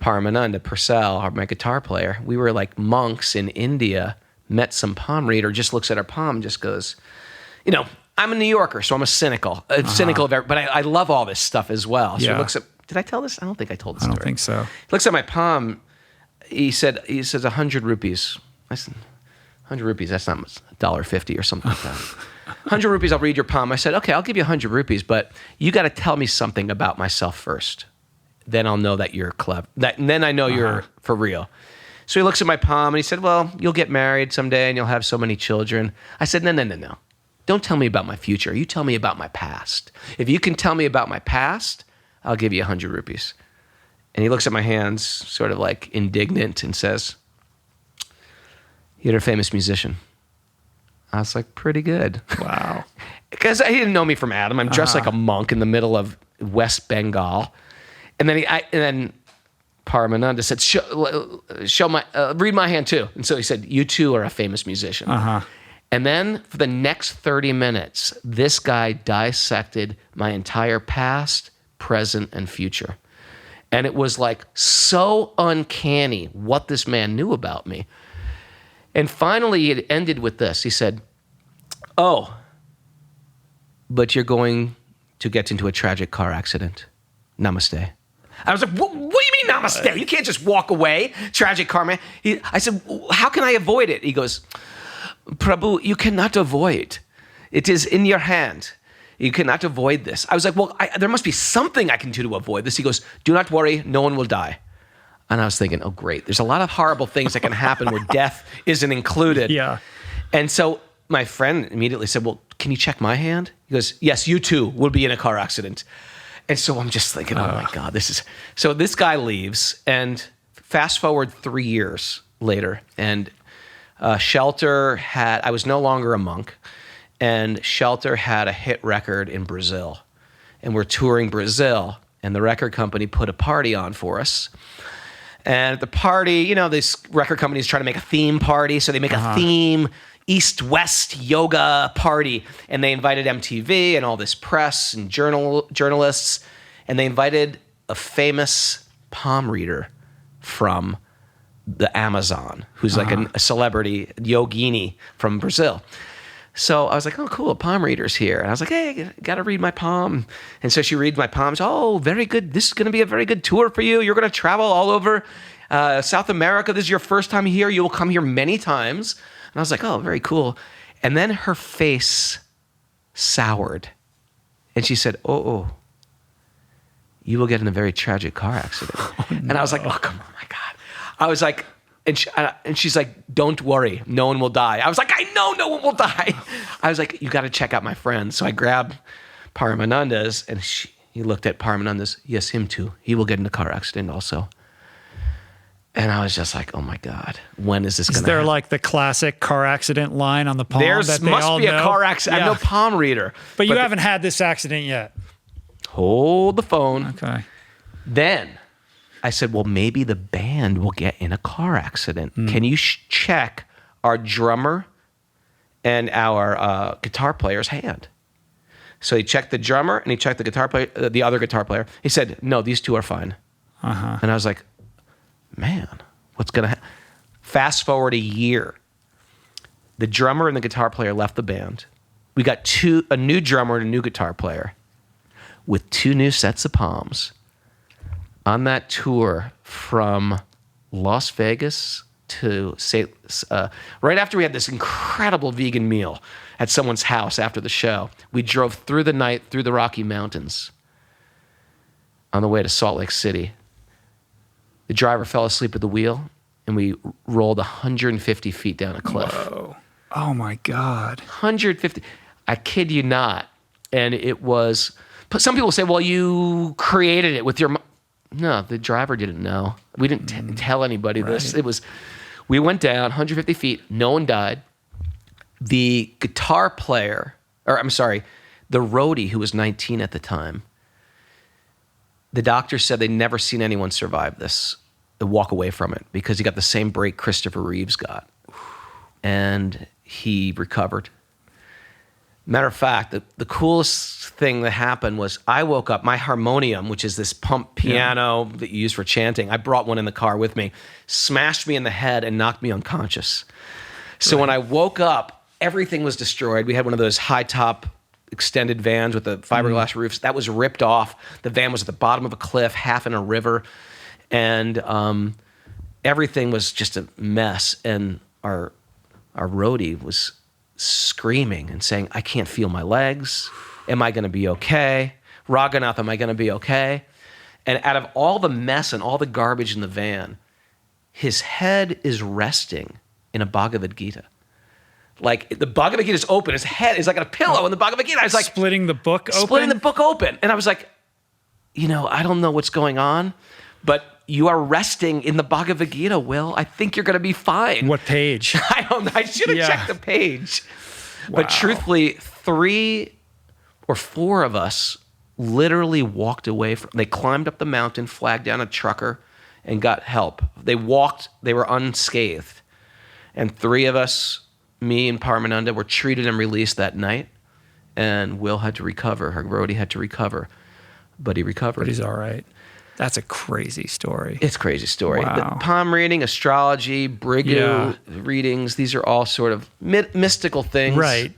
Paramananda Purcell, my guitar player, we were like monks in India, met some palm reader, just looks at our palm and just goes, I'm a New Yorker, so I'm cynical of everything, but I love all this stuff as well. So he looks at, did I tell this? I don't think I told this story. I don't think so. He looks at my palm, he says 100 rupees. I said, 100 rupees, that's not $1.50 or something like that. 100 rupees, I'll read your palm. I said, okay, I'll give you 100 rupees, but you got to tell me something about myself first. Then I'll know that you're clever. And then I know you're for real. So he looks at my palm and he said, well, you'll get married someday and you'll have so many children. I said, no. don't tell me about my future. You tell me about my past. If you can tell me about my past, I'll give you 100 rupees. And he looks at my hands, sort of like indignant, and says, "You're a famous musician." I was like, "Pretty good." Wow. Because he didn't know me from Adam. I'm dressed like a monk in the middle of West Bengal. And then Paramananda said, read my hand too. And so he said, "You too are a famous musician." And then for the next 30 minutes, this guy dissected my entire past, present, and future. And it was like so uncanny what this man knew about me. And finally, it ended with this. He said, "Oh, but you're going to get into a tragic car accident. Namaste." I was like, what do you mean namaste? You can't just walk away. Tragic car, man. I said, "How can I avoid it?" He goes, "Prabhu, you cannot avoid. It is in your hand. You cannot avoid this." I was like, "Well, there must be something I can do to avoid this." He goes, "Do not worry. No one will die." And I was thinking, oh, great. There's a lot of horrible things that can happen where death isn't included. Yeah. And so my friend immediately said, "Well, can you check my hand?" He goes, "Yes, you too will be in a car accident." And so I'm just thinking, oh my God, this is... So this guy leaves, and fast forward 3 years later, and Shelter had... I was no longer a monk, and Shelter had a hit record in Brazil. And we're touring Brazil, and the record company put a party on for us. And at the party, you know, these record companies try to make a theme party, so they make a theme East-West yoga party, and they invited MTV and all this press and journalists, and they invited a famous palm reader from the Amazon, who's like a celebrity yogini from Brazil. So I was like, "Oh, cool, palm reader's here." And I was like, "Hey, got to read my palm." And so she reads my palms. "Oh, very good. This is going to be a very good tour for you. You're going to travel all over South America. This is your first time here. You will come here many times." And I was like, "Oh, very cool." And then her face soured. And she said, oh, you will get in a very tragic car accident. And I was like, "Oh, come on, my God." I was like, and she's like, "Don't worry, no one will die." I was like, "I know no one will die." I was like, "You got to check out my friend." So I grabbed Paramananda's, and he looked at Paramananda's. "Yes, him too. He will get in a car accident also." And I was just like, "Oh my God, when is this going to happen?" Is there like the classic car accident line on the palm There that they must all be know? a car accident. Yeah. I'm no palm reader. But you haven't had this accident yet. Hold the phone. Okay. Then I said, "Well, maybe the band will get in a car accident. Can you check our drummer and our guitar player's hand?" So he checked the drummer and he checked the guitar player, the other guitar player. He said, "No, these two are fine." And I was like, man, what's going to happen? Fast forward a year. The drummer and the guitar player left the band. We got a new drummer and a new guitar player with 2 new sets of palms on that tour from Las Vegas to right after we had this incredible vegan meal at someone's house after the show. We drove through the night through the Rocky Mountains on the way to Salt Lake City. The driver fell asleep at the wheel, and we rolled 150 feet down a cliff. Whoa. Oh my God. 150. I kid you not. And it was, some people say, "Well, you created it with your," no, the driver didn't know. We didn't tell anybody this. We went down 150 feet. No one died. The guitar player, the roadie who was 19 at the time, the doctor said they'd never seen anyone survive this, walk away from it, because he got the same break Christopher Reeves got. And he recovered. Matter of fact, the coolest thing that happened was I woke up, my harmonium, which is this pump piano that you use for chanting, I brought one in the car with me, smashed me in the head and knocked me unconscious. So when I woke up, everything was destroyed. We had one of those high-top extended vans with the fiberglass roofs. That was ripped off. The van was at the bottom of a cliff, half in a river. And everything was just a mess. And our roadie was screaming and saying, "I can't feel my legs. Am I going to be okay? Raghunath, am I going to be okay?" And out of all the mess and all the garbage in the van, his head is resting in a Bhagavad Gita. like the Bhagavad Gita is open. His head is like on a pillow in the Bhagavad Gita. I was like, splitting the book open. splitting the book open. And I was like, I don't know what's going on, but you are resting in the Bhagavad Gita, Will. I think you're going to be fine. What page? I don't know. I should have checked the page. Wow. But truthfully, 3 or 4 of us literally walked away they climbed up the mountain, flagged down a trucker, and got help. They walked, they were unscathed. And 3 of us, me and Paramananda, were treated and released that night. And Will had to recover. Her roadie had to recover. But he recovered. But he's all right. That's a crazy story. It's a crazy story. Wow. The palm reading, astrology, Brigu readings, these are all sort of mystical things. Right.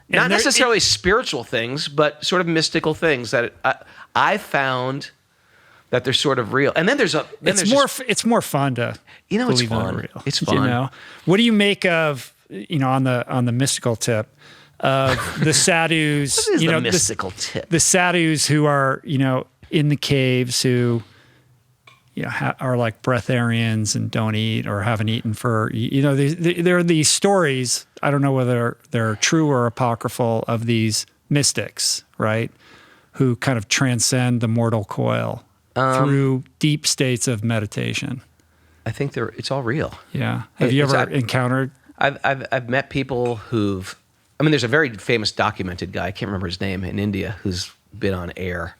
Not necessarily spiritual things, but sort of mystical things that I found that they're sort of real. And then it's more fun to it's believe fun. they're real. It's fun. What do you make of, on the mystical tip of the sadhus? What is the mystical tip? The sadhus who are, in the caves who are like breatharians and don't eat or haven't eaten for, there are these stories, I don't know whether they're true or apocryphal, of these mystics, right? Who kind of transcend the mortal coil through deep states of meditation. I think it's all real. Yeah. Have you ever encountered? I've met people there's a very famous documented guy, I can't remember his name, in India, who's been on air,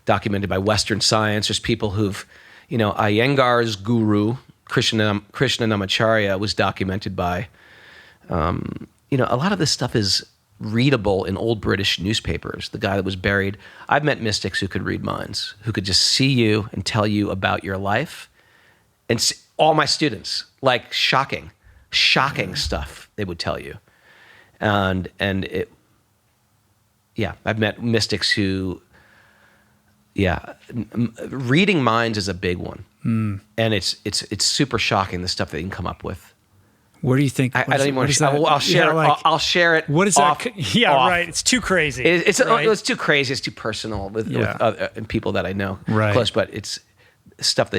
documented by Western science. There's people who've, Iyengar's guru, Krishna Namacharya, was documented by, a lot of this stuff is readable in old British newspapers. The guy that was buried, I've met mystics who could read minds, who could just see you and tell you about your life. And all my students, like shocking stuff they would tell you. And I've met mystics who, reading minds is a big one. And it's super shocking, the stuff that you can come up with. What do you think? I don't even want to share. I'll share it. I'll share it. What is off, that? Yeah, off. right. It's too crazy. It's too crazy. It's too personal with other people that I know close. But it's stuff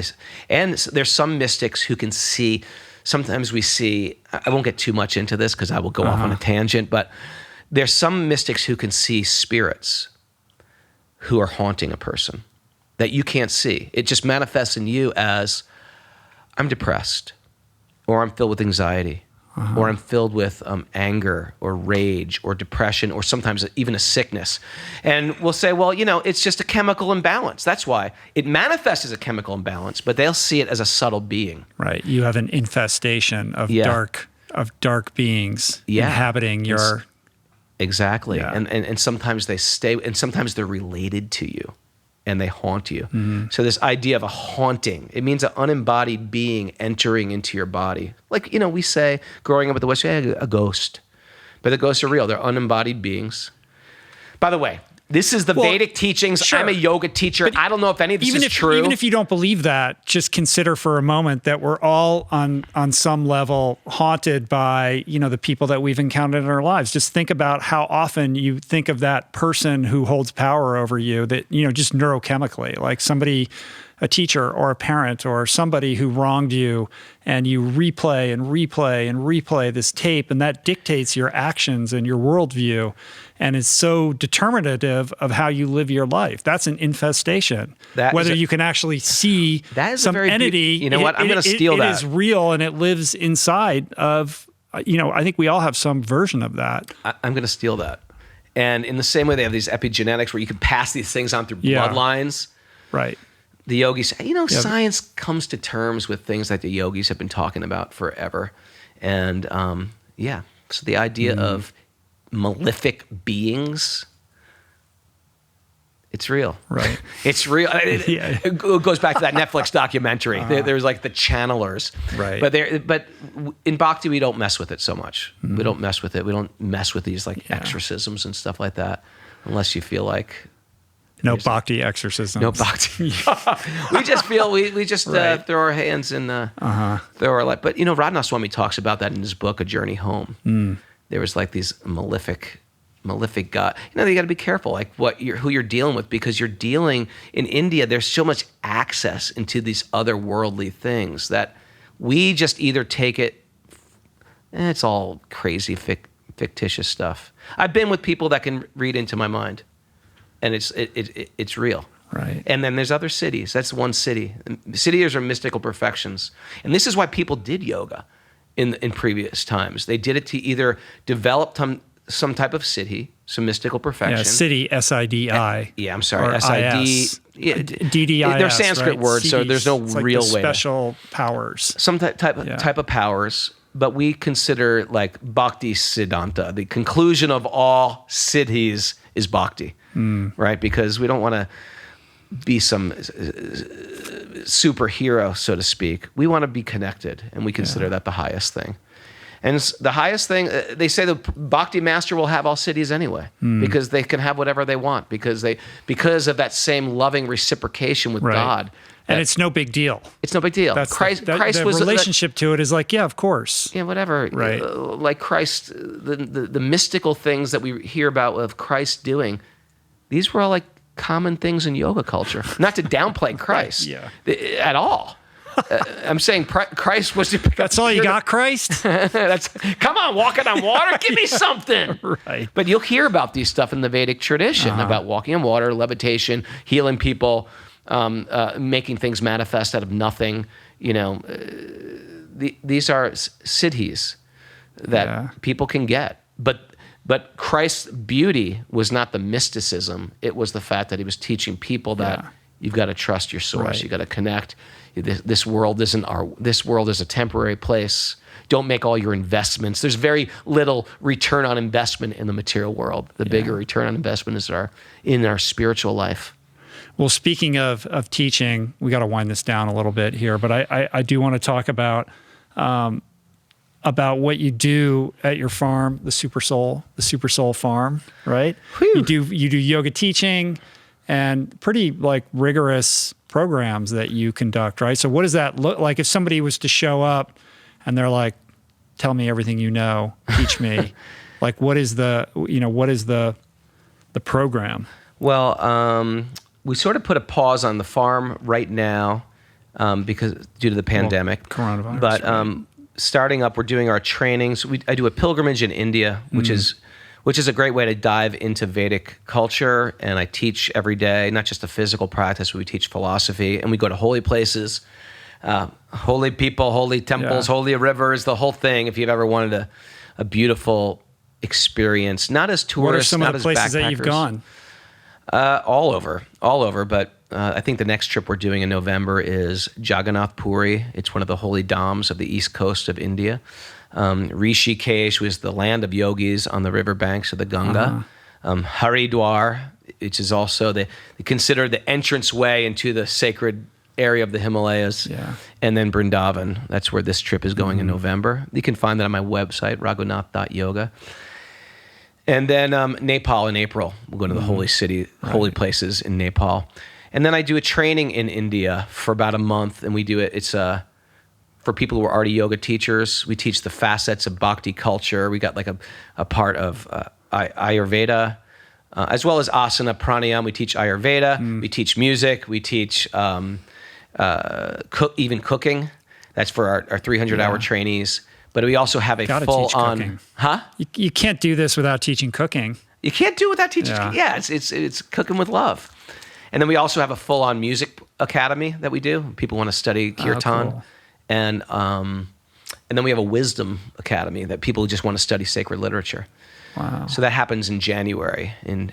and there's some mystics who can see. Sometimes we see. I won't get too much into this because I will go off on a tangent. But there's some mystics who can see spirits who are haunting a person that you can't see. It just manifests in you as, I'm depressed, or I'm filled with anxiety, or I'm filled with anger or rage or depression, or sometimes even a sickness. And we'll say, well, it's just a chemical imbalance. That's why it manifests as a chemical imbalance, but they'll see it as a subtle being. Right. You have an infestation of dark beings inhabiting your... Exactly. Yeah. And sometimes they stay, and sometimes they're related to you and they haunt you. So this idea of a haunting, it means an unembodied being entering into your body. Like, we say growing up with the West, a ghost. But the ghosts are real. They're unembodied beings. By the way, this is the Vedic teachings. Sure. I'm a yoga teacher. But I don't know if any of this is true. Even if you don't believe that, just consider for a moment that we're all on some level haunted by, the people that we've encountered in our lives. Just think about how often you think of that person who holds power over you, that, just neurochemically, like somebody, a teacher or a parent or somebody who wronged you, and you replay and replay and replay this tape, and that dictates your actions and your worldview, and is so determinative of how you live your life. That's an infestation. Whether you can actually see some entity, you know what? I'm going to steal that. It is real, and it lives inside of, I think we all have some version of that. I'm going to steal that. And in the same way they have these epigenetics where you can pass these things on through bloodlines. Right. The yogis, science comes to terms with things that the yogis have been talking about forever. And so the idea of malefic beings, it's real. Right. It's real. It goes back to that Netflix documentary. There's like the channelers. Right. But in Bhakti, we don't mess with it so much. We don't mess with it. We don't mess with these exorcisms and stuff like that, unless you feel like... No bhakti exorcisms. No bhakti. We just feel, we just throw our hands in, throw our life. But, Radhanath Swami talks about that in his book, A Journey Home. There was like these malefic God. You got to be careful, like who you're dealing with, because you're dealing in India. There's so much access into these otherworldly things that we just either take it, it's all crazy fictitious stuff. I've been with people that can read into my mind, and it's real. Right. And then there's other siddhis. That's one siddhi. Siddhis are mystical perfections. And this is why people did yoga in previous times. They did it to either develop some type of siddhi, some mystical perfection. Yeah, siddhi, S-I-D-I. Yeah, I'm sorry, or S-I-D. I-S. Yeah, DDIS, they're Sanskrit right? words, so CDs, there's no it's like real the way. Special powers. Some type of powers, but we consider like Bhakti Siddhanta. The conclusion of all siddhis is Bhakti, right? Because we don't want to be some superhero, so to speak. We want to be connected, and we consider that the highest thing. And the highest thing, they say the Bhakti master will have all siddhis anyway, because they can have whatever they want, because of that same loving reciprocation with God. And it's no big deal. It's no big deal. Christ Christ was the relationship to it is like, yeah, of course. Yeah, whatever. Right. Like Christ, the mystical things that we hear about of Christ doing, these were all like common things in yoga culture. Not to downplay Christ at all. I'm saying Christ was. That's all you got, Christ? Come on, walking on water. Give me something. Right. But you'll hear about these stuff in the Vedic tradition about walking on water, levitation, healing people, making things manifest out of nothing. You know, these are siddhis that people can get. But Christ's beauty was not the mysticism. It was the fact that he was teaching people that you've got to trust your source. Right. You got to connect. This world isn't this world is a temporary place. Don't make all your investments. There's very little return on investment in the material world. The bigger return on investment is in our spiritual life. Well, speaking of teaching, we got to wind this down a little bit here, but I do want to talk about what you do at your farm, the Super Soul Farm, right? Whew. You do yoga teaching and pretty like rigorous programs that you conduct, right? So what does that look like if somebody was to show up and they're like, tell me everything you know, teach me. Like what is the program? Well, we sort of put a pause on the farm right now because due to the pandemic. Coronavirus. But starting up, we're doing our trainings. I do a pilgrimage in India, which is a great way to dive into Vedic culture. And I teach every day, not just a physical practice, but we teach philosophy. And we go to holy places, holy people, holy temples, holy rivers, the whole thing. If you've ever wanted a beautiful experience, not as tourists, what are some not of the as places that you've gone? All over. But I think the next trip we're doing in November is Jagannath Puri. It's one of the holy dhams of the east coast of India. Rishikesh was the land of yogis on the riverbanks of the Ganga. Haridwar, which is also they consider the entrance way into the sacred area of the Himalayas. Yeah. And then Vrindavan. That's where this trip is going in November. You can find that on my website, raghunath.yoga. And then Nepal in April. We'll go to the holy city, holy places in Nepal. And then I do a training in India for about a month, and we do it. It's for people who are already yoga teachers. We teach the facets of bhakti culture. We got like a part of Ayurveda, as well as asana, pranayama. We teach Ayurveda. We teach music. We teach even cooking. That's for our 300-hour trainees. But we also have a full-on, You can't do this without teaching cooking. You can't do it without teaching. Yeah, it's cooking with love. And then we also have a full-on music academy that we do. People want to study kirtan, cool. And then we have a wisdom academy that people just want to study sacred literature. Wow. So that happens in January in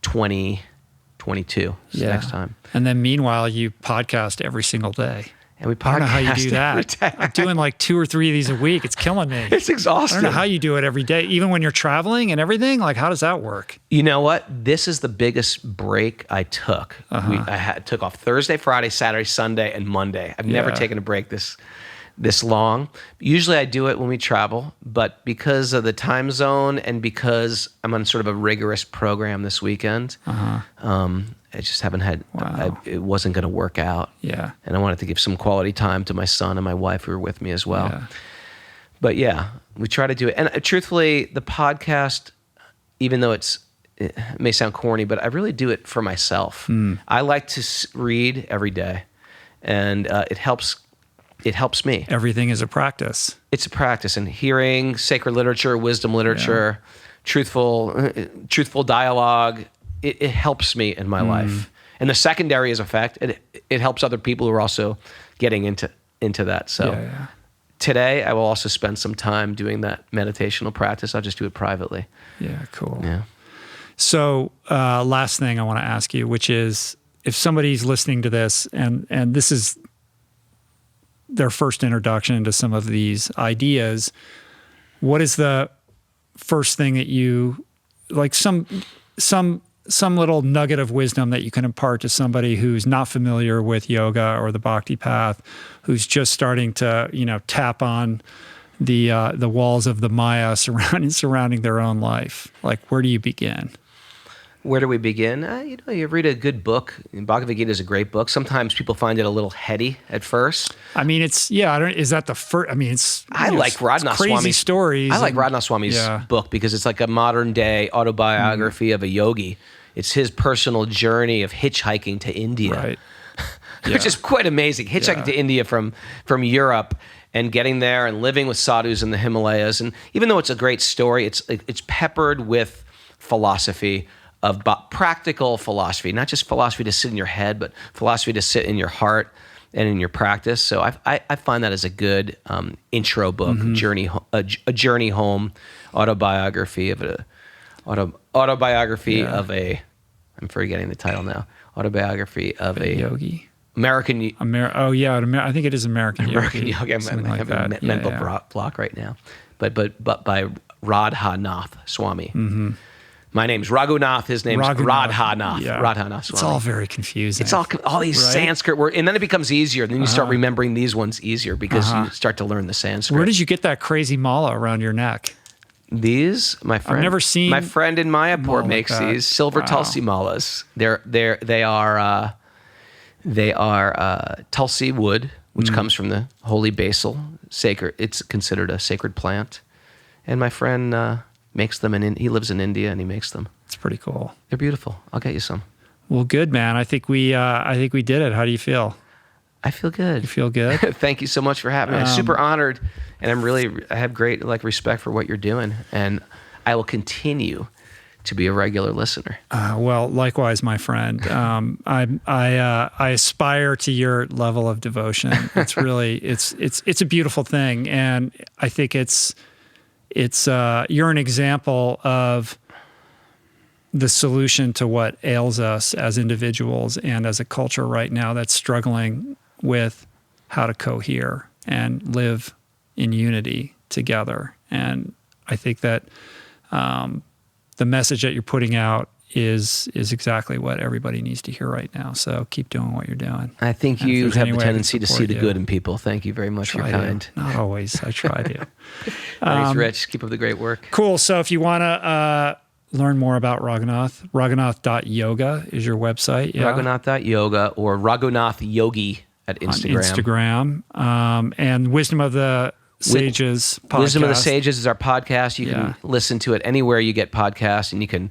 2022. Next time. And then meanwhile, you podcast every single day. And we I don't know how you podcast do every that. day. I'm doing like 2 or 3 of these a week. It's killing me. It's exhausting. I don't know how you do it every day, even when you're traveling and everything. Like, how does that work? You know what? This is the biggest break I took. I took off Thursday, Friday, Saturday, Sunday, and Monday. I've never taken a break this long. Usually I do it when we travel, but because of the time zone and because I'm on sort of a rigorous program this weekend, I just haven't had, it wasn't going to work out. Yeah. And I wanted to give some quality time to my son and my wife who were with me as well. Yeah. But yeah, we try to do it. And truthfully, the podcast, even though it may sound corny, but I really do it for myself. I like to read every day, and it helps it helps me. Everything is a practice. It's a practice, and hearing sacred literature, wisdom literature, truthful dialogue, it helps me in my life. And the secondary is effect. It helps other people who are also getting into that. So today I will also spend some time doing that meditational practice. I'll just do it privately. Yeah, cool. Yeah. So last thing I want to ask you, which is, if somebody's listening to this and this is their first introduction to some of these ideas, what is the first thing that you, like some little nugget of wisdom that you can impart to somebody who's not familiar with yoga or the Bhakti path, who's just starting to, tap on the walls of the Maya surrounding their own life? Like, where do you begin? Where do we begin? You read a good book. Bhagavad Gita is a great book. Sometimes people find it a little heady at first. I mean, is that the first? I mean, I like Radhanath crazy Swami's stories. I like Radhanath Swami's book because it's like a modern day autobiography of a yogi. It's his personal journey of hitchhiking to India, right? Which is quite amazing. Hitchhiking to India from Europe and getting there and living with sadhus in the Himalayas. And even though it's a great story, it's peppered with philosophy, of practical philosophy, not just philosophy to sit in your head, but philosophy to sit in your heart and in your practice. So I find that as a good intro book, a journey home, autobiography of I'm forgetting the title now. Autobiography of a yogi. American. I think it is American yogi. I'm having a mental block right now, but by Radhanath Swami. Mm-hmm. My name's Raghunath. His name's Radhanath. Yeah. Radhanath Swami. It's all very confusing. It's all these Sanskrit words, and then it becomes easier. Then you start remembering these ones easier because you start to learn the Sanskrit. Where did you get that crazy mala around your neck? These, my friend. I've never seen. My friend in Mayapur makes these silver Tulsi malas. They are Tulsi wood, which comes from the holy basil. Sacred. It's considered a sacred plant, and my friend makes them, and he lives in India, and he makes them. It's pretty cool. They're beautiful. I'll get you some. Well, good, man. I think we did it. How do you feel? I feel good. You feel good? Thank you so much for having me. I'm super honored, and I have great respect for what you're doing, and I will continue to be a regular listener. Well, likewise, my friend. I aspire to your level of devotion. It's really it's a beautiful thing, and I think you're an example of the solution to what ails us as individuals and as a culture right now that's struggling with how to cohere and live in unity together. And I think that the message that you're putting out is exactly what everybody needs to hear right now. So keep doing what you're doing. I think you have the tendency to see the good in people. Thank you very much. You're kind. Not always. I try to. Thanks, Rich. Keep up the great work. Cool. So if you want to learn more about Raghunath, raghunath.yoga is your website. Yeah? Raghunath.yoga or Raghunath Yogi at Instagram. On Instagram. And Wisdom of the Sages podcast. Wisdom of the Sages is our podcast. You can listen to it anywhere you get podcasts, and you can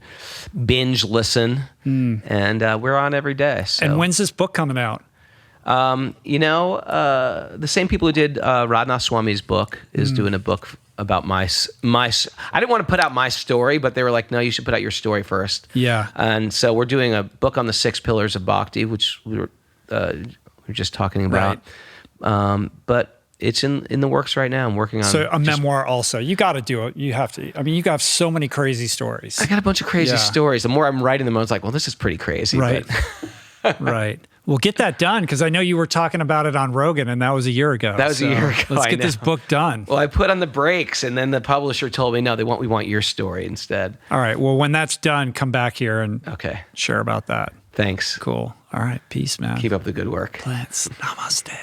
binge listen. And we're on every day. So. And when's this book coming out? The same people who did Radhanath Swami's book is doing a book about my. I didn't want to put out my story, but they were like, "No, you should put out your story first." Yeah. And so we're doing a book on the 6 pillars of Bhakti, which we were just talking about. Right. But it's in the works right now. I'm working on a memoir also. You got to do it. You have to. I mean, you have so many crazy stories. I got a bunch of crazy stories. The more I'm writing them, I was like, well, this is pretty crazy. Right. Right. Well, get that done, because I know you were talking about it on Rogan, and that was a year ago. That was a year ago. Let's get this book done. Well, I put on the brakes, and then the publisher told me, no, we want your story instead. All right. Well, when that's done, come back here and share about that. Thanks. Cool. All right. Peace, man. Keep up the good work. Plants. Namaste.